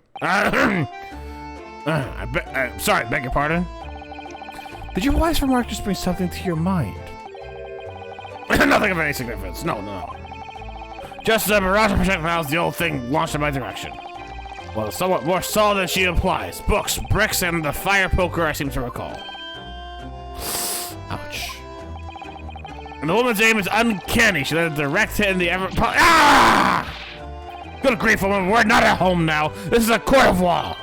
Sorry, beg your pardon. Did your wife's remark just bring something to your mind? Nothing of any significance. No. Just a barrage of projectiles, the old thing launched in my direction. Well, somewhat more solid than she implies. Books, bricks, and the fire poker I seem to recall. Ouch. And the woman's aim is uncanny. She let a direct hit in the ever... Ah! Good grief, woman, we're not at home now. This is a court of law.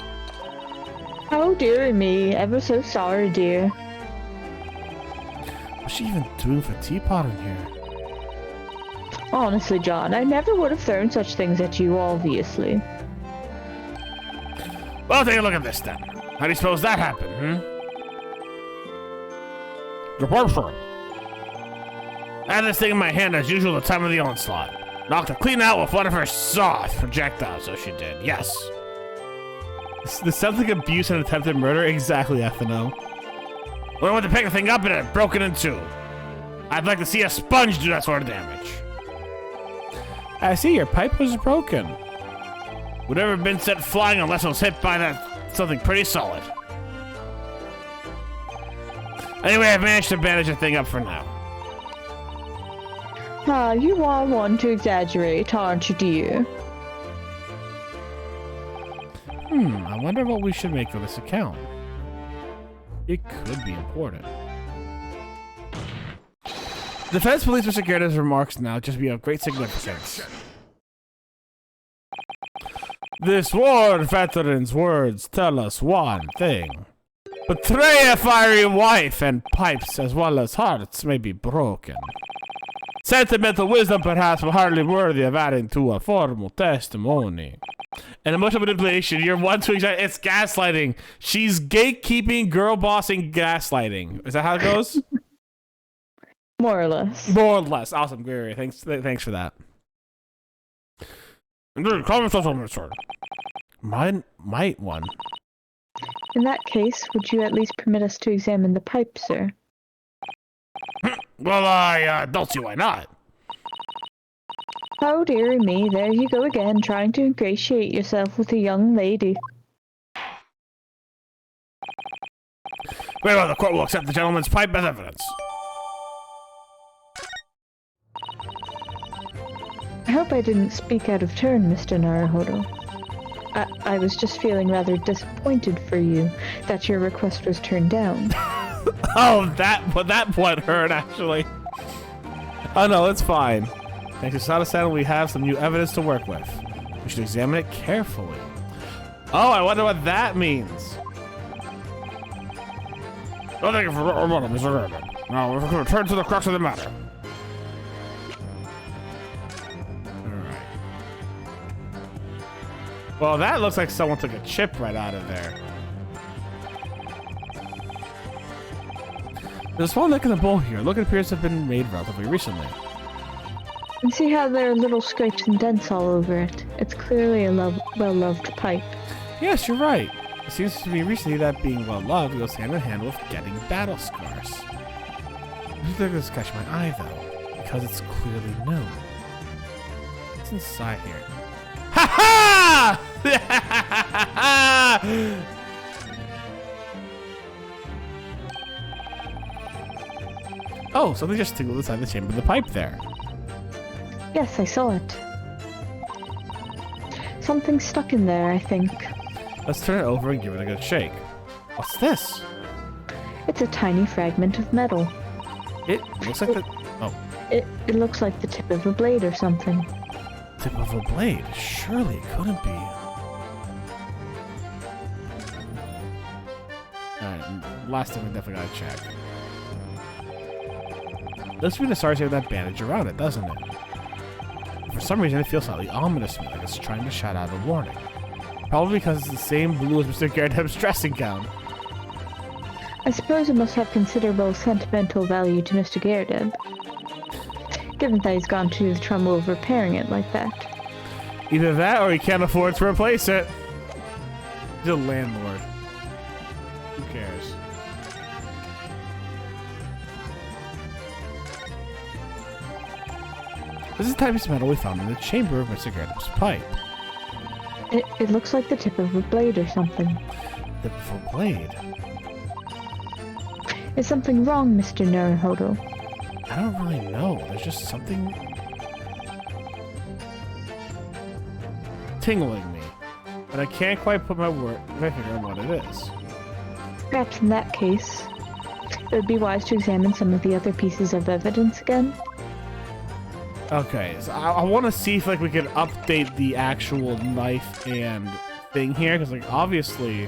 Oh dearie me, ever so sorry, dear. What's she even doing with a teapot in here? Honestly, John, I never would have thrown such things at you, obviously. Well, take a look at this then. How do you suppose that happened, The person. I had this thing in my hand as usual at the time of the onslaught. Knocked it clean out with one of her soft projectiles, so she did, yes. This sounds like abuse and attempted murder. Exactly, FNO. When I went to pick the thing up, it had broken in two. I'd like to see a sponge do that sort of damage. I see, your pipe was broken. Would never have been sent flying unless it was hit by that something pretty solid. Anyway, I've managed to bandage the thing up for now. Ah, you are one to exaggerate, aren't you, dear? I wonder what we should make of this account. It could be important. Defense Police Mr. Gerda's remarks now just be of great significance. This war veteran's words tell us one thing. Betray a fiery wife and pipes as well as hearts may be broken. Sentimental wisdom perhaps but hardly worthy of adding to a formal testimony. And emotional manipulation, you're one to exact. It's gaslighting. She's gatekeeping, girl bossing, gaslighting. Is that how it goes? More or less. More or less. Awesome, Gary. Thanks for that. Comments on this one. Mine might one. In that case, would you at least permit us to examine the pipe, sir? Well, I don't see why not. Oh, dearie me, there you go again, trying to ingratiate yourself with a young lady. Very well, the court will accept the gentleman's pipe as evidence. I hope I didn't speak out of turn, Mr. Naruhodo. I was just feeling rather disappointed for you that your request was turned down. Oh, that one hurt, actually. Oh, no, it's fine. Thanks to Sada-san, we have some new evidence to work with. We should examine it carefully. Oh, I wonder what that means. Well, thank you for Mr. Gerda. Now, we're going to return to the crux of the matter. Alright. Well, that looks like someone took a chip right out of there. There's a small neck in the bowl here. Look, it appears to have been made relatively recently. And see how there are little scrapes and dents all over it? It's clearly a well-loved pipe. Yes, you're right. It seems to me recently that being well-loved goes hand in hand with getting battle scars. This does catch my eye, though, because it's clearly new. What's inside here? Ha ha! Oh, something just tingled inside the chamber of the pipe there. Yes, I saw it. Something stuck in there, I think. Let's turn it over and give it a good shake. What's this? It's a tiny fragment of metal. It looks like the... Oh. It looks like the tip of a blade or something. Tip of a blade? Surely it couldn't be. Alright, last thing we definitely gotta check. Looks to be the stars have that bandage around it, doesn't it? For some reason, it feels slightly ominous to me, like it's trying to shout out a warning. Probably because it's the same blue as Mr. Garrett's dressing gown. I suppose it must have considerable sentimental value to Mr. Garrett, given that he's gone to the trouble of repairing it like that. Either that, or he can't afford to replace it. He's a landlord. Who cares? This is the type of metal we found in the chamber of Mr. Garrett's pipe. It looks like the tip of a blade or something. Tip of a blade? Is something wrong, Mr. Naruhodo? I don't really know. There's just something tingling me, but I can't quite put my finger on what it is. Perhaps in that case, it would be wise to examine some of the other pieces of evidence again. Okay, so I want to see if we could update the actual knife and thing here, because obviously,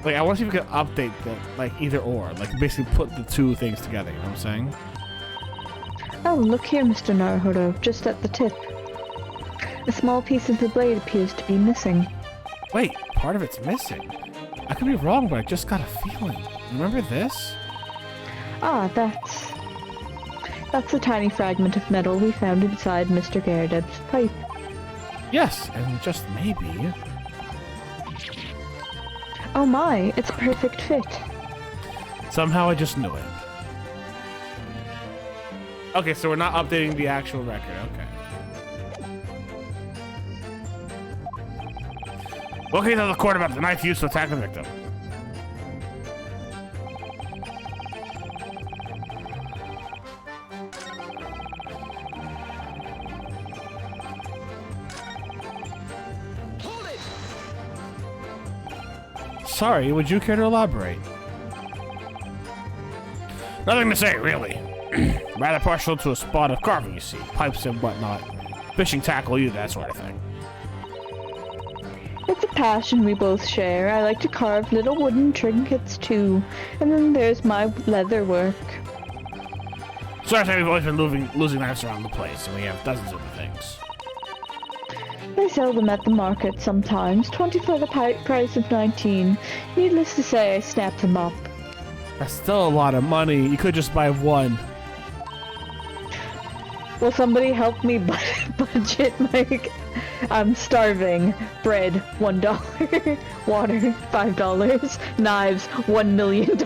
I want to see if we could update the either or, basically put the two things together. You know what I'm saying? Oh, look here, Mr. Naruhodo, just at the tip. A small piece of the blade appears to be missing. Wait, part of it's missing. I could be wrong, but I just got a feeling. Remember this? Ah, that's a tiny fragment of metal we found inside Mr. Garrett's pipe. Yes, and just maybe... Oh my, it's a perfect fit. Somehow I just knew it. Okay, so we're not updating the actual record, okay. We'll get to the court about the knife used to attack the victim. Sorry, would you care to elaborate? Nothing to say, really. Rather partial to a spot of carving, you see. Pipes and whatnot. Fishing tackle, you that sort of thing. It's a passion we both share. I like to carve little wooden trinkets too. And then there's my leather work. Certainly, we've always been losing knives around the place, and we have dozens of the things. They sell them at the market sometimes, 20 for the price of 19. Needless to say, I snap them up. That's still a lot of money. You could just buy one. Will somebody help me budget, Mike? I'm starving. Bread, $1. Water, $5. Knives, $1 million.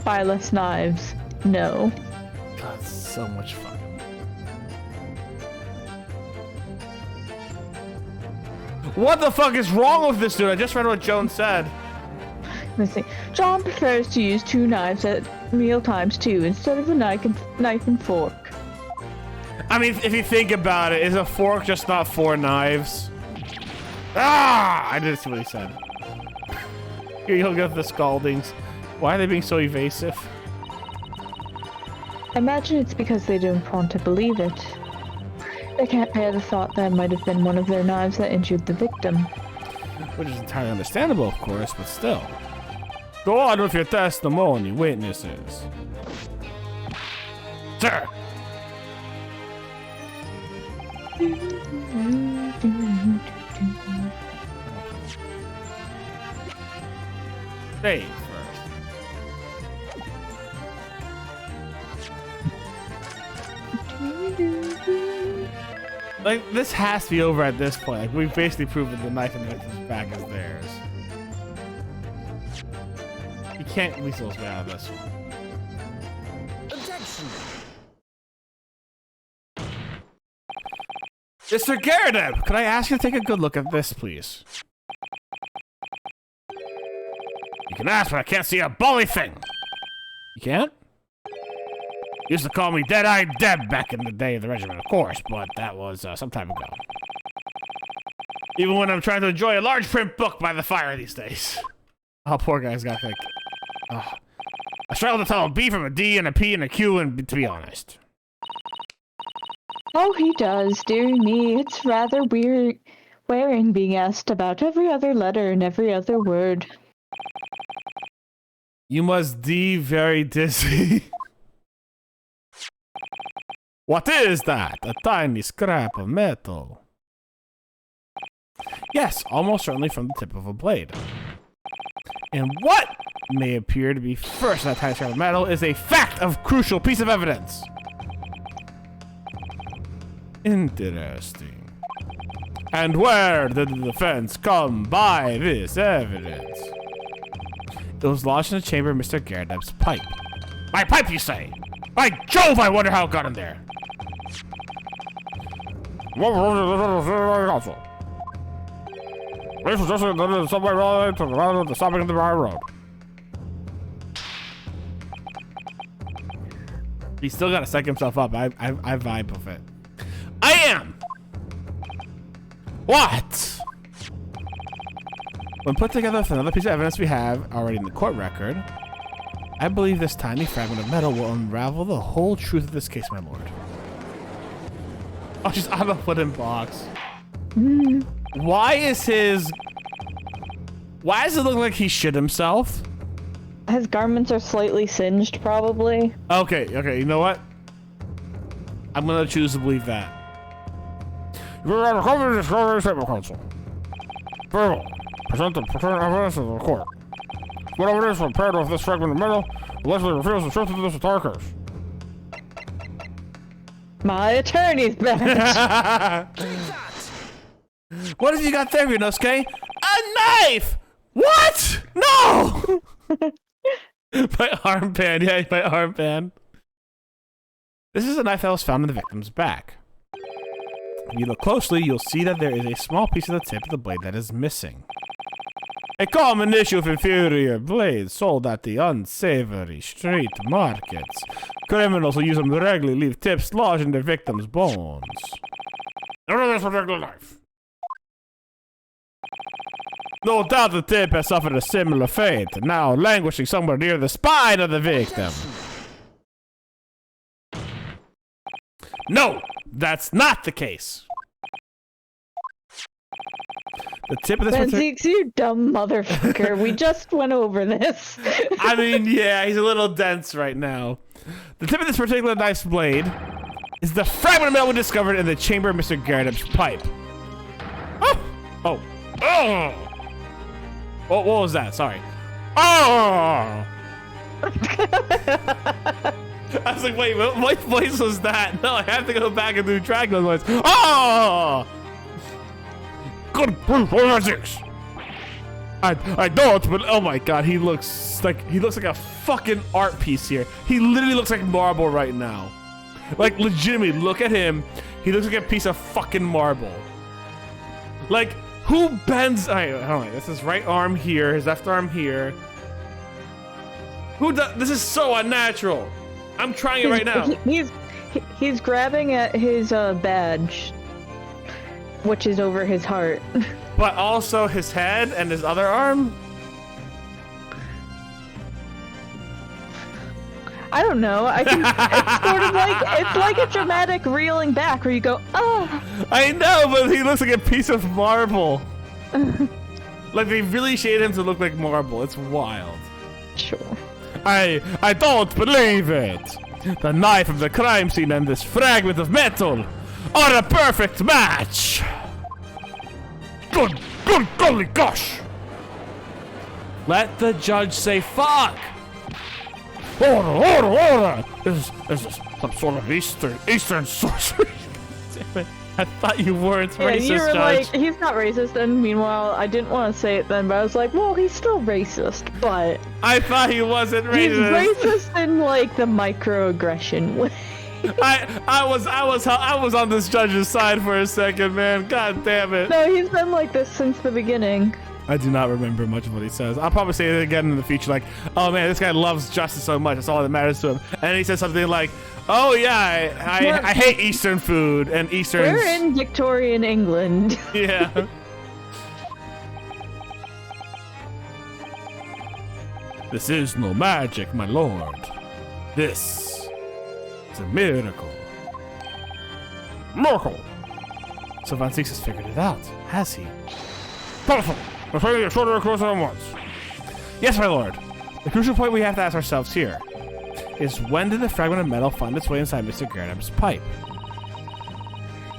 Buy less knives. No. God, so much fucking. What the fuck is wrong with this dude? I just read what Joan said. Let's see. John prefers to use 2 knives at meal times too, instead of a knife and fork. I mean, if you think about it, is a fork just not 4 knives? Ah! I didn't see what he said. Here, you'll get the scaldings. Why are they being so evasive? I imagine it's because they don't want to believe it. They can't bear the thought that it might have been one of their knives that injured the victim. Which is entirely understandable, of course, but still. Go on with your testimony, witnesses. Sir! Stay first. Like, this has to be over at this point. Like, we've basically proven the knife in the victim's back is theirs. You can't weasel his way out of this one. Mr. Garrett, could I ask you to take a good look at this, please? You can ask, but I can't see a bully thing. You can't? Used to call me Dead-Eyed Deb back in the day of the regiment, of course, but that was some time ago. Even when I'm trying to enjoy a large print book by the fire these days. Oh, poor guy's got like... Oh. I struggle to tell a B from a D and a P and a Q, and to be honest. Oh, he does, dear me. It's rather wearing being asked about every other letter and every other word. You must be very dizzy. What is that? A tiny scrap of metal. Yes, almost certainly from the tip of a blade. And what may appear to be first in that tiny scrap of metal is a fact of crucial piece of evidence. Interesting. And where did the defense come by this evidence? It was lodged in the chamber of Mr. Garrett's pipe. My pipe, you say? By Jove, I wonder how it got in there. Police suggested that the subway railway to the route of the stopping of the road. He's still got to psych himself up. I vibe with it. I am! What? When put together with another piece of evidence we have already in the court record, I believe this tiny fragment of metal will unravel the whole truth of this case, my lord. Oh, she's on a wooden box. Why does it look like he shit himself? His garments are slightly singed, probably. Okay, you know what? I'm gonna choose to believe that. You're out of cover this statement, counsel. Very well. Present the evidence to the court. What evidence when paired with this fragment of metal allegedly reveals the truth of this entire case? My attorney's bench. What have you got there, Rinosuke? A knife! What? No! My armband, yeah, my armband. This is a knife that was found in the victim's back. If you look closely, you'll see that there is a small piece of the tip of the blade that is missing. A common issue of inferior blades sold at the unsavory street markets. Criminals who use them regularly leave tips lodged in their victims' bones. None of this particular knife. No doubt the tip has suffered a similar fate, now languishing somewhere near the spine of the victim. No, that's not the case. The tip of this Benzeeks, you dumb motherfucker. We just went over this. I mean, yeah, he's a little dense right now. The tip of this particular knife's blade is the fragment of metal we discovered in the chamber of Mr. Garrett's pipe. Oh! Oh! Oh! What was that? Sorry. Oh! I was like, wait, what voice was that? No, I have to go back and do Dracula's voice. Oh! Good physics. I don't, but Oh my god, he looks like a fucking art piece here. He literally looks like marble right now. Like, legitimately, look at him. He looks like a piece of fucking marble. Like, who bends? Alright, hold on. That's his right arm here, his left arm here. Who does? This is so unnatural. I'm trying it right now. He's grabbing at his badge, which is over his heart. But also his head and his other arm? I don't know. I think it's sort of like a dramatic reeling back where you go, oh. I know, but he looks like a piece of marble. Like they really shaded him to look like marble. It's wild. Sure. I don't believe it. The knife of the crime scene and this fragment of metal are a perfect match. Good golly gosh. Let the judge say fuck. Order. Is this some sort of Eastern sorcery? Damn it. I thought you weren't Yeah, racist, you were Judge. like, he's not racist, and meanwhile, I didn't want to say it then, but I was like, well, he's still racist, but... I thought he wasn't racist. He's racist in, like, the microaggression way. I was on this judge's side for a second, man. God damn it. No, he's been like this since the beginning. I do not remember much of what he says. I'll probably say it again in the future, like, oh man, this guy loves justice so much. That's all that matters to him. And then he says something like, oh yeah, I hate Eastern food and Eastern. We're in Victorian England. Yeah. This is no magic, my lord. This is a miracle. Miracle. So Von Six has figured it out, has he? Powerful. Let's try to get shorter across at once. Yes, my lord. The crucial point we have to ask ourselves here is when did the fragment of metal find its way inside Mr. Garrett's pipe?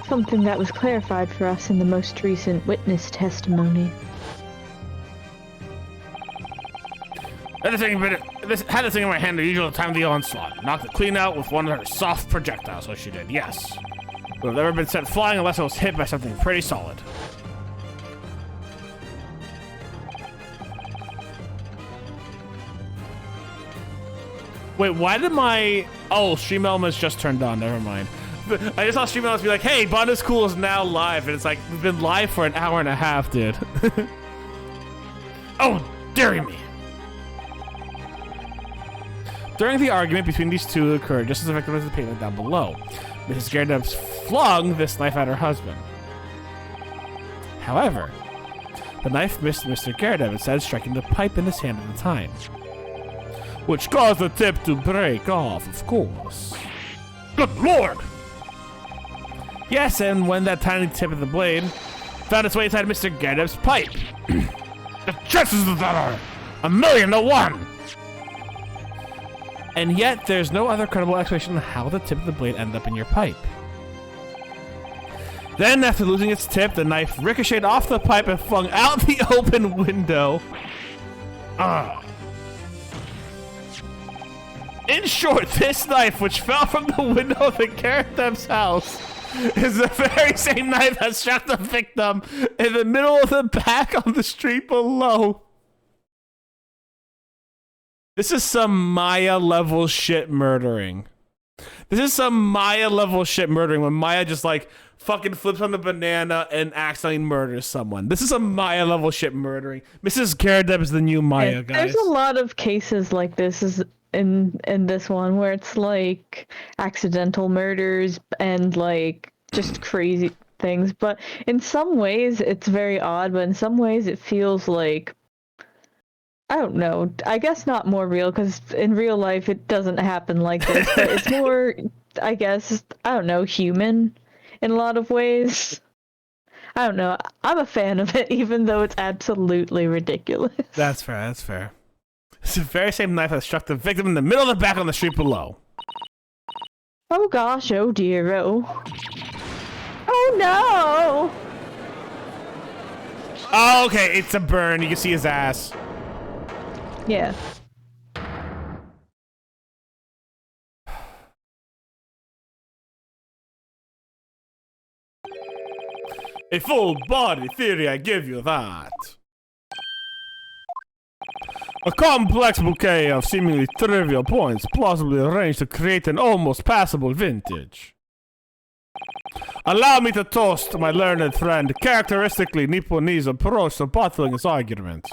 Something that was clarified for us in the most recent witness testimony. Had the thing in my hand the usual time of the onslaught. Knocked it clean out with one of her soft projectiles, so she did, yes. It would have never been sent flying unless it was hit by something pretty solid. Wait, why did my... Oh, Stream Elements just turned on. Never mind. I just saw Stream Elements be like, hey, Botanist Cool is now live. And it's like, we've been live for an hour and a half, dude. Oh, dearie me. During the argument between these two occurred just as the victim was the pavement down below. Mrs. Garrett flung this knife at her husband. However, the knife missed Mr. Garrett instead of striking the pipe in his hand at the time, Which caused the tip to break off, of course. Good lord! Yes, and when that tiny tip of the blade found its way inside Mr. Garrett's pipe. The chances of that are 1,000,000 to 1! And yet, there's no other credible explanation on how the tip of the blade ended up in your pipe. Then, after losing its tip, the knife ricocheted off the pipe and flung out the open window. In short, this knife, which fell from the window of the Garrett's house, is the very same knife that struck the victim in the middle of the back on the street below. This is some Maya level shit murdering. This is some Maya level shit murdering when Maya just like fucking flips on the banana and accidentally murders someone. This is some Maya level shit murdering. Mrs. Garrett is the new Maya, guys. There's a lot of cases like this in this one where it's like accidental murders and like just crazy things, but in some ways it's very odd, but in some ways it feels like, I don't know, I guess not more real, because in real life it doesn't happen like this, but it's more, I guess, I don't know, human in a lot of ways. I don't know. I'm a fan of it, even though it's absolutely ridiculous. That's fair, that's fair. It's the very same knife that struck the victim in the middle of the back on the street below. Oh gosh, oh dear, oh. Oh no! Oh, okay, it's a burn. You can see his ass. Yeah. A full body theory, I give you that. A complex bouquet of seemingly trivial points plausibly arranged to create an almost passable vintage. Allow me to toast my learned friend characteristically Nipponese approach to bottling his argument.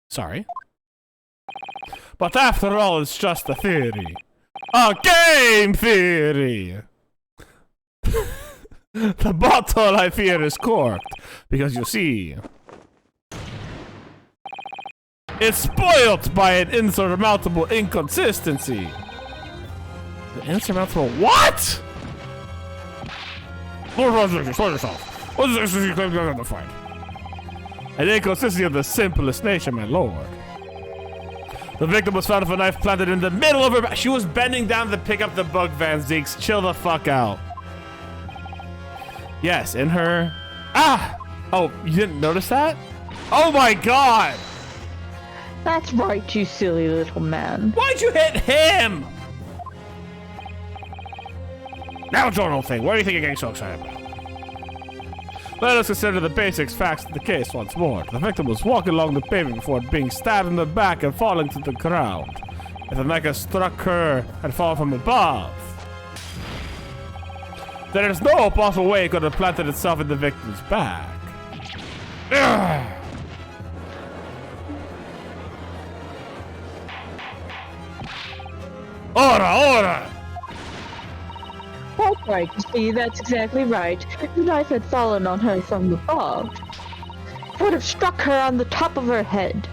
Sorry. But after all, it's just a theory. A game theory! The bottle, I fear, is corked. Because you see... it's spoilt by an insurmountable inconsistency. The insurmountable what? Slow yourself. What is this you claim to find? An inconsistency of the simplest nature, my lord. The victim was found with a knife planted in the middle of her back. She was bending down to pick up the book, Van Zeeks. Chill the fuck out. Yes, in her... Ah! Oh, you didn't notice that? Oh my god! That's right, you silly little man. Why'd you hit him? Now it's your own thing. What do you think you're getting so excited about? Let us consider the basic facts of the case once more. The victim was walking along the pavement before being stabbed in the back and falling to the ground. If the knife had struck her and fallen from above, there is no possible way it could have planted itself in the victim's back. Ugh. Ora! That's right, you see, that's exactly right. If the knife had fallen on her from above, it would have struck her on the top of her head.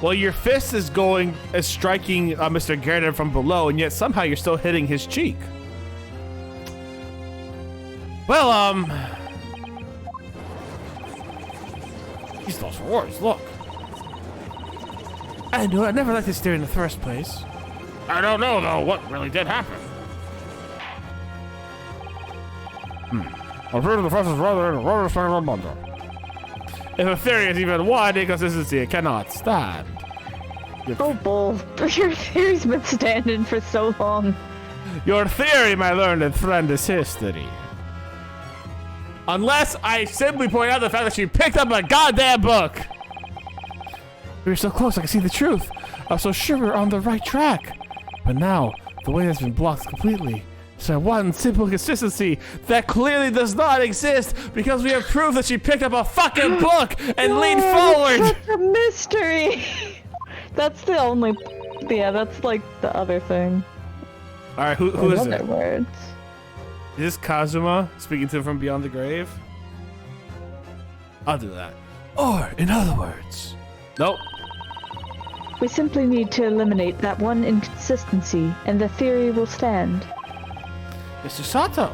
Well, your fist is striking Mr. Garrett from below, and yet somehow you're still hitting his cheek. Well, he's lost for words, look. I never liked this theory in the first place. I don't know, though, what really did happen. I'm sure the first is rather if a theory is even one inconsistency, it cannot stand. Oh, bull. Your theory's been standing for so long. Your theory, my learned friend, is history. Unless I simply point out the fact that she picked up a goddamn book. We were so close, I can see the truth. I was so sure we were on the right track. But now, the way has been blocked completely. So one simple consistency that clearly does not exist because we have proof that she picked up a fucking book and leaned forward. That's a mystery. That's the only... Yeah, that's like the other thing. Alright, who is it? Words. Is this Kazuma speaking to him from beyond the grave? I'll do that. Or, in other words... Nope. We simply need to eliminate that one inconsistency, and the theory will stand. Mr. Sato!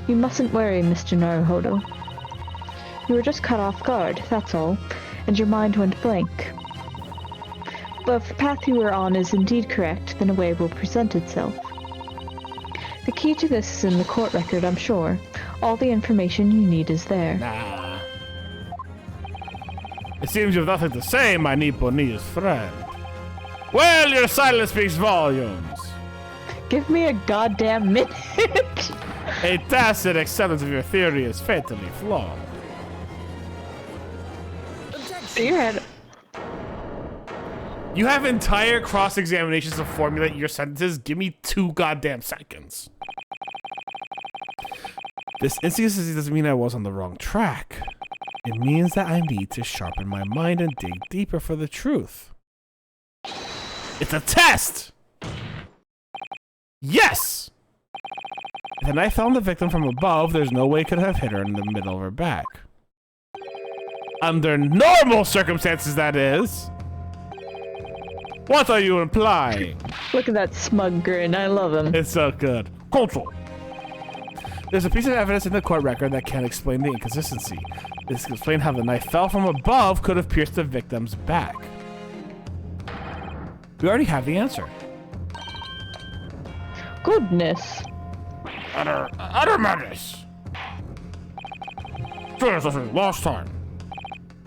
You mustn't worry, Mr. Naruhodo. You were just caught off guard, that's all, and your mind went blank. But if the path you were on is indeed correct, then a way will present itself. The key to this is in the court record, I'm sure. All the information you need is there. Nah. It seems you have nothing to say, my Nipponese friend. Well, your silence speaks volumes. Give me a goddamn minute! A tacit acceptance of your theory is fatally flawed. You have entire cross-examinations to formulate your sentences. Give me 2 goddamn seconds. This inconsistency doesn't mean I was on the wrong track. It means that I need to sharpen my mind and dig deeper for the truth. It's a test! Yes! If the knife fell on the victim from above, there's no way it could have hit her in the middle of her back. Under normal circumstances, that is. What are you implying? Look at that smug grin. I love him. It's so good. Counsel. There's a piece of evidence in the court record that can explain the inconsistency. This can explain how the knife fell from above could have pierced the victim's back. We already have the answer. Goodness. Utter madness. Finish this last time.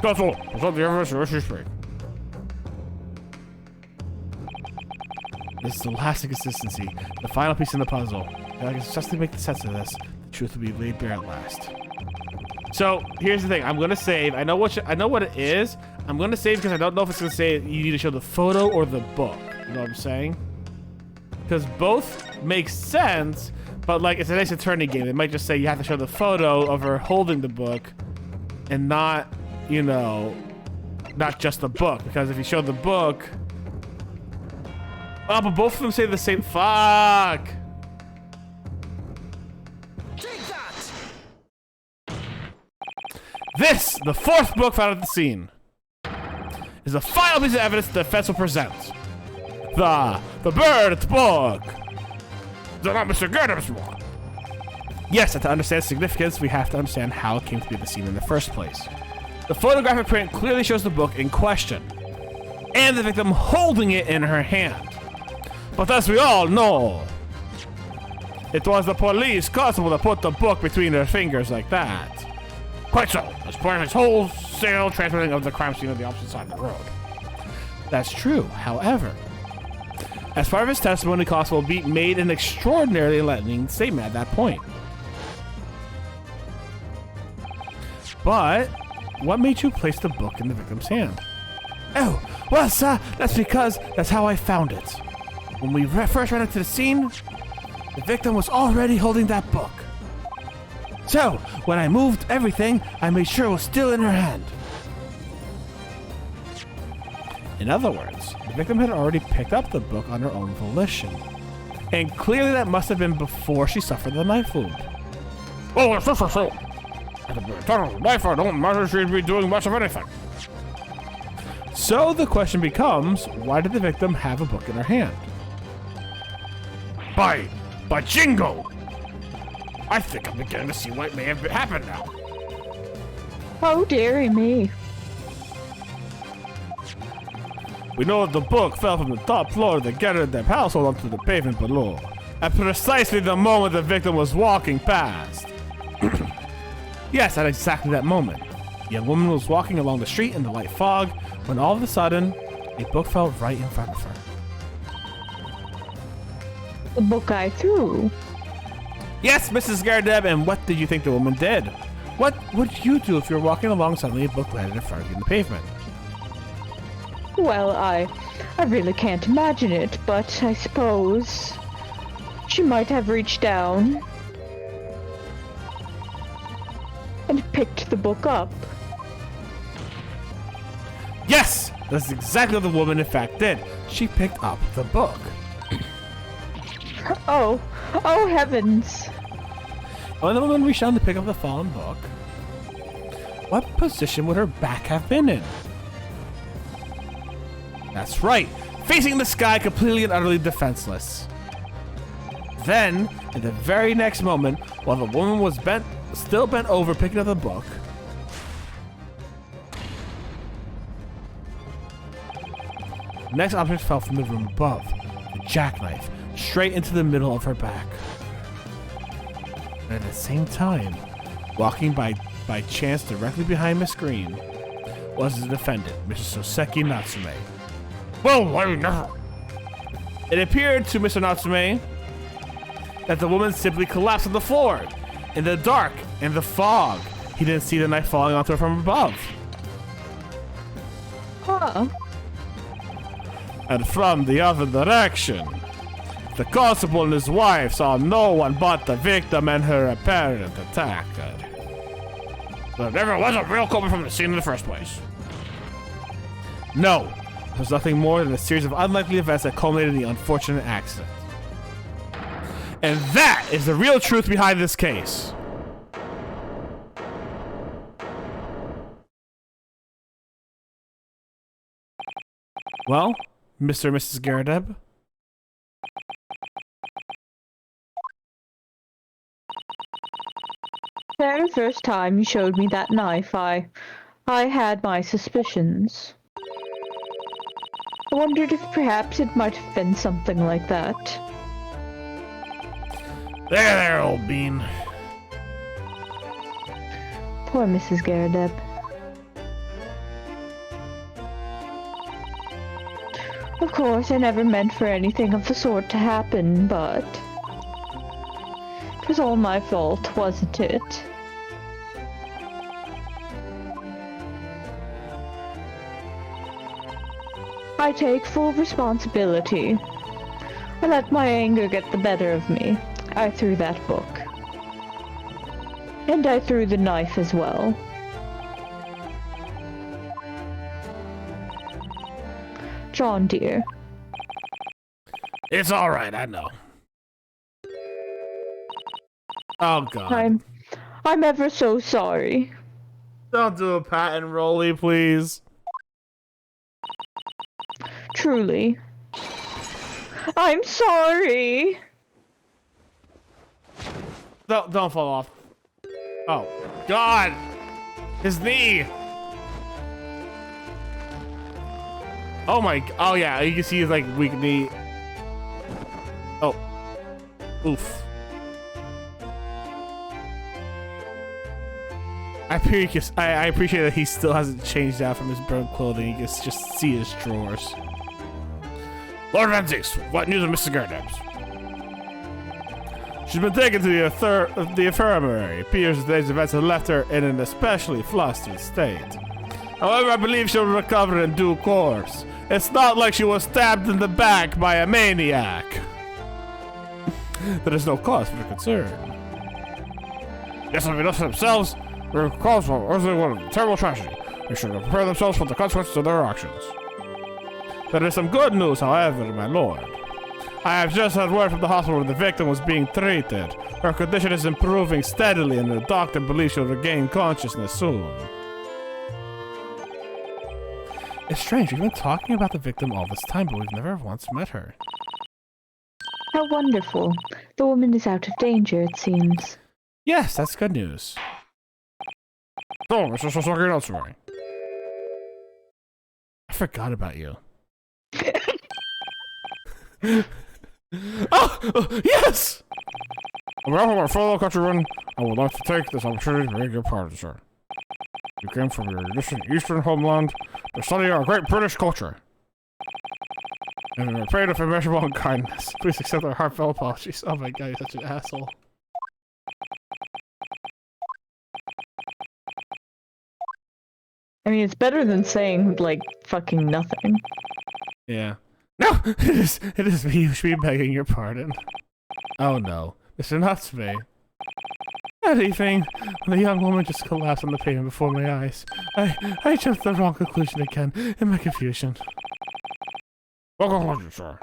Counsel, present the evidence you wish to speak. This is the last inconsistency, the final piece in the puzzle. If I can successfully make the sense of this, the truth will be laid bare at last. So here's the thing. I'm gonna save. I know what it is. I'm gonna save because I don't know if it's gonna say you need to show the photo or the book. You know what I'm saying? Because both make sense, but like it's a nice attorney game. It might just say you have to show the photo of her holding the book, and not, you know, not just the book. Because if you show the book. Oh, but both of them say the same. Fuck. Take that! This, the fourth book found at the scene, is the final piece of evidence the defense will present. The bird book. They're not Mr. Gardner's one. Yes, and to understand significance, we have to understand how it came to be at the scene in the first place. The photographic print clearly shows the book in question, and the victim holding it in her hand. But as we all know, it was the police constable that put the book between their fingers like that. Quite so. As part of his wholesale transferring of the crime scene on the opposite side of the road. That's true. However, as part of his testimony, Constable Beat made an extraordinarily enlightening statement at that point. But what made you place the book in the victim's hand? Oh, well, sir, that's because that's how I found it. When we first ran into the scene, the victim was already holding that book. So, when I moved everything, I made sure it was still in her hand. In other words, the victim had already picked up the book on her own volition. And clearly that must have been before she suffered the knife wound. Oh, yes, so. At the total life, I don't imagine she'd be doing much of anything. So the question becomes, why did the victim have a book in her hand? By jingo! I think I'm beginning to see what may have happened now. Oh, dearie me. We know that the book fell from the top floor of the Gerardep household onto the pavement below, at precisely the moment the victim was walking past. Yes, at exactly that moment. The young woman was walking along the street in the light fog, when all of a sudden, a book fell right in front of her. The book I threw. Yes, Mrs. Gardeb, and what did you think the woman did? What would you do if you were walking along suddenly a book landed in front of you in the pavement? Well, I really can't imagine it, but I suppose she might have reached down and picked the book up. Yes! That's exactly what the woman in fact did. She picked up the book. Oh heavens. When the woman reached down to pick up the fallen book, what position would her back have been in? That's right, facing the sky, completely and utterly defenseless. Then, in the very next moment, while the woman was still bent over picking up the book, the next object fell from the room above, a jackknife, straight into the middle of her back. And at the same time, walking by chance directly behind Miss Green, was the defendant, Mr. Soseki Natsume. Well, I never. It appeared to Mr. Natsume that the woman simply collapsed on the floor, in the dark, in the fog. He didn't see the knife falling onto her from above. Huh. And from the other direction, the constable and his wife saw no one but the victim and her apparent attacker. There never was a real culprit from the scene in the first place. No, it was nothing more than a series of unlikely events that culminated in the unfortunate accident. And that is the real truth behind this case. Well, Mr. and Mrs. Garadeb? The very first time you showed me that knife, I had my suspicions. I wondered if perhaps it might have been something like that. There, old bean. Poor Mrs. Garadeb. Of course, I never meant for anything of the sort to happen, but it was all my fault, wasn't it? I take full responsibility. I let my anger get the better of me. I threw that book. And I threw the knife as well. John, dear. It's all right, I know. Oh, God. I'm ever so sorry. Don't do a pat and rolly, please. Truly. I'm sorry. Don't fall off. Oh, God. His knee. Oh my, oh yeah, you can see his like weak knee. Oh, oof. I appreciate that he still hasn't changed out from his burnt clothing. You can just see his drawers. Lord Van Zix, what news of Mrs. Garadeb's? She's been taken to the infirmary. It appears today's events have left her in an especially flustered state. However, I believe she'll recover in due course. It's not like she was stabbed in the back by a maniac. There is no cause for concern. Yes, I mean, us themselves were caused for one terrible tragedy. They should prepare themselves for the consequences of their actions. There is some good news, however, my lord. I have just had word from the hospital where the victim was being treated. Her condition is improving steadily, and the doctor believes she'll regain consciousness soon. It's strange, we've been talking about the victim all this time, but we've never once met her. How wonderful. The woman is out of danger, it seems. Yes, that's good news. So, Mr. Sasaki Natsuri. I forgot about you. Oh, yes! On behalf of our fellow countrymen, I would like to take this opportunity to beg your pardon, sir. You came from your distant eastern homeland to study our great British culture. And in repaid of immeasurable kindness, Please accept our heartfelt apologies. Oh my god, you're such an asshole. I mean, it's better than saying, like, fucking nothing. Yeah. No! It is me who should be begging your pardon. Oh no. Mr. Natsume. That evening, the young woman just collapsed on the pavement before my eyes. I jumped to the wrong conclusion again in my confusion. what conclusion, sir?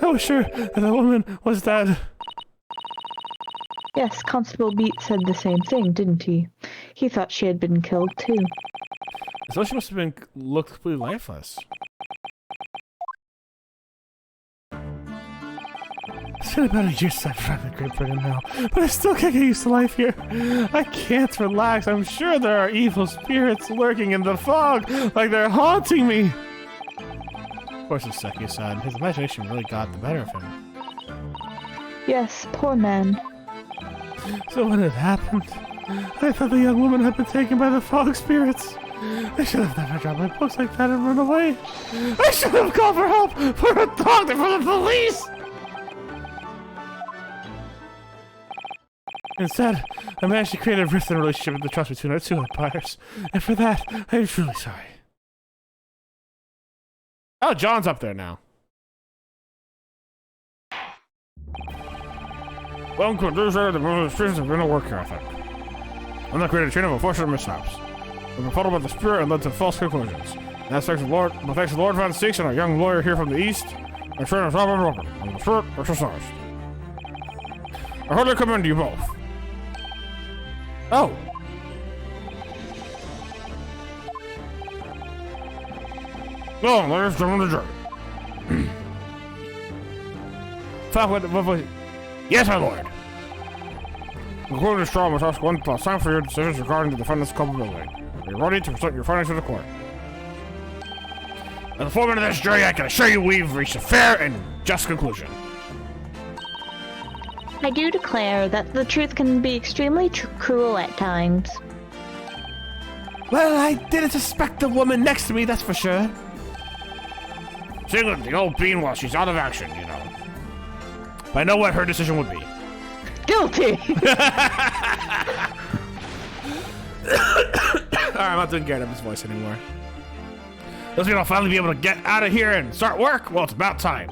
I was sure that the woman was dead. Yes, Constable Beat said the same thing, didn't he? He thought she had been killed, too. So she must have been looked completely lifeless. It's been about a year since I've arrived in Great Britain now, but I still can't get used to life here. I can't relax. I'm sure there are evil spirits lurking in the fog, like they're haunting me. Of course, it's Seki's son. His imagination really got the better of him. Yes, poor man. So when it happened, I thought the young woman had been taken by the fog spirits. I should have never dropped my books like that and run away. I should have called for help, for a doctor, for the police! Instead, I managed to create a rift in the relationship and the trust between our two empires. And for that, I am truly sorry. Oh, John's up there now. Welcome to a news area that most experience have been a work here, I think. I'm not created a chain of unfortunate mishaps. We've been fuddled by the spirit and led to false conclusions. And that's thanks to Lord Van Six and our young lawyer here from the east, and trainer Robert Roker, on the spirit exercised. I heard I commend you both. Oh. No, let's jump on the journey. Fuck, what voice? Yes, my lord. Concluding this trial must ask one last time for your decisions regarding the defendant's culpability. Be ready to present your findings to the court. At the format of this jury, I can assure you we've reached a fair and just conclusion. I do declare that the truth can be extremely cruel at times. Well, I didn't suspect the woman next to me, that's for sure. Seeing the old bean while she's out of action, you know. But I know what her decision would be. Guilty! Alright, I'm not doing Garrett Evans' voice anymore. Does mean I'll finally be able to get out of here and start work? Well, it's about time.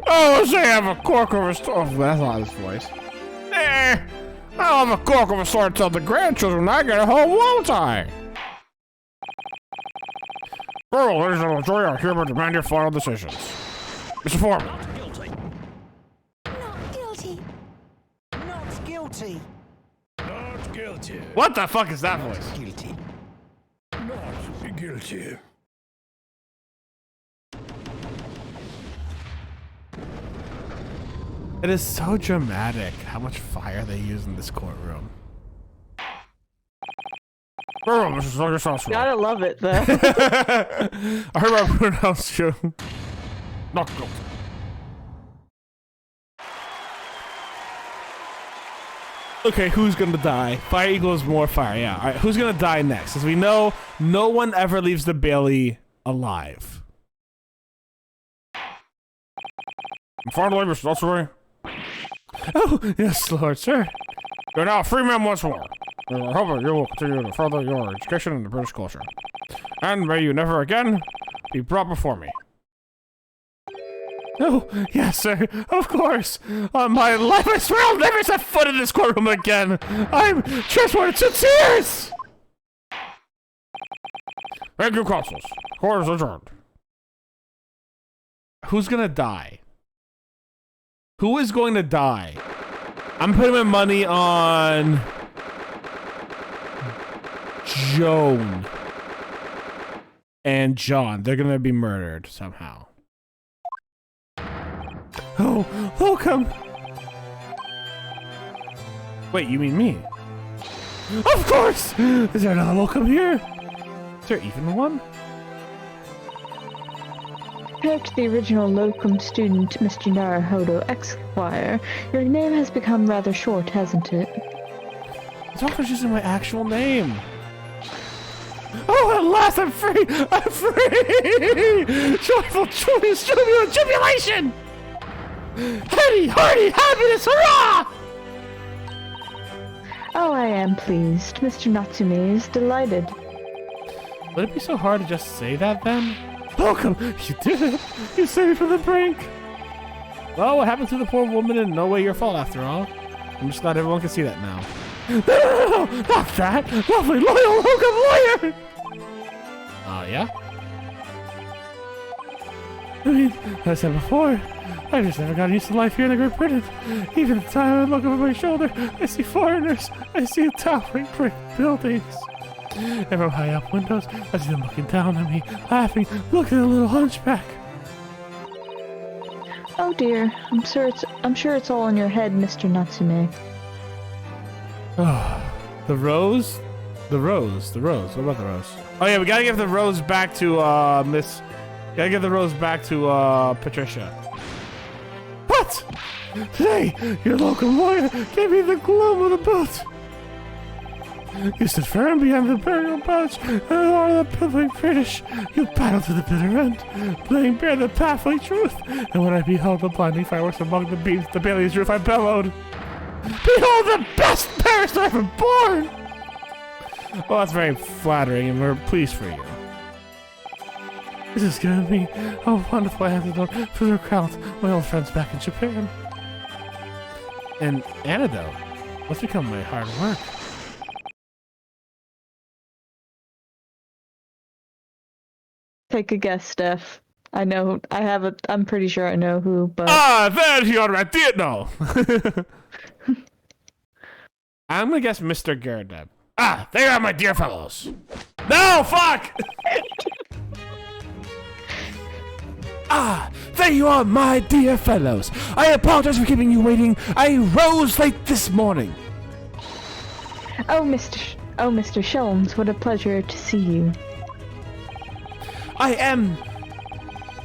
Oh, say I have a cork over store. Oh, that's not his voice. I'll have a cork over store to tell the grandchildren I get home, won't I? Well, ladies and gentlemen, I hereby demand your final decisions. Mr. Foreman. Not guilty. Not guilty. Not guilty. What the fuck is that voice? Guilty. Not guilty. It is so dramatic how much fire they use in this courtroom. Oh, Mrs. Lawyer Gotta love it, though. I heard I pronounced you. Not guilty. Okay, who's gonna die? Fire equals more fire, yeah. Alright, who's gonna die next? As we know, no one ever leaves the Bailey alive. And finally, Mr. Luxury, Oh, yes, Lord, sir. you're now a free man once more. I hope that you will continue to further your education in the British culture. And may you never again be brought before me. Oh, yes, sir. Of course. On my life, I swear I'll never set foot in this courtroom again. I'm transported to tears. Thank you, consuls. Court is adjourned. Who's gonna die? Who is going to die? I'm putting my money on Joan and John. They're gonna be murdered somehow. Oh, welcome. Wait, you mean me? Of course! Is there another welcome here? Is there even one? Compared to the original locum student, Mr. Naruhodo Esquire, your name has become rather short, hasn't it? It's always using my actual name. Oh, at last I'm free! I'm free! Joyful joy, jubilant jubilation! Hearty, hearty happiness, hurrah! Oh, I am pleased. Mr. Natsume is delighted. Would it be so hard to just say that then? Welcome! You did it! You saved me from the brink! Well, what happened to the poor woman in no way your fault after all. I'm just glad everyone can see that now. No, not that! Lovely, loyal, welcome lawyer! Yeah? I mean, as I said before, I just never got used to life here in the Great Britain. Even at the time I look over my shoulder, I see foreigners, I see towering brick buildings. And from high up windows, I see them looking down at me, laughing, look at the little hunchback. Oh dear, I'm sure it's all in your head, Mr. Natsume. Oh, the rose? The rose. What about the rose? Oh yeah, we gotta give the rose back to, Gotta give the rose back to, Patricia. What? Today, your local lawyer gave me the gloom of the boot. You stood firm behind the burial pouch and all the piddling British. You battled to the bitter end, laying bare the baffling truth. And when I beheld the blinding fireworks among the beams the Bailey's roof, I bellowed, "Behold the best barrister ever born!" Well, that's very flattering, and we're pleased for you. This has given me a wonderful antidote for the recount my old friends back in Japan. An antidote? What's become my hard work? Take a guess, Steph. I know. I have a. I'm pretty sure I know who, but Ah, there's your idea. No. I'm gonna guess Mr. Garrett. Ah, they are my dear fellows. No, fuck! Ah, there you are, my dear fellows. I apologize for keeping you waiting. I rose late this morning. oh, Mr. Sholmes, what a pleasure to see you.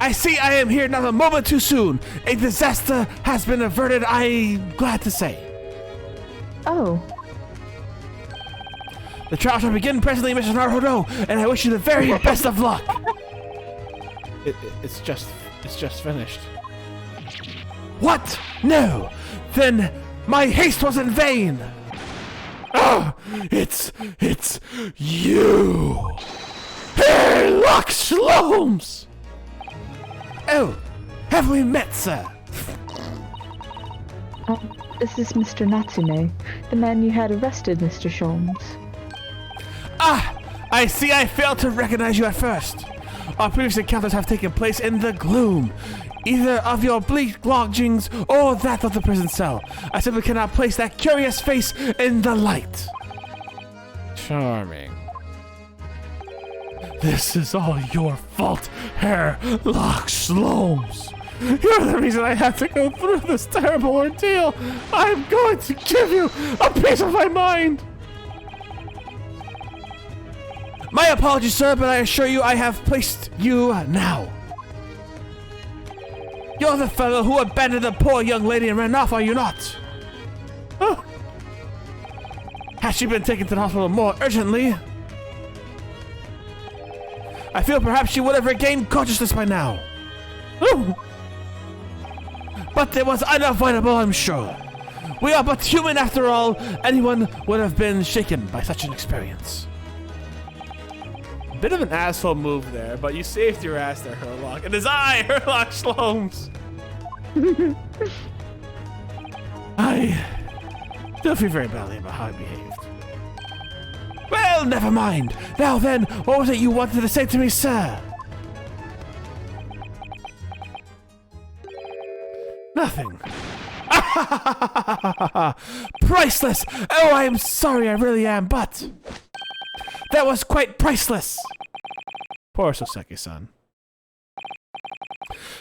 I see I am here not a moment too soon. A disaster has been averted, I'm glad to say. Oh, The trial shall begin presently, Mr. Naruto, and I wish you the very best of luck. It's just finished. What? No. Then my haste was in vain. Oh, it's you. Hey, look, Shlooms. Oh, have we met, sir? this is Mr. Natsume, the man you had arrested, Mr. Sholmes. Ah, I see I failed to recognize you at first. Our previous encounters have taken place in the gloom, either of your bleak lodgings or that of the prison cell. I simply cannot place that curious face in the light. Charming. This is all your fault, Herr Lochsloms. You're the reason I had to go through this terrible ordeal. I'm going to give you a piece of my mind. My apologies, sir, but I assure you I have placed you now. You're the fellow who abandoned the poor young lady and ran off, are you not? Oh. Has she been taken to the hospital more urgently? I feel perhaps she would have regained consciousness by now. Oh. But it was unavoidable, I'm sure. We are but human after all. Anyone would have been shaken by such an experience. Bit of an asshole move there, but you saved your ass there, Herlock. It is I, Herlock Sholmes. I don't feel very badly about how I behaved. Well, never mind. Now then, what was it you wanted to say to me, sir? Nothing. Priceless! Oh, I am sorry, I really am, but that was quite priceless. Poor Soseki-san.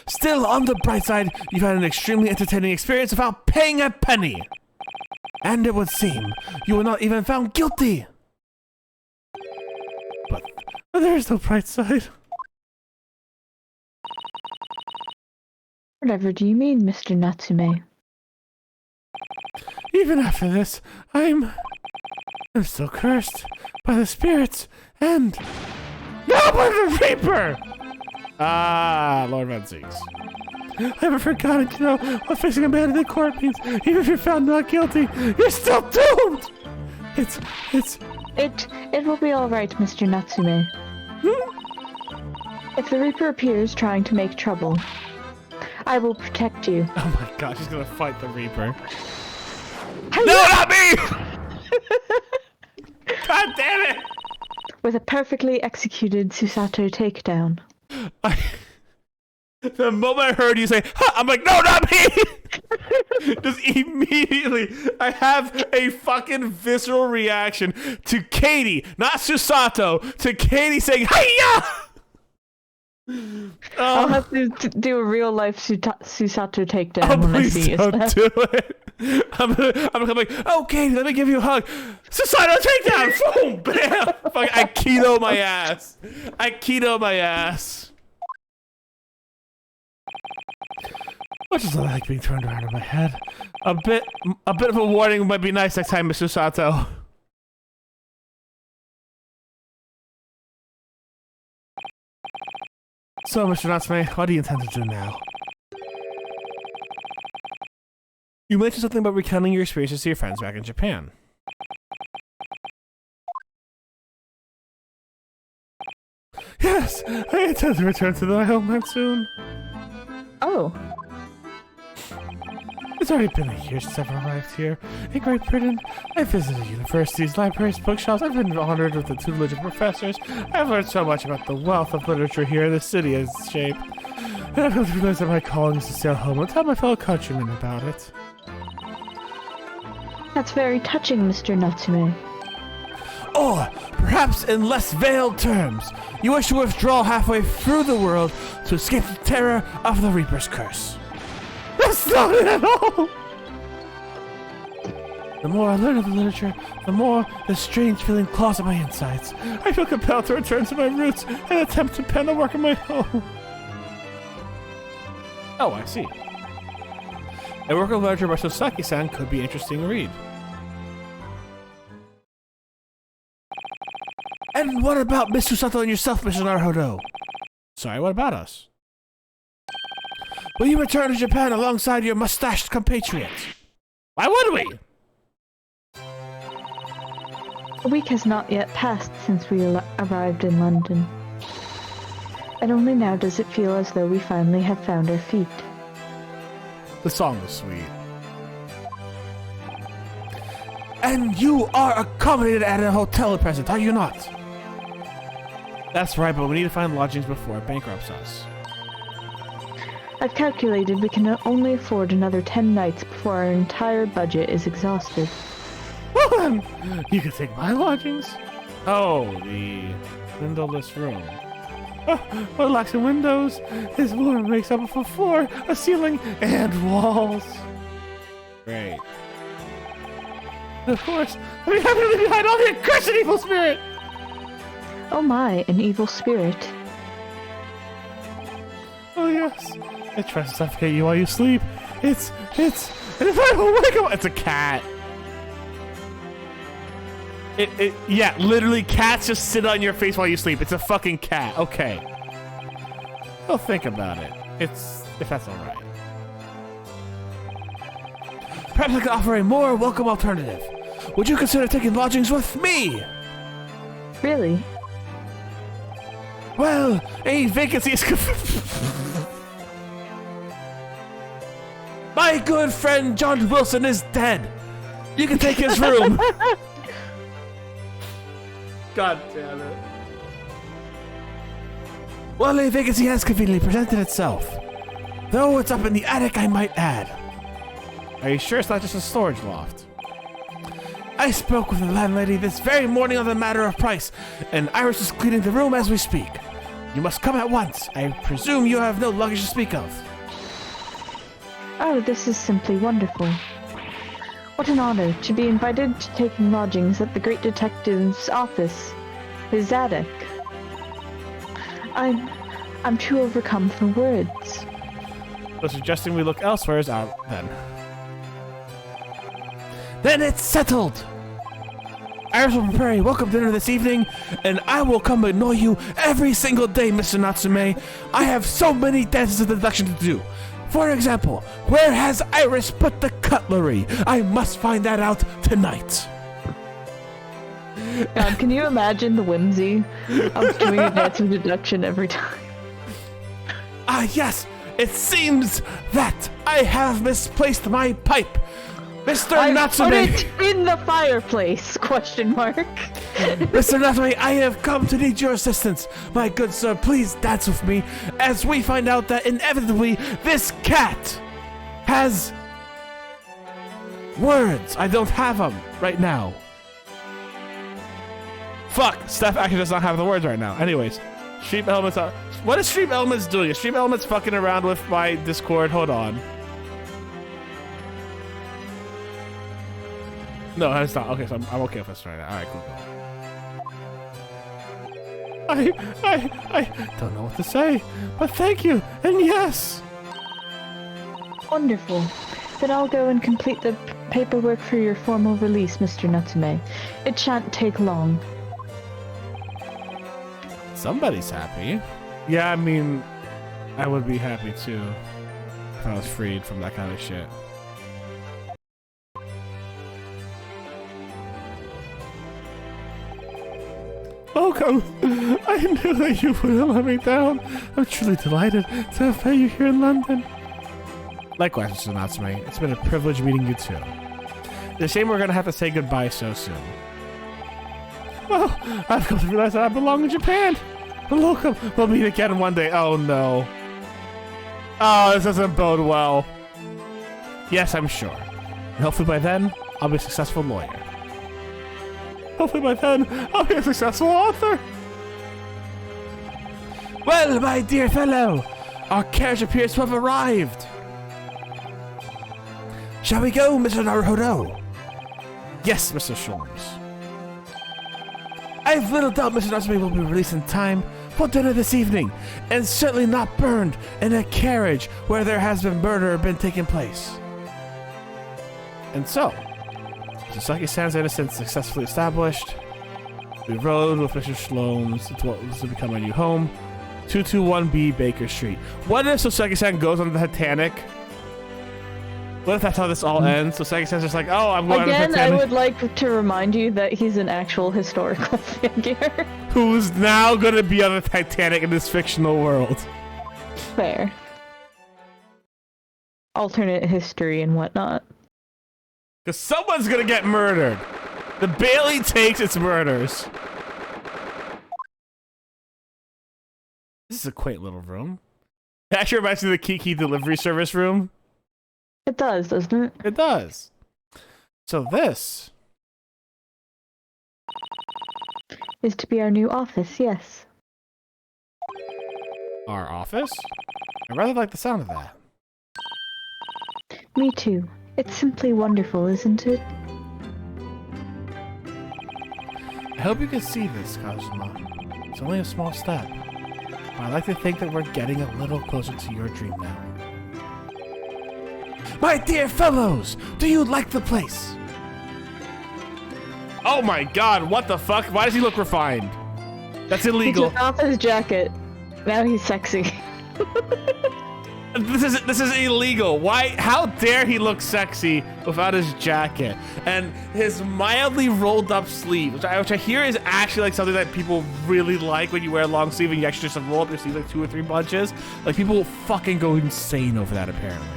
Still, on the bright side, you've had an extremely entertaining experience without paying a penny. And it would seem you were not even found guilty. But there's no bright side. Whatever do you mean, Mr. Natsume? Even after this, I'm still cursed by the spirits and now by the Reaper. Ah, Lord Van Zeeks. I haven't forgotten to know what facing a man in the court means. Even if you're found not guilty, you're still doomed. It will be all right, Mr. Natsume. If the Reaper appears trying to make trouble, I will protect you. Oh my god, she's gonna fight the Reaper. No, not me! God damn it! With a perfectly executed Susato takedown. The moment I heard you say, ha, I'm like, no, not me! Just immediately, I have a fucking visceral reaction to Katie, not Susato, to Katie saying, hiya! I'll have to do a real life Susato takedown Oh, when I please see don't it. do it. I'm gonna come like, oh, Katie, let me give you a hug. Susato takedown! Boom! Bam! Fuck, I keto my ass. I keto my ass. Much as I like being turned around in my head. A bit of a warning might be nice next time, Mr. Susato. So, Mr. Natsume, what do you intend to do now? You mentioned something about recounting your experiences to your friends back in Japan. Yes, I intend to return to my homeland soon. Oh, It's already been a year since I've arrived here. In Great Britain, I visited universities, libraries, bookshops. I've been honored with the tutelage of professors. I've learned so much about the wealth of literature here in the city as shape. And I've come to realize that my calling is to sail home and tell my fellow countrymen about it. That's very touching, Mr. Natsume. Or, perhaps in less veiled terms, you wish to withdraw halfway through the world to escape the terror of the Reaper's curse. That's not it at all! The more I learn of the literature, the more the strange feeling claws at my insides. I feel compelled to return to my roots and attempt to pen a work of my own. Oh, I see. A work of literature by Sosaki-san could be interesting to read. And what about Miss Susato and yourself, Mr. Naruhodo? Sorry, what about us? Will you return to Japan alongside your mustached compatriots? Why would we? A week has not yet passed since we arrived in London. And only now does it feel as though we finally have found our feet. The song is sweet. And you are accommodated at a hotel at present, are you not? That's right, but we need to find lodgings before it bankrupts us. I've calculated we can only afford another 10 nights before our entire budget is exhausted. Well then, you can take my lodgings. Oh, the windowless room. Oh, relaxing windows. His room makes up of a floor, a ceiling, and walls. Great. Of course, we have to leave behind all the accursed evil spirit. Oh my, an evil spirit. Oh yes, it tries to suffocate you while you sleep. It's, and if I don't wake up, it's a cat. Yeah, literally cats just sit on your face while you sleep. It's a fucking cat. Okay. Well, think about it. If that's alright. Perhaps I could offer a more welcome alternative. Would you consider taking lodgings with me? Really? Well, a vacancy is... My good friend John Wilson is dead. You can take his room. God damn it. Well, a vacancy has conveniently presented itself. Though it's up in the attic, I might add. Are you sure it's not just a storage loft? I spoke with the landlady this very morning on the matter of price, and Iris is cleaning the room as we speak. You must come at once. I presume you have no luggage to speak of. Oh, this is simply wonderful. What an honor to be invited to taking lodgings at the great detective's office, his attic. I'm too overcome for words. So suggesting we look elsewhere is out then. Then it's settled! Iris will prepare a welcome dinner this evening, and I will come annoy you every single day, Mr. Natsume. I have so many dances of deduction to do. For example, where has Iris put the cutlery? I must find that out tonight. God, can you imagine the whimsy of doing a dance of deduction every time? Ah, yes, it seems that I have misplaced my pipe. Mr. Natsume! Put it in the fireplace, question mark. Mr. Natsume, I have come to need your assistance. My good sir, please dance with me as we find out that inevitably this cat has words. I don't have them right now. Fuck, Steph actually does not have the words right now. Anyways, Stream Elements are... What is Stream Elements doing? Is Stream Elements fucking around with my Discord? Hold on. No, it's not. Okay, so I'm okay with this right now. Alright, cool. I don't know what to say, but thank you, and yes! Wonderful. Then I'll go and complete the paperwork for your formal release, Mr. Natsume. It shan't take long. Somebody's happy. Yeah, I mean, I would be happy too if I was freed from that kind of shit. Welcome! I knew that you wouldn't let me down. I'm truly delighted to have met you here in London. Likewise, Mr. Natsume. It's been a privilege meeting you too. It's a shame we're gonna have to say goodbye so soon. Well, I've come to realize that I belong in Japan. Welcome. We'll meet again one day. Oh no. Oh, this doesn't bode well. Yes, I'm sure. And hopefully by then, I'll be a successful lawyer. Hopefully by then, I'll be a successful author. Well, my dear fellow, our carriage appears to have arrived. Shall we go, Mr. Naruhodo? Yes, Mr. Sholmes. I've little doubt Mr. Natsumi will be released in time for dinner this evening, and certainly not burned in a carriage where there has been murder been taking place. And so, Sasaki-san's innocence successfully established. We rode with Mr. Sholmes to what was to become our new home, 221B Baker Street. What if Sasaki-san goes on the Titanic? What if that's how this all ends? Sasaki-san's just like, oh, I'm going on the Again, Titanic. I would like to remind you that he's an actual historical figure. Who's now going to be on the Titanic in this fictional world. Fair. Alternate history and whatnot. Because someone's going to get murdered. The Bailey takes its murders. This is a quaint little room. It actually reminds me of the Kiki delivery service room. It does, doesn't it? It does. So this Is to be our new office, yes. our office? I rather like the sound of that. Me too. It's simply wonderful, isn't it? I hope you can see this, Kazuma. It's only a small step. But I like to think that we're getting a little closer to your dream now. My dear fellows, do you like the place? Oh my god, what the fuck? Why does he look refined? That's He illegal. took off his jacket. Now he's sexy. This is illegal. Why? How dare he look sexy without his jacket and his mildly rolled up sleeve, which I hear is actually like something that people really like when you wear a long sleeve and you actually just roll up your sleeve like 2 or 3 bunches. Like people fucking go insane over that apparently.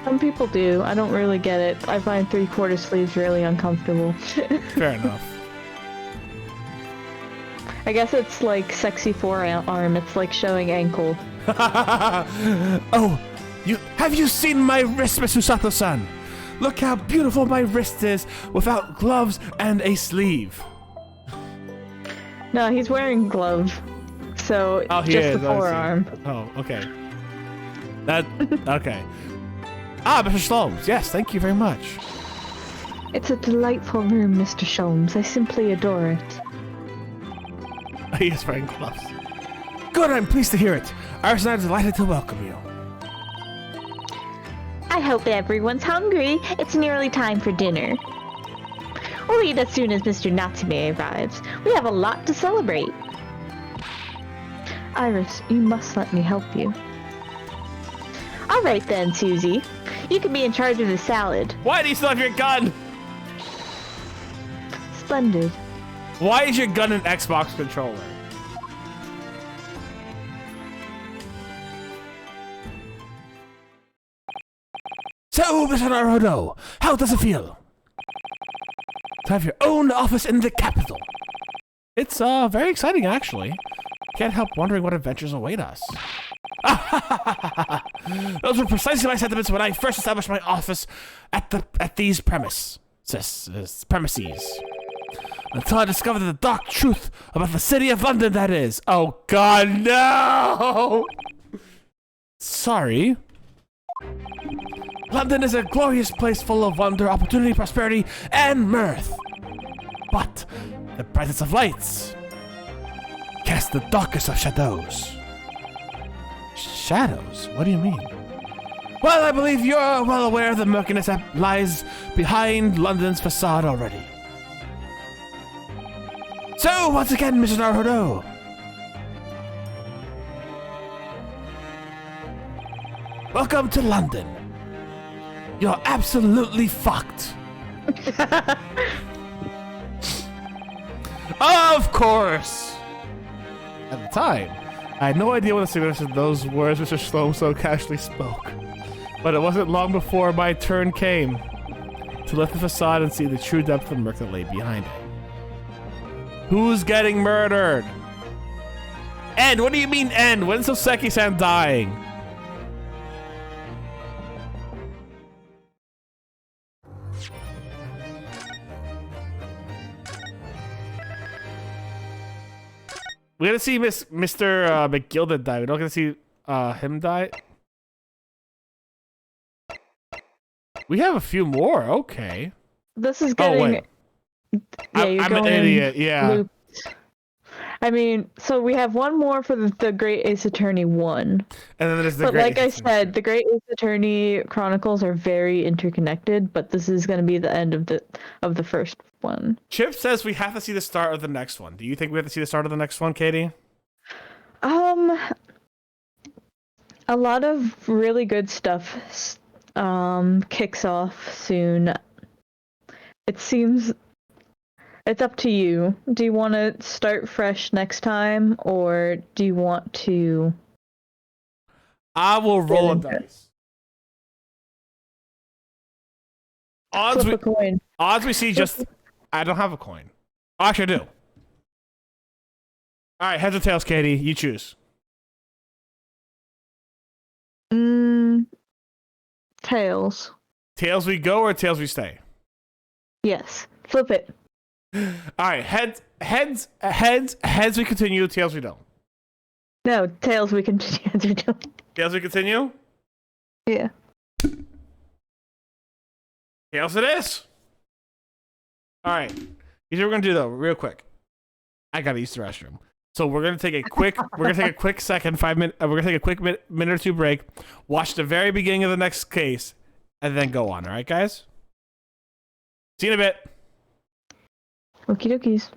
Some people do. I don't really get it. I find 3/4 sleeves really uncomfortable. Fair enough. I guess it's like sexy forearm. It's like showing ankle. Oh, have you seen my wrist, Miss Usato-san? Look how beautiful my wrist is without gloves and a sleeve. No, he's wearing glove. So Oh, he just is. the I see. forearm. Oh, okay. Okay. Ah, Mr. Sholmes. Yes, thank you very much. It's a delightful room, Mr. Sholmes. I simply adore it. He is wearing gloves. Good, I'm pleased to hear it. Iris and I are delighted to welcome you. I hope everyone's hungry. It's nearly time for dinner. We'll eat as soon as Mr. Natsume arrives. We have a lot to celebrate. Iris, you must let me help you. All right then, Susie. You can be in charge of the salad. Why do you still have your gun? Splendid. Why is your gun an Xbox controller? So, Mr. Naruto, how does it feel to have your own office in the capital? It's very exciting, actually. Can't help wondering what adventures await us. Those were precisely my sentiments when I first established my office at these premises. Until I discovered the dark truth about the city of London, that is. Oh god, no! Sorry. London is a glorious place full of wonder, opportunity, prosperity, and mirth. But the brightest of lights cast the darkest of shadows. Shadows? What do you mean? Well, I believe you're well aware of the murkiness that lies behind London's facade already. So, once again, Mr. Naruto. Welcome to London. You're absolutely fucked. Of course! At the time, I had no idea what the significance of those words Mr. Sloan so casually spoke. But it wasn't long before my turn came to lift the facade and see the true depth of murk that lay behind it. Who's getting murdered? End! What do you mean end? When's Soseki-san dying? We gotta see Mr. McGilded die. We don't get to see him die. We have a few more. Okay. This is Oh getting. wait. Yeah, you're I'm an going idiot. Yeah. looped. I mean, so we have one more for the Great Ace Attorney 1. And then there's the But Great like I Ace Attorney said, 2. the Great Ace Attorney Chronicles are very interconnected, but this is going to be the end of the first one. Chip says we have to see the start of the next one. Do you think we have to see the start of the next one, Katie? A lot of really good stuff kicks off soon. It seems it's up to you. Do you want to start fresh next time, or do you want to I will roll a into it? dice. Odds Flip a coin? we see just. I don't have a coin. Actually, I do. All right, heads or tails, Katie. You choose. Tails. Tails we go or tails we stay? Yes. Flip it. All right, heads we continue, tails we don't. No, tails we continue. Tails we continue? Yeah. Tails it is. All right. Here's what we're gonna do though, real quick. I gotta use the restroom. So we're gonna take a quick second, 5 minute. We're gonna take a quick minute or two break. Watch the very beginning of the next case, and then go on. All right, guys. See you in a bit. Okie dokies.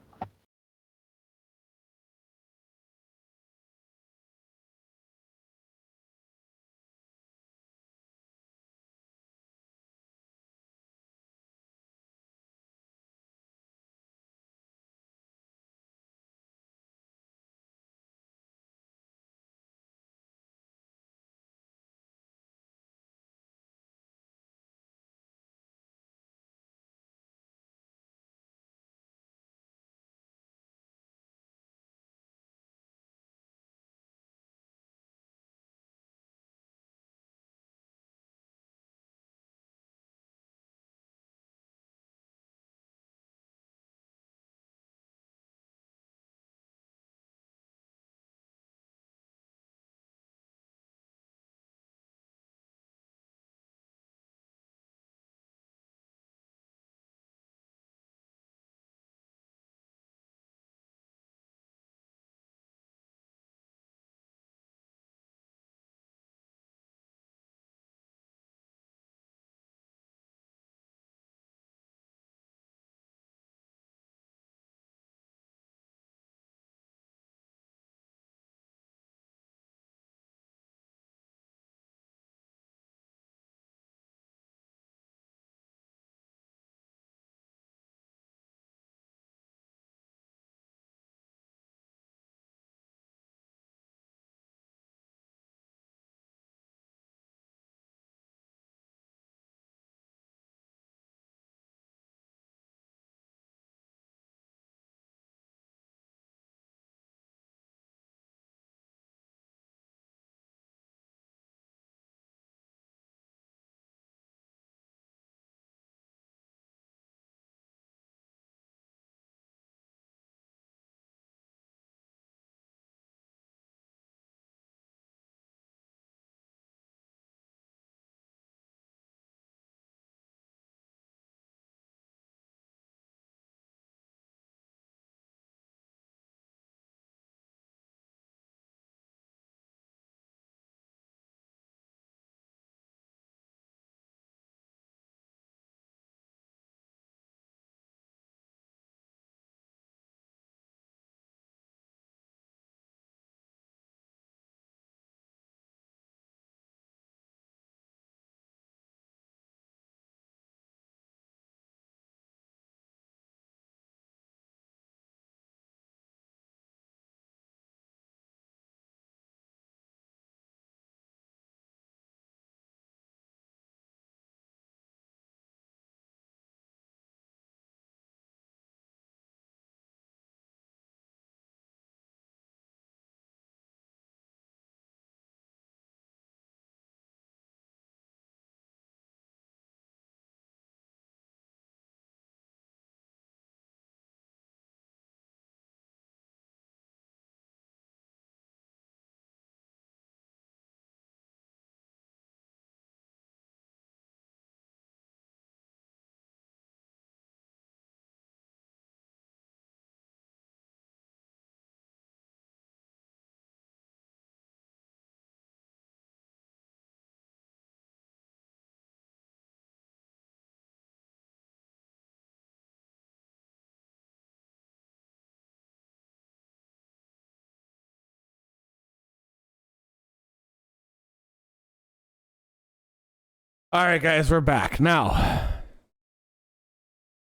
All right, guys, we're back now.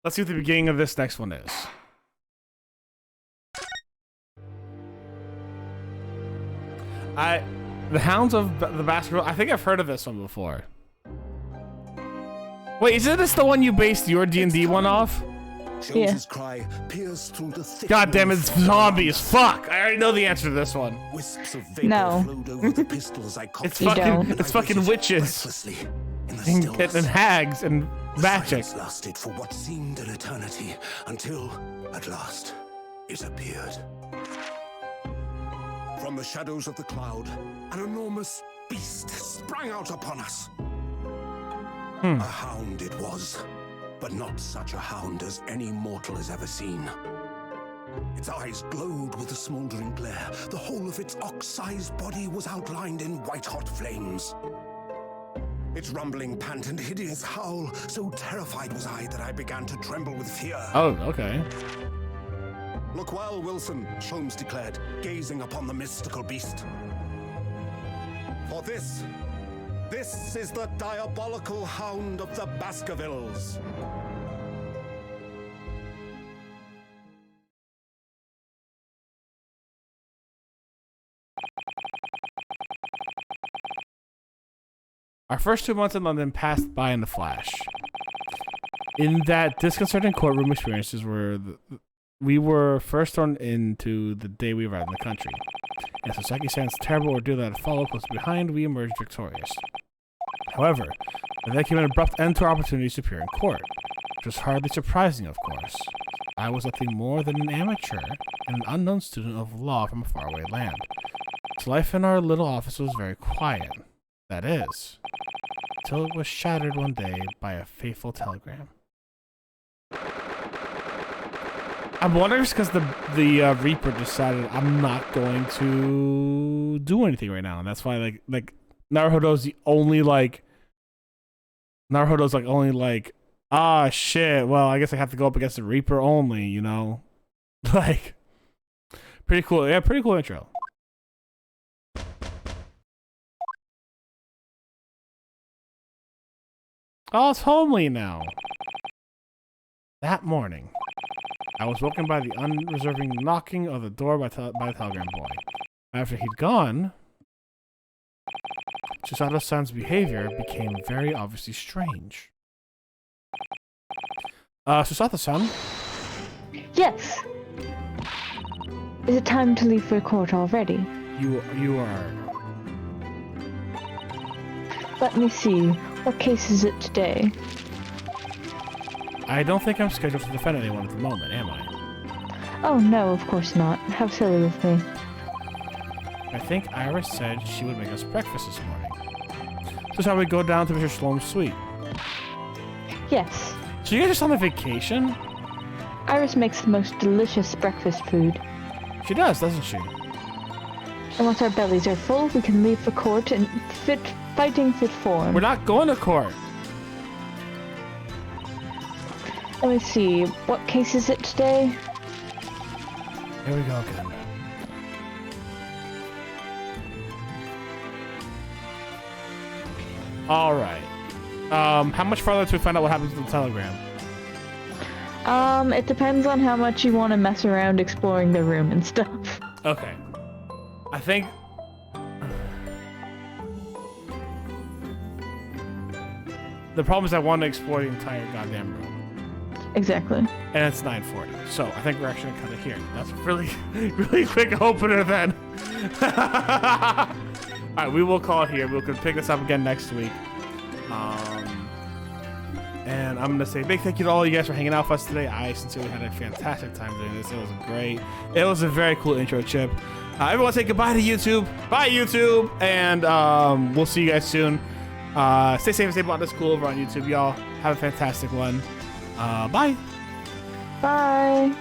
Let's see what the beginning of this next one is. The Hounds of the Baskerville. I think I've heard of this one before. Wait, isn't this the one you based your D&D one off? Yeah. Cry pierced through the thick God damn it, it's zombies. Fuck! I already know the answer to this one. Wisps of vapor No. flowed over the pistols I cocked. It's fucking witches and hags and magic. Silence lasted for what seemed an eternity until, at last, it appeared. From the shadows of the cloud, an enormous beast sprang out upon us. A hound it was, but not such a hound as any mortal has ever seen. Its eyes glowed with a smoldering glare. The whole of its ox-sized body was outlined in white-hot flames. Its rumbling pant and hideous howl, so terrified was I that I began to tremble with fear. Oh, okay. Look well, Wilson, Sholmes declared, gazing upon the mystical beast. For this is the diabolical hound of the Baskervilles. Our first 2 months in London passed by in a flash. In that disconcerting courtroom experiences we were first thrown into the day we arrived in the country. And Sasaki San's terrible ordeal that had followed close behind, we emerged victorious. However, there came an abrupt end to our opportunities to appear in court, which was hardly surprising, of course. I was nothing more than an amateur and an unknown student of law from a faraway land. So life in our little office was very quiet. That is, until it was shattered one day by a fateful telegram. I'm wondering if it's because the Reaper decided I'm not going to do anything right now, and that's why like Naruhodo's the only ah shit. Well, I guess I have to go up against the Reaper only, you know, like pretty cool. Yeah, pretty cool intro. Oh, it's homely now. That morning, I was woken by the unreserving knocking of the door by the telegram boy. After he'd gone, Susato-san's behavior became very obviously strange. Susato-san? Yes. Is it time to leave for court already? You are... Let me see. What case is it today? I don't think I'm scheduled to defend anyone at the moment, am I? Oh no, of course not. How silly of me. I think Iris said she would make us breakfast this morning. So shall we go down to Mr. Shlom's suite? Yes. So you guys just on a vacation? Iris makes the most delicious breakfast food. She does, doesn't she? And once our bellies are full, we can leave for court in fighting fit form. We're not going to court. Let me see. What case is it today? Here we go again. All right. How much farther till we find out what happens to the telegram? It depends on how much you want to mess around exploring the room and stuff. Okay. I think... The problem is I want to explore the entire goddamn room. Exactly. And it's 9:40, so I think we're actually gonna cut it here. That's a really, really quick opener then. Alright, we will call it here. We can pick this up again next week. And I'm gonna say a big thank you to all you guys for hanging out with us today. I sincerely had a fantastic time doing this. It was great. It was a very cool intro, Chip. Everyone say goodbye to YouTube. Bye, YouTube. And we'll see you guys soon. Stay safe and stay Botanist Cool over on YouTube, y'all. Have a fantastic one. Bye. Bye.